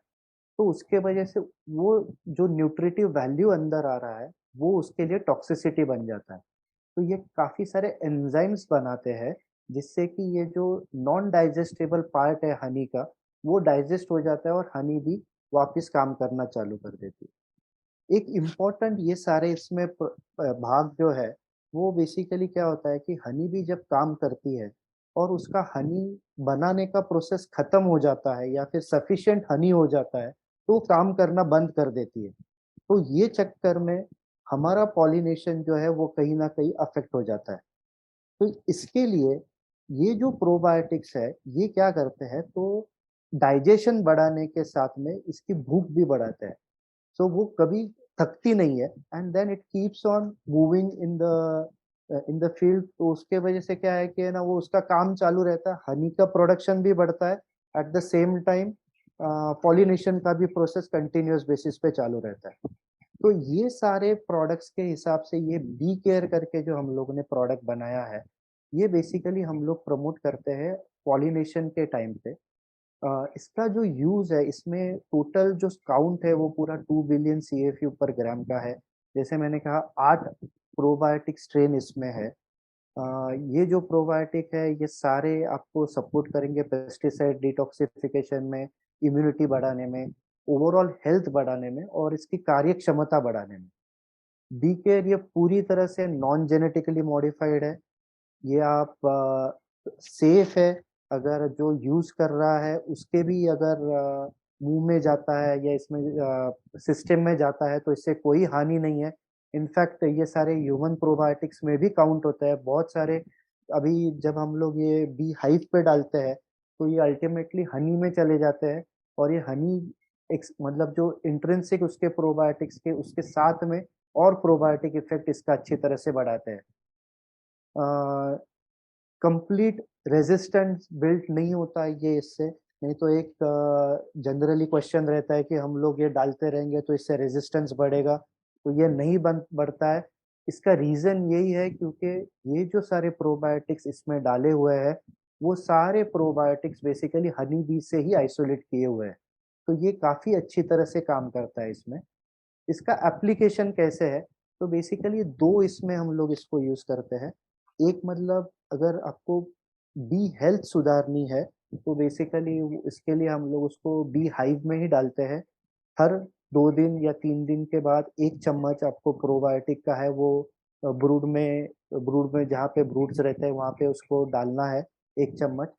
तो उसके वजह से वो जो न्यूट्रिटिव वैल्यू अंदर आ रहा है, वो उसके लिए टॉक्सिसिटी बन जाता है। तो ये काफी सारे एंजाइम्स बनाते हैं, जिससे कि ये जो नॉन डाइजेस्टेबल पार्ट है हनी का, वो डाइजेस्ट हो जाता है और हनी भी वापस काम करना चालू कर देती है। एक इम्पोर्टेंट ये सारे इसमें भाग जो है, वो बेसिकली क्या होता है कि हनी भी जब काम करती है और उसका हनी बनाने का प्रोसेस खत्म हो जाता है या फिर सफिशिएंट हनी हो जाता है, तो वो काम करना बंद कर देती है। तो ये चक्कर में हमारा पॉलिनेशन जो है वो कहीं ना कहीं अफेक्ट हो जाता है। तो इसके लिए ये जो प्रोबायोटिक्स है, ये क्या करते हैं, तो डाइजेशन बढ़ाने के साथ में इसकी भूख भी बढ़ाते हैं। सो वो कभी थकती नहीं है, and then it keeps on moving in the field. तो उसके वजह से क्या है कि ना वो उसका काम चालू रहता है, हनी का प्रोडक्शन भी बढ़ता है, at the same time pollination का भी प्रोसेस कंटिन्यूअस बेसिस पे चालू रहता है। तो ये सारे प्रोडक्ट्स के हिसाब से ये बी केयर करके जो हम लोगों ने प्रोडक्ट बनाया है, ये बेसिकली हम लोग प्रमोट करते हैं पॉलिनेशन के टाइम पे। इसका जो यूज है, इसमें टोटल जो काउंट है वो पूरा 2 बिलियन CFU पर ग्राम का है। जैसे मैंने कहा 8 प्रोबायोटिक स्ट्रेन इसमें है। ये जो प्रोबायोटिक है ये सारे आपको सपोर्ट करेंगे पेस्टिसाइड डिटॉक्सिफिकेशन में, इम्यूनिटी बढ़ाने में, ओवरऑल हेल्थ बढ़ाने में और इसकी कार्य क्षमता बढ़ाने में। बी केयर ये पूरी तरह से नॉन जेनेटिकली मॉडिफाइड है। ये आप सेफ है, अगर जो यूज कर रहा है उसके भी अगर मुंह में जाता है या इसमें सिस्टम में जाता है, तो इससे कोई हानि नहीं है। इनफैक्ट ये सारे ह्यूमन प्रोबायोटिक्स में भी काउंट होता है बहुत सारे। अभी जब हम लोग ये बी हाइव पे डालते हैं, तो ये अल्टीमेटली हनी में चले जाते हैं, और ये हनी मतलब जो इंट्रिंसिक उसके प्रोबायोटिक्स के उसके साथ में और प्रोबायोटिक इफेक्ट इसका अच्छी तरह से बढ़ाते हैं। कंप्लीट रेजिस्टेंस बिल्ट नहीं होता है ये इससे। नहीं तो एक जनरली क्वेश्चन रहता है कि हम लोग ये डालते रहेंगे तो इससे रेजिस्टेंस बढ़ेगा, तो ये नहीं बढ़ता है। इसका रीजन यही है क्योंकि ये जो सारे प्रोबायोटिक्स इसमें डाले हुए हैं, वो सारे प्रोबायोटिक्स बेसिकली हनी बी से ही आइसोलेट किए हुए हैं। तो ये काफी अच्छी तरह से काम करता है इसमें। इसका एप्लीकेशन कैसे है, तो बेसिकली दो इसमें हम लोग इसको यूज करते हैं। एक मतलब अगर आपको बी हेल्थ सुधारनी है, तो बेसिकली इसके लिए हम लोग उसको बी हाइव में ही डालते हैं। हर 2 दिन या 3 दिन के बाद 1 चम्मच आपको प्रोबायोटिक का है वो ब्रूड में जहाँ पे ब्रूड्स रहते हैं वहाँ पे उसको डालना है 1 चम्मच।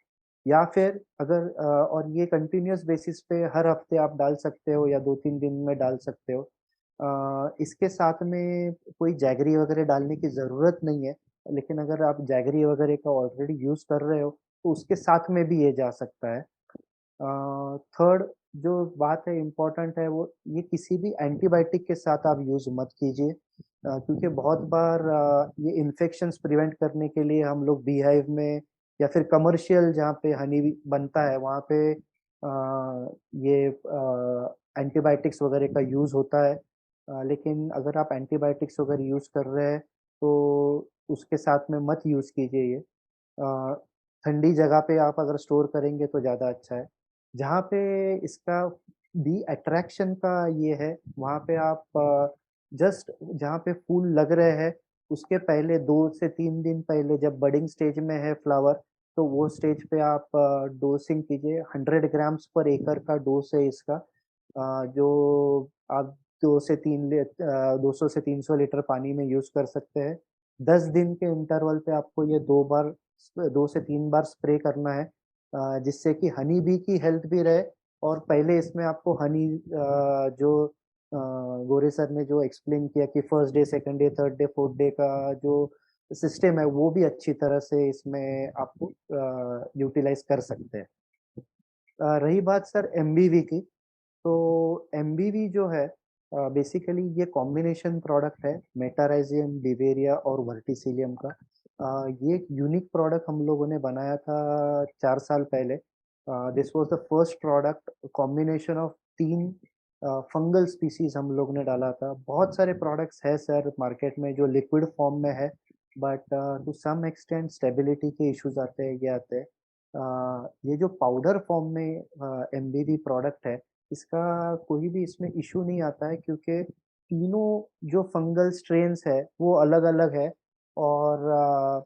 या फिर अगर और ये कंटिन्यूअस बेसिस पे हर हफ्ते आप डाल सकते हो या 2-3 दिन में डाल सकते हो। इसके साथ में कोई जैगरी वगैरह डालने की ज़रूरत नहीं है, लेकिन अगर आप जैगरी वगैरह का ऑलरेडी यूज़ कर रहे हो तो उसके साथ में भी ये जा सकता है। थर्ड जो बात है इम्पोर्टेंट है वो ये किसी भी एंटीबायोटिक के साथ आप यूज़ मत कीजिए, क्योंकि बहुत बार ये इन्फेक्शंस प्रिवेंट करने के लिए हम लोग बीहाइव में या फिर कमर्शियल जहाँ पे हनी बनता है वहाँ पे ये एंटीबायोटिक्स वगैरह का यूज़ होता है। लेकिन अगर आप एंटीबायोटिक्स वगैरह यूज़ कर रहे हैं तो उसके साथ में मत यूज़ कीजिए ये। अ, ठंडी जगह पे आप अगर स्टोर करेंगे तो ज़्यादा अच्छा है। जहाँ पे इसका बी अट्रैक्शन का ये है, वहाँ पे आप जस्ट जहाँ पे फूल लग रहे हैं, उसके पहले 2 से 3 दिन पहले जब बडिंग स्टेज में है फ्लावर, तो वो स्टेज पे आप डोसिंग कीजिए। 100 ग्राम्स पर एकड़ का डोज़ है इसका। जो आप 200 से 300 लीटर पानी में यूज़ कर सकते हैं। 10 दिन के इंटरवल पे आपको ये 2 से 3 बार स्प्रे करना है, जिससे कि हनी बी की हेल्थ भी रहे और पहले इसमें आपको हनी जो गोरे सर ने जो एक्सप्लेन किया कि first day, second day, third day, fourth day का जो सिस्टम है वो भी अच्छी तरह से इसमें आपको यूटिलाइज कर सकते हैं। रही बात सर एमबीवी की, तो एमबीवी जो है बेसिकली ये कॉम्बिनेशन प्रोडक्ट है मेटाराइजियम, बिवेरिया और वर्टिसिलियम का। ये एक यूनिक प्रोडक्ट हम लोगों ने बनाया था 4 साल पहले। This was the first product, combination of 3 fungal species हम लोग ने डाला था। बहुत सारे प्रोडक्ट्स है सर मार्केट में जो लिक्विड फॉर्म में है, but to some extent stability के इश्यूज आते हैं, ये आते हैं। ये जो पाउडर फॉर्म में एमबीवी प्रोडक्ट है, इसका कोई भी इसमें इश्यू नहीं आता है, क्योंकि तीनों जो फंगल स्ट्रेन्स है वो अलग-अलग है और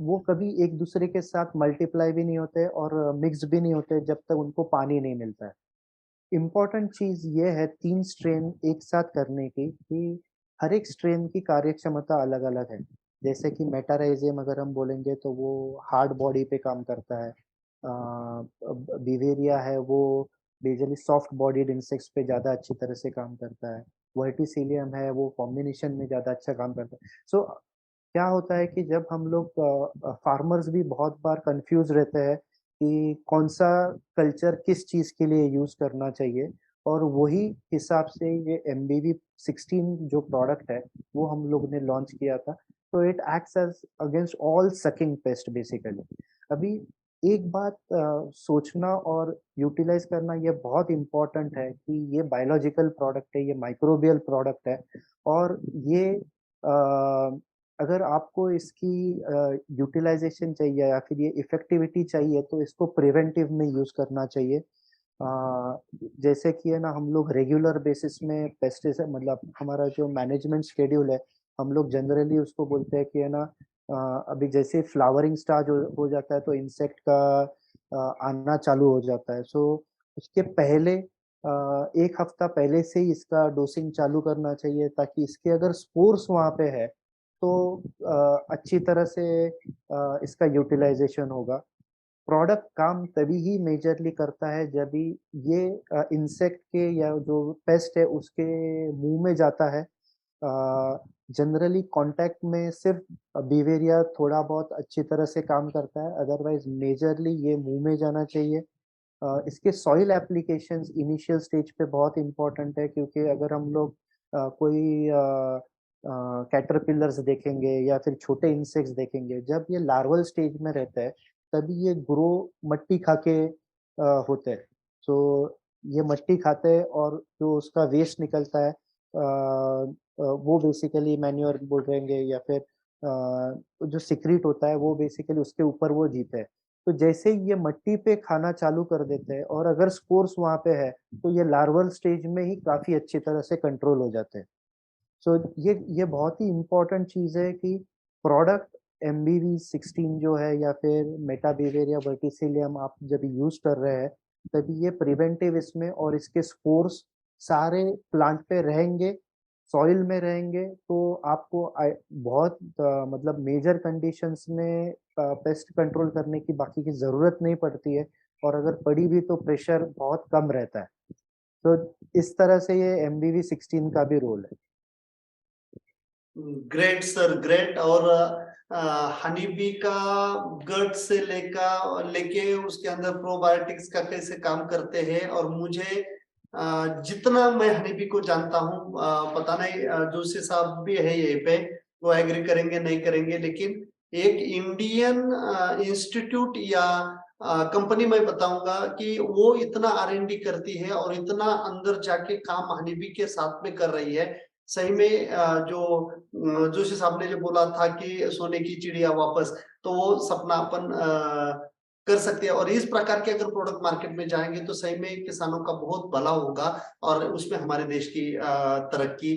वो कभी एक दूसरे के साथ मल्टीप्लाई भी नहीं होते और मिक्स भी नहीं होते जब तक उनको पानी नहीं मिलता है। इम्पोर्टेंट चीज़ ये है 3 स्ट्रेन एक साथ करने की कि हर एक स्ट्रेन की कार्यक्षमता अलग-अलग है। जैसे कि मेटाराइज़ियम अगर हम बोलेंगे तो वो हार्ड बॉडी पे काम करता है। बिवेरिया है वो बेसिकली सॉफ्ट बॉडीड इंसेक्ट्स पे ज़्यादा अच्छी तरह से काम करता है। वर्टिसिलियम है वो कॉम्बिनेशन में ज़्यादा अच्छा काम करता है। सो क्या होता है कि जब हम लोग फार्मर्स भी बहुत बार कंफ्यूज रहते हैं कि कौन सा कल्चर किस चीज़ के लिए यूज़ करना चाहिए, और वही हिसाब से ये एमबीवी 16 जो प्रोडक्ट है वो हम लोग ने लॉन्च किया था। तो it acts as against all sucking pest basically. अभी एक बात सोचना और यूटिलाइज करना ये बहुत इम्पोर्टेंट है कि ये बायोलॉजिकल प्रोडक्ट है, ये माइक्रोबियल प्रोडक्ट है और ये अगर आपको इसकी यूटिलाइजेशन चाहिए या फिर ये इफ़ेक्टिविटी चाहिए तो इसको प्रिवेंटिव में यूज़ करना चाहिए। जैसे कि है ना हम लोग रेगुलर बेसिस में पेस्टिसाइड मतलब हमारा जो मैनेजमेंट शेड्यूल है, हम लोग जनरली उसको बोलते हैं कि है ना अभी जैसे फ्लावरिंग स्टार्ट हो जाता है तो इंसेक्ट का आना चालू हो जाता है। सो उसके पहले 1 हफ्ता पहले से ही इसका डोसिंग चालू करना चाहिए, ताकि इसके अगर स्पोर्स वहाँ पे है तो अच्छी तरह से इसका यूटिलाइजेशन होगा। प्रोडक्ट काम तभी ही मेजरली करता है जब भी ये इंसेक्ट के या जो पेस्ट है उसके मुंह में जाता है। जनरली कांटेक्ट में सिर्फ बिवेरिया थोड़ा बहुत अच्छी तरह से काम करता है, अदरवाइज मेजरली ये मुंह में जाना चाहिए। इसके सॉइल एप्लीकेशंस इनिशियल स्टेज पे बहुत इम्पोर्टेंट है, क्योंकि अगर हम लोग कोई कैटरपिलर्स देखेंगे या फिर छोटे इंसेक्ट्स देखेंगे, जब ये लार्वल स्टेज में रहता है तभी ये ग्रो मट्टी खा के होते हैं। सो ये मट्टी खाते हैं और जो उसका वेस्ट निकलता है वो बेसिकली मैन्योर बोलेंगे या फिर जो सिक्रीट होता है वो बेसिकली उसके ऊपर वो जीते हैं। तो जैसे ही ये मट्टी पे खाना चालू कर देते हैं और अगर स्पोर्स वहाँ पे है तो ये लार्वल स्टेज में ही काफ़ी अच्छी तरह से कंट्रोल हो जाते हैं। सो ये बहुत ही इम्पोर्टेंट चीज़ है कि प्रोडक्ट MBV16 जो है या फिर मेटाबिविर या वर्टिसिलियम आप जब यूज कर रहे हैं तभी ये प्रिवेंटिव इसमें, और इसके स्पोर्स सारे प्लांट पे रहेंगे, सॉइल में रहेंगे, तो आपको बहुत मतलब मेजर कंडीशंस में पेस्ट कंट्रोल करने की बाकी की जरूरत नहीं पड़ती है, और अगर पड़ी भी तो प्रेशर बहुत कम रहता है। तो इस तरह से ये MBV16 का भी रोल है। Great sir, great. और हनी बी का गट से लेके उसके अंदर प्रोबायोटिक्स का कैसे काम करते हैं, और मुझे जितना मैं हनी बी को जानता हूँ, पता नहीं जोशी साहब भी है यहीं पे, वो एग्री करेंगे नहीं करेंगे, लेकिन एक इंडियन इंस्टीट्यूट या कंपनी मैं बताऊंगा कि वो इतना R&D करती है और इतना अंदर जाके काम हनी बी के साथ में कर रही है। सही में जो जोशी साहब ने जो बोला था कि सोने की चिड़िया वापस, तो वो सपना अपन कर सकते हैं, और इस प्रकार के अगर प्रोडक्ट मार्केट में जाएंगे तो सही में किसानों का बहुत भला होगा और उसमें हमारे देश की तरक्की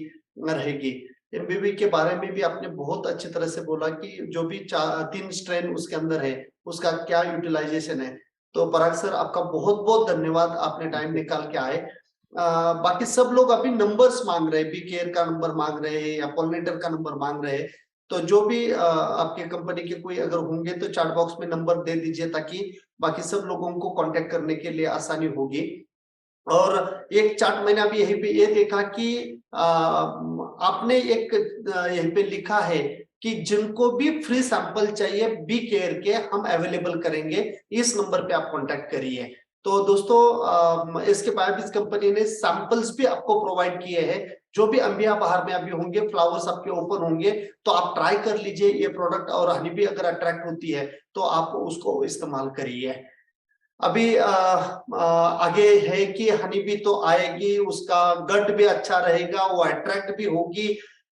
रहेगी। MBV के बारे में भी आपने बहुत अच्छी तरह से बोला कि जो भी 3 स्ट्रेन उसके अंदर है उसका क्या यूटिलाइजेशन है। तो पराग सर, आपका बहुत बहुत धन्यवाद, आपने टाइम निकाल के आए। बाकी सब लोग अभी नंबर्स मांग रहे हैं, बी केयर का नंबर मांग रहे हैं या पॉलिनेटर का नंबर मांग रहे हैं, तो जो भी आपके कंपनी के कोई अगर होंगे तो चैट बॉक्स में नंबर दे दीजिए ताकि बाकी सब लोगों को कांटेक्ट करने के लिए आसानी होगी। और एक चार्ट मैंने अभी यहीं पे ये देखा कि आपने एक यहीं पे लिखा है कि जिनको भी फ्री सैंपल चाहिए बी केयर के, हम अवेलेबल करेंगे, इस नंबर पे आप कांटेक्ट करिए। तो दोस्तों, इसके बायोबिस कंपनी ने सैंपल्स भी आपको प्रोवाइड किए हैं, जो भी अंबिया बाहर में अभी होंगे, फ्लावर्स आपके ओपन होंगे, तो आप ट्राई कर लीजिए ये प्रोडक्ट, और हनी भी अगर अट्रैक्ट होती है तो आप उसको इस्तेमाल करिए। अभी आगे है कि हनी भी तो आएगी, उसका गट भी अच्छा रहेगा, वो अट्रैक्ट भी होगी,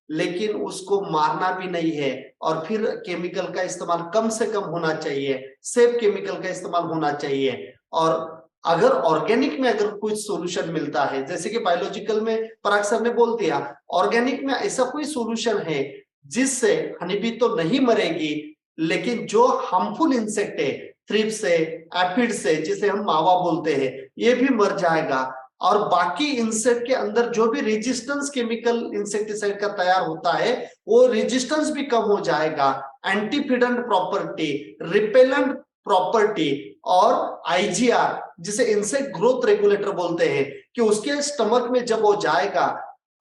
लेकिन उसको मारना भी नहीं है, और फिर केमिकल का इस्तेमाल कम से कम होना चाहिए, सेफ केमिकल का इस्तेमाल होना चाहिए। और अगर ऑर्गेनिक में अगर कुछ सॉल्यूशन मिलता है, जैसे कि बायोलॉजिकल में पराग सर ने बोल दिया, ऑर्गेनिक में ऐसा कोई सॉल्यूशन है जिससे हनी बी तो नहीं मरेगी, लेकिन जो हार्मफुल इंसेक्ट है, थ्रिप्स से, एफिड से, जिसे हम मावा बोलते हैं, ये भी मर जाएगा, और बाकी इंसेक्ट के अंदर जो भी रेजिस्टेंस केमिकल इंसेक्टिसाइड का तैयार होता है वो रेजिस्टेंस भी कम हो जाएगा। एंटीफिडेंट प्रॉपर्टी, रिपेलेंट प्रॉपर्टी और IGR, जिसे इंसेक्ट ग्रोथ रेगुलेटर बोलते हैं, कि उसके स्टमक में जब वो जाएगा,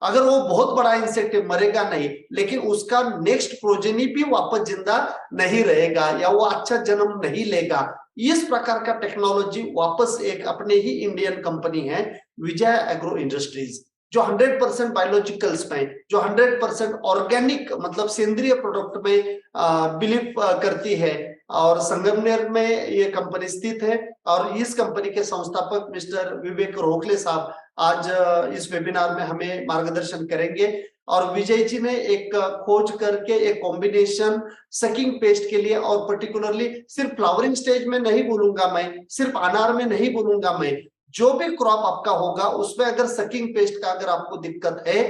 अगर वो बहुत बड़ा इंसेक्ट मरेगा नहीं, लेकिन उसका नेक्स्ट प्रोजेनी भी वापस जिंदा नहीं रहेगा या वो अच्छा जन्म नहीं लेगा। इस प्रकार का टेक्नोलॉजी वापस एक अपने ही इंडियन कंपनी है विजय एग्रो इंडस्ट्रीज, जो 100% बायोलॉजिकल्स में, जो 100% ऑर्गेनिक मतलब सेंद्रीय प्रोडक्ट में बिलीव करती है, और संगमनेर में ये कंपनी स्थित है। और इस कंपनी के संस्थापक मिस्टर विवेक रोखले साहब आज इस वेबिनार में हमें मार्गदर्शन करेंगे। और विजय जी ने एक खोज करके एक कॉम्बिनेशन सकिंग पेस्ट के लिए, और पर्टिकुलरली सिर्फ फ्लावरिंग स्टेज में नहीं बोलूंगा मैं, सिर्फ अनार में नहीं बोलूंगा मैं, जो भी क्रॉप आपका होगा उसमें अगर सकिंग पेस्ट का अगर आपको दिक्कत है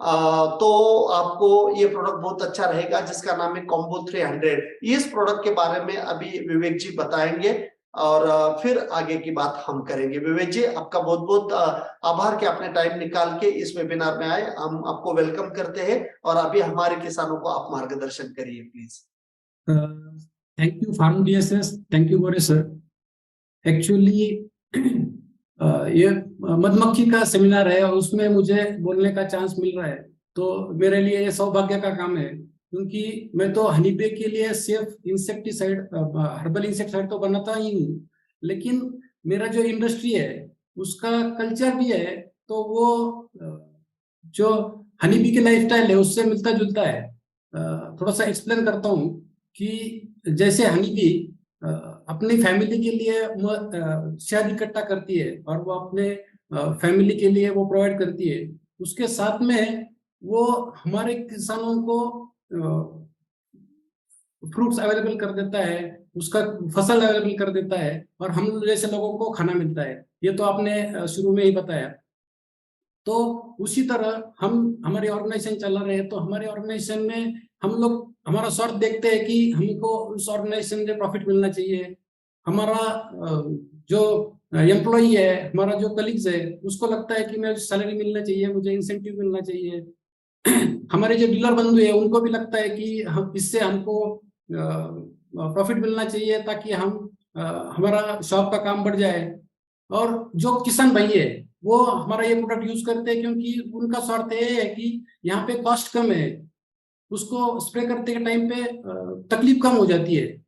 तो आपको ये प्रोडक्ट बहुत अच्छा रहेगा, जिसका नाम है कॉम्बो 300। इस प्रोडक्ट के बारे में अभी विवेक जी बताएंगे और फिर आगे की बात हम करेंगे। विवेक जी, आपका बहुत बहुत आभार कि आपने टाइम निकाल के इस वेबिनार में आए, हम आपको वेलकम करते हैं। और अभी हमारे किसानों को आप मार्गदर्शन करिए please. Thank you farm DSS, thank you Gore sir. Actually ये मधुमक्खी का सेमिनार है और उसमें मुझे बोलने का चांस मिल रहा है, तो मेरे लिए ये सौभाग्य का काम है, क्योंकि मैं तो हनी बी के लिए सिर्फ इंसेक्टिसाइड, हर्बल इंसेक्टिसाइड तो बनाता ही हूँ, लेकिन मेरा जो इंडस्ट्री है उसका कल्चर भी है, तो वो जो हनी बी की लाइफस्टाइल है उससे मिलता जुलता है। थोड़ा सा एक्सप्लेन करता हूँ कि जैसे हनी बी अपनी फैमिली के लिए शहद इकट्ठा करती है और वो अपने फैमिली के लिए वो प्रोवाइड करती है, उसके साथ में वो हमारे किसानों को फ्रूट्स अवेलेबल कर देता है, उसका फसल अवेलेबल कर देता है, और हम जैसे लोगों को खाना मिलता है। ये तो आपने शुरू में ही बताया। तो उसी तरह हम हमारी ऑर्गेनाइजेशन चला रहे हैं, तो हमारे ऑर्गेनाइजेशन में हम लोग हमारा स्वार्थ देखते हैं कि हमको उस ऑर्गेनाइजेशन से प्रॉफिट मिलना चाहिए, हमारा जो एम्प्लॉई है, हमारा जो कलीग्स है, उसको लगता है कि मुझे सैलरी मिलना चाहिए, मुझे इंसेंटिव मिलना चाहिए। हमारे जो डीलर बंधु है उनको भी लगता है कि हम इससे हमको प्रॉफिट मिलना चाहिए ताकि हम हमारा शॉप का काम बढ़ जाए। और जो किसान भाई है वो हमारा ये प्रोडक्ट यूज करते हैं क्योंकि उनका स्वार्थ ये है कि यहाँ पे कॉस्ट कम है, उसको स्प्रे करते के टाइम पे तकलीफ कम हो जाती है।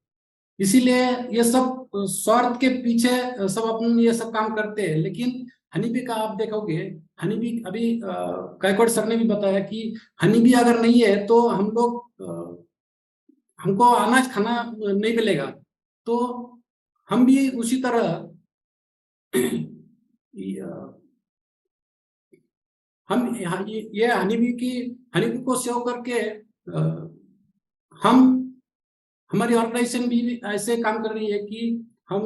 इसीलिए ये सब स्वार्थ के पीछे सब अपन ये सब काम करते हैं। लेकिन हनीबी का आप देखोगे, हनीबी अभी गायकवाड़ सर ने भी बताया कि हनीबी अगर नहीं है तो हम लोग हमको अनाज खाना नहीं मिलेगा। तो हम भी उसी तरह हम ये हनीबी को सेव करके हम हमारी ऑर्गेनाइजेशन भी ऐसे काम कर रही है कि हम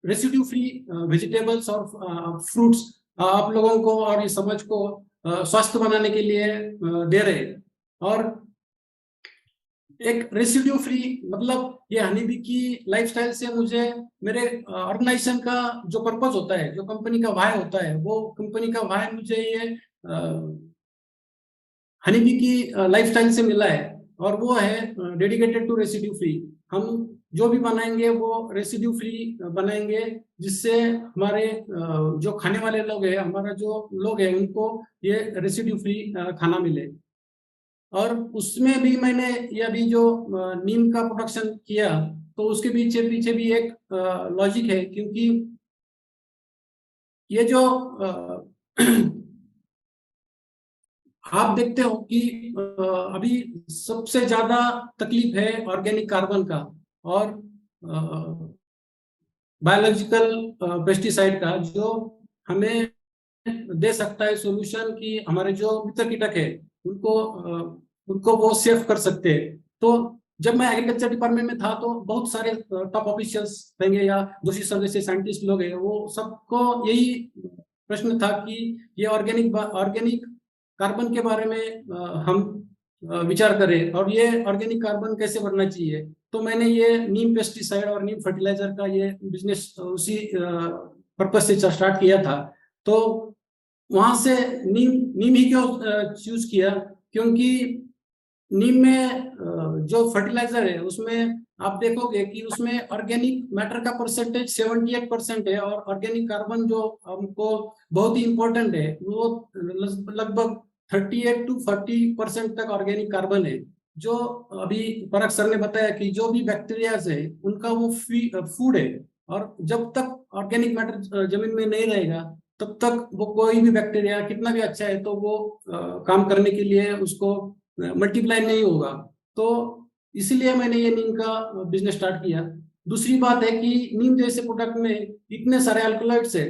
रेसिड्यू फ्री वेजिटेबल्स और फ्रूट्स आप लोगों को और इस समाज को स्वस्थ बनाने के लिए दे रहे हैं। और एक रेसिड्यू फ्री मतलब ये हनीबी की लाइफस्टाइल से मुझे मेरे ऑर्गेनाइजेशन का जो पर्पस होता है, जो कंपनी का वाय होता है, वो कंपनी का वाय मुझे ये हनीबी की लाइफस्टाइल से मिला है और वो है डेडिकेटेड टू रेसिड्यू फ्री। हम जो भी बनाएंगे वो रेसिड्यू फ्री बनाएंगे जिससे हमारे जो खाने वाले लोग हैं, हमारा जो लोग हैं, उनको ये रेसिड्यू फ्री खाना मिले। और उसमें भी मैंने ये अभी जो नीम का प्रोडक्शन किया तो उसके पीछे भी एक लॉजिक है, क्योंकि ये जो आप देखते हो कि अभी सबसे ज्यादा तकलीफ है ऑर्गेनिक कार्बन का और बायोलॉजिकल पेस्टिसाइड का, जो हमें दे सकता है सॉल्यूशन कि हमारे जो मित्र कीटक है उनको वो सेफ कर सकते हैं। तो जब मैं एग्रीकल्चर डिपार्टमेंट में था तो बहुत सारे टॉप ऑफिशियल्स रहेंगे या जोशी सर जैसे साइंटिस्ट लोग हैं, वो सबको यही प्रश्न था कि ये ऑर्गेनिक कार्बन के बारे में हम विचार करें और ये ऑर्गेनिक कार्बन कैसे बढ़ना चाहिए। तो मैंने ये नीम पेस्टिसाइड और नीम फर्टिलाइजर का ये बिजनेस उसी पर्पज से स्टार्ट किया था। तो वहां से नीम ही क्यों चूज किया, क्योंकि नीम में जो फर्टिलाइजर है उसमें आप देखोगे कि उसमें ऑर्गेनिक मैटर का परसेंटेज 78% है और ऑर्गेनिक कार्बन जो हमको बहुत ही इंपॉर्टेंट है वो लगभग 38 to 40% तक ऑर्गेनिक कार्बन है। जो अभी पराग सर ने बताया कि जो भी बैक्टीरियाज है उनका वो फूड है, और जब तक ऑर्गेनिक मैटर जमीन में नहीं रहेगा तब तक वो कोई भी बैक्टीरिया कितना भी अच्छा है तो वो काम करने के लिए उसको मल्टीप्लाई नहीं होगा। तो इसीलिए मैंने ये नीम का बिजनेस स्टार्ट किया। दूसरी बात है कि नीम जैसे प्रोडक्ट में इतने सारे अल्कलॉइड्स है,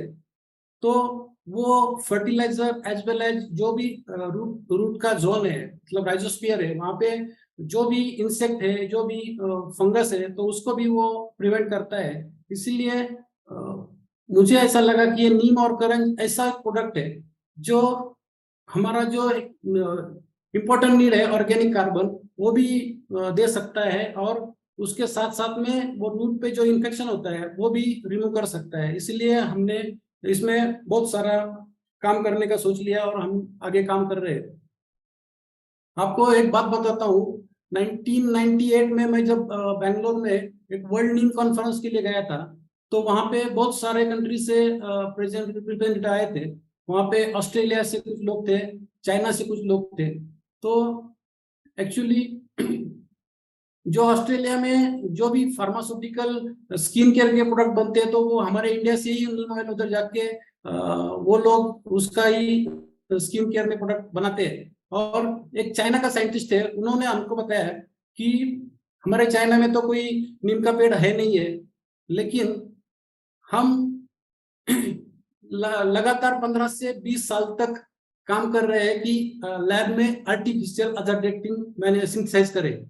तो वो फर्टिलाइजर एज वेल एज जो भी रूट का जोन है, मतलब राइजोस्फीयर है, वहां पे जो भी इंसेक्ट है, जो भी फंगस है, तो उसको भी वो प्रिवेंट करता है। इसीलिए मुझे ऐसा लगा कि ये नीम और करंज ऐसा प्रोडक्ट है जो हमारा जो इम्पोर्टेंट नीड है ऑर्गेनिक कार्बन वो भी दे सकता है, और उसके साथ साथ में वो रूट पे जो इन्फेक्शन होता है वो भी रिमूव कर सकता है। इसलिए हमने इसमें बहुत सारा काम करने का सोच लिया और हम आगे काम कर रहे हैं। आपको एक बात बताता हूँ, 1998 में मैं जब बेंगलोर में एक वर्ल्ड नीम कॉन्फ्रेंस के लिए गया था, तो वहाँ पे बहुत सारे कंट्री से रिप्रेजेंटेटिव आए थे। वहाँ पे ऑस्ट्रेलिया से कुछ लोग थे, चाइना से कुछ लोग थे। तो एक्चुअली जो ऑस्ट्रेलिया में जो भी फार्मास्यूटिकल स्किन केयर के प्रोडक्ट बनते हैं तो वो हमारे इंडिया से ही नीम ऑयल उधर जाके वो लोग उसका ही स्किन केयर में प्रोडक्ट बनाते हैं। और एक चाइना का साइंटिस्ट है, उन्होंने हमको बताया कि हमारे चाइना में तो कोई नीम का पेड़ है नहीं है, लेकिन हम लगातार 15 से 20 साल तक काम कर रहे हैं कि लैब में आर्टिफिशियल अजाडिक्टिन मैंने सिंथेसाइज करे।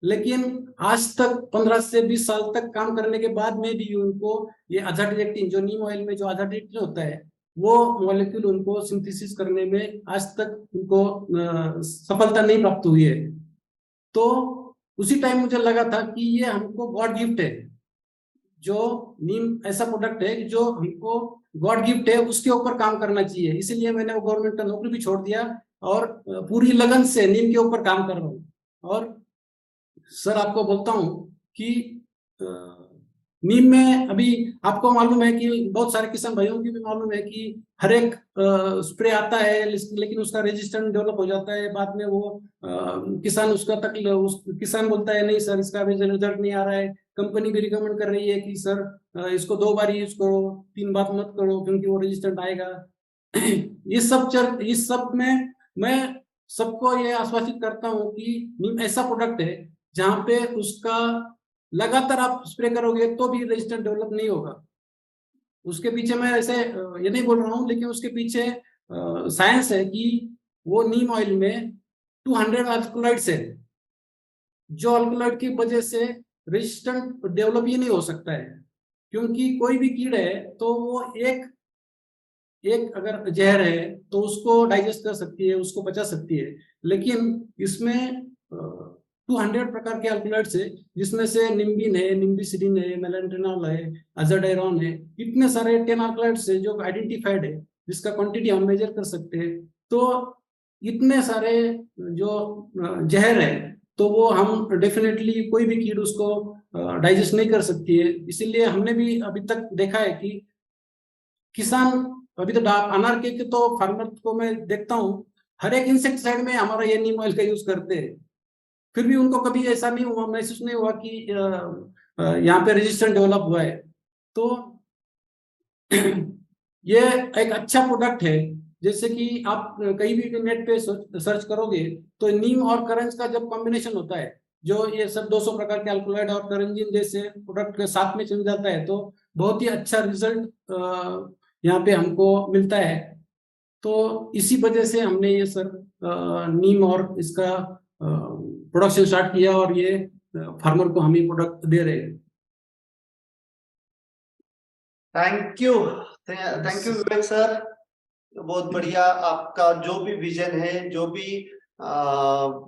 लेकिन आज तक 15 से 20 साल तक काम करने के बाद में भी उनको ये अजाडिक्टिन, जो नीम ऑयल में जो अजाडिक्टिन होता है, वो मॉलिक्यूल उनको सिंथेसिस करने में आज तक उनको सफलता नहीं प्राप्त हुई है। तो उसी टाइम मुझे लगा था कि ये हमको गॉड गिफ्ट है, जो नीम ऐसा प्रोडक्ट है जो हमको गॉड गिफ्ट है, उसके ऊपर काम करना चाहिए। इसीलिए मैंने वो गवर्नमेंट का नौकरी भी छोड़ दिया और पूरी लगन से नीम के ऊपर काम कर रहा हूँ। और सर आपको बोलता हूँ कि नीम में अभी आपको मालूम है कि बहुत सारे किसान भाइयों की भी मालूम है कि हर एक स्प्रे आता है, लेकिन उसका रेजिस्टेंस डेवलप हो जाता है। बाद में वो किसान उसका किसान बोलता है नहीं सर इसका अभी रिजल्ट नहीं आ रहा है। कंपनी भी रिकमेंड कर रही है कि सर इसको 2 बार यूज करो, 3 बार मत करो क्योंकि वो रेजिस्टेंट आएगा। इस सब में मैं सबको ये आश्वासित करता हूँ कि नीम ऐसा प्रोडक्ट है जहाँ पे उसका लगातार आप स्प्रे करोगे तो भी रेजिस्टेंस डेवलप नहीं होगा। उसके पीछे मैं ऐसे ये नहीं बोल रहा हूँ, लेकिन उसके पीछे साइंस है कि वो नीम ऑयल में 200 अल्कलॉइड्स है, जो अल्कलॉइड की वजह से रेजिस्टेंट डेवलप ही नहीं हो सकता है। क्योंकि कोई भी कीड़ा है तो वो एक अगर जहर है तो उसको डाइजेस्ट कर सकती है, उसको पचा सकती है, लेकिन इसमें 200 प्रकार के अल्कलॉइड्स है, जिसमें से निम्बिन है, निम्बिसिडिन है, मेलेंटेनॉल है, अजाडायरोन है, इतने सारे 10 अल्कलॉइड्स है जो आइडेंटिफाइड है, जिसका क्वांटिटी हम मेजर कर सकते हैं। तो इतने सारे जो जहर है तो वो हम डेफिनेटली कोई भी कीड़ उसको डाइजेस्ट नहीं कर सकती है। इसीलिए हमने भी अभी तक देखा है कि किसान अभी तो अनार के तो फार्मर को मैं देखता हूँ हर एक इंसेक्टिसाइड में हमारा ये नीम ऑयल का यूज करते हैं, फिर भी उनको कभी ऐसा नहीं हुआ, महसूस नहीं हुआ कि यहाँ पे रेजिस्टेंस डेवलप हुआ है। तो ये एक अच्छा प्रोडक्ट है। जैसे कि आप कहीं भी नेट पे सर्च करोगे तो नीम और करंज का जब कॉम्बिनेशन होता है, जो ये सब 200 प्रकार के अल्कलॉइड और करंजिन जैसे प्रोडक्ट के साथ में चल जाता है, तो बहुत ही अच्छा रिजल्ट यहाँ पे हमको मिलता है। तो इसी वजह से हमने ये सर नीम और इसका प्रोडक्शन स्टार्ट किया और ये फार्मर को हम ये प्रोडक्ट दे रहे हैं। थैंक यू विवेक सर, बहुत बढ़िया। आपका जो भी विजन है, जो भी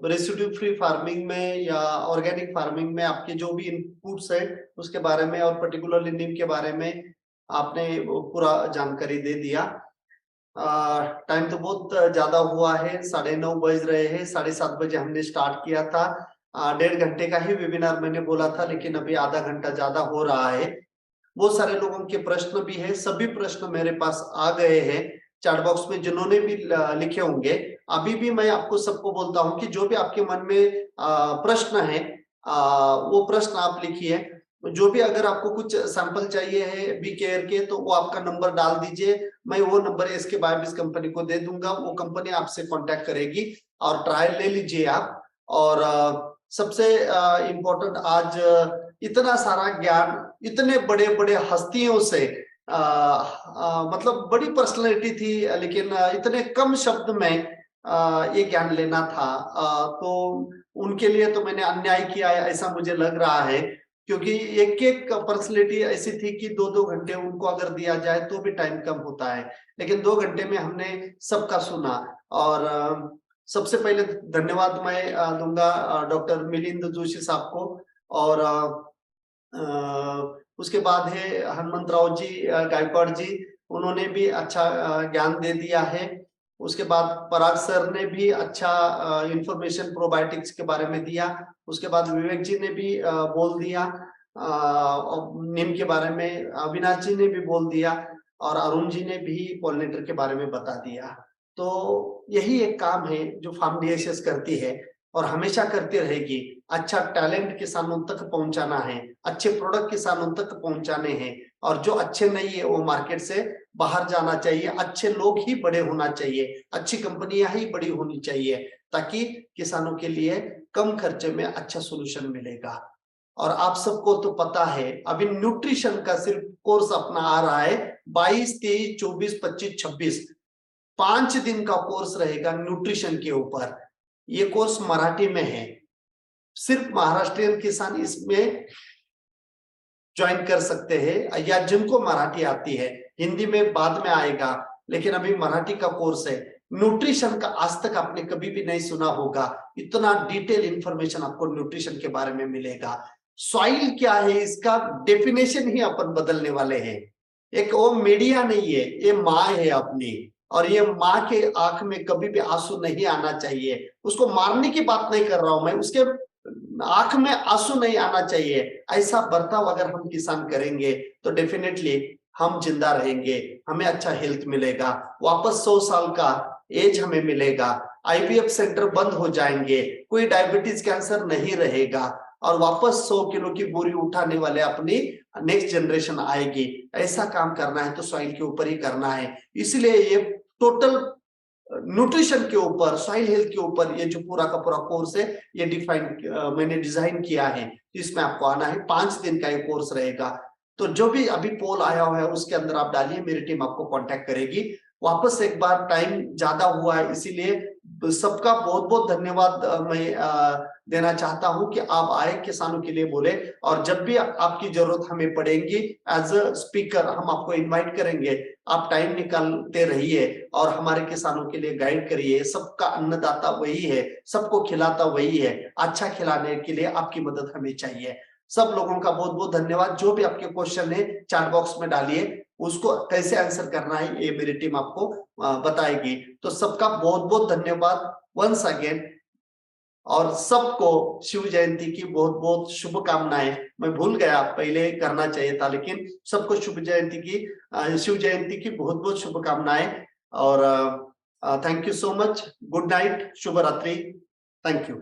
रेसिड्यू फ्री फार्मिंग में या ऑर्गेनिक फार्मिंग में आपके जो भी इनपुट्स है उसके बारे में और पर्टिकुलरली नीम के बारे में आपने पूरा जानकारी दे दिया। टाइम तो बहुत ज्यादा हुआ है, 9:30 बज रहे हैं। 7:30 बजे हमने स्टार्ट किया था। 1.5 घंटे का ही वेबिनार मैंने बोला था, लेकिन अभी आधा घंटा ज्यादा हो रहा है। बहुत सारे लोगों के प्रश्न भी है, सभी प्रश्न मेरे पास आ गए हैं चैट बॉक्स में, जिन्होंने भी लिखे होंगे। अभी भी मैं आपको सबको बोलता हूं कि जो भी आपके मन में प्रश्न है वो प्रश्न आप लिखिए। जो भी अगर आपको कुछ सैंपल चाहिए है बी केयर के, तो वो आपका नंबर डाल दीजिए, मैं वो नंबर एसके बायोबिस कंपनी को दे दूंगा, वो कंपनी आपसे कांटेक्ट करेगी और ट्रायल ले लीजिए आप। और सबसे इम्पोर्टेंट, आज इतना सारा ज्ञान इतने बड़े बड़े हस्तियों से मतलब बड़ी पर्सनालिटी थी, लेकिन इतने कम शब्द में ये ज्ञान लेना था, तो उनके लिए तो मैंने अन्याय किया है ऐसा मुझे लग रहा है। क्योंकि एक एक पर्सनालिटी ऐसी थी कि 2-2 घंटे उनको अगर दिया जाए तो भी टाइम कम होता है, लेकिन 2 घंटे में हमने सबका सुना। और सबसे पहले धन्यवाद मैं दूंगा डॉक्टर मिलिंद जोशी साहब को, और उसके बाद है हनुमंतराव जी गायकवाड़ जी, उन्होंने भी अच्छा ज्ञान दे दिया है। उसके बाद पराग सर ने भी अच्छा इंफॉर्मेशन प्रोबायोटिक्स के बारे में दिया। उसके बाद विवेक जी ने भी बोल दिया नीम के बारे में, अविनाश जी ने भी बोल दिया, और अरुण जी ने भी पॉलिनेटर के बारे में बता दिया। तो यही एक काम है जो फार्म डीएसएस करती है और हमेशा करती रहेगी। अच्छा टैलेंट किसानों तक पहुंचाना है, अच्छे प्रोडक्ट किसानों तक पहुंचाने हैं, और जो अच्छे नहीं है वो मार्केट से बाहर जाना चाहिए। अच्छे लोग ही बड़े होना चाहिए, अच्छी कंपनियां ही बड़ी होनी चाहिए, ताकि किसानों के लिए कम खर्चे में अच्छा सोल्यूशन मिलेगा। और आप सबको तो पता है अभी न्यूट्रिशन का सिर्फ कोर्स अपना आ रहा है 22, 23, 24, 25, 26 5 दिन का कोर्स रहेगा न्यूट्रिशन के ऊपर। ये कोर्स मराठी में है, सिर्फ महाराष्ट्रियन किसान इसमें ज्वाइन कर सकते हैं, या जिनको मराठी आती है। हिंदी में बाद में आएगा, लेकिन अभी मराठी का कोर्स है। न्यूट्रिशन का आज तक आपने कभी भी नहीं सुना होगा, इतना डिटेल इंफॉर्मेशन आपको न्यूट्रिशन के बारे में मिलेगा। सॉइल क्या है इसका डेफिनेशन ही अपन बदलने वाले हैं। एक वो मीडिया नहीं है, ये माँ है अपनी, और ये माँ के आंख में कभी भी आंसू नहीं आना चाहिए। उसको मारने की बात नहीं कर रहा हूं मैं, उसके आंख में आंसू नहीं आना चाहिए। ऐसा बर्ताव अगर हम किसान करेंगे तो डेफिनेटली हम जिंदा रहेंगे, हमें अच्छा हेल्थ मिलेगा, वापस 100 साल का एज हमें मिलेगा, आईवीएफ सेंटर बंद हो जाएंगे, कोई डायबिटीज कैंसर नहीं रहेगा, और वापस 100 किलो की बोरी उठाने वाले अपनी नेक्स्ट जनरेशन आएगी। ऐसा काम करना है तो सॉइल के ऊपर ही करना है। इसलिए ये टोटल न्यूट्रिशन के ऊपर, सॉइल हेल्थ के ऊपर ये जो पूरा का पूरा कोर्स है ये मैंने डिजाइन किया है। इसमें आपको आना है, 5 दिन का ये कोर्स रहेगा। तो जो भी अभी पोल आया हुआ है उसके अंदर आप डालिए, मेरी टीम आपको कांटेक्ट करेगी। वापस एक बार, टाइम ज्यादा हुआ है इसीलिए सबका बहुत बहुत धन्यवाद मैं देना चाहता हूं कि आप आए, किसानों के लिए बोले, और जब भी आपकी जरूरत हमें पड़ेगी एज अ स्पीकर हम आपको इनवाइट करेंगे। आप टाइम निकालते रहिए और हमारे किसानों के लिए गाइड करिए। सबका अन्नदाता वही है, सबको खिलाता वही है, अच्छा खिलाने के लिए आपकी मदद हमें चाहिए। सब लोगों का बहुत बहुत धन्यवाद। जो भी आपके क्वेश्चन है चैट बॉक्स में डालिए, उसको कैसे आंसर करना है ये मेरी टीम आपको बताएगी। तो सबका बहुत बहुत धन्यवाद वंस अगेन, और सबको शिव जयंती की बहुत बहुत शुभकामनाएं। मैं भूल गया, पहले करना चाहिए था, लेकिन सबको शिव जयंती की बहुत बहुत शुभकामनाएं। और thank you so much, good night, शुभ रात्रि, थैंक यू।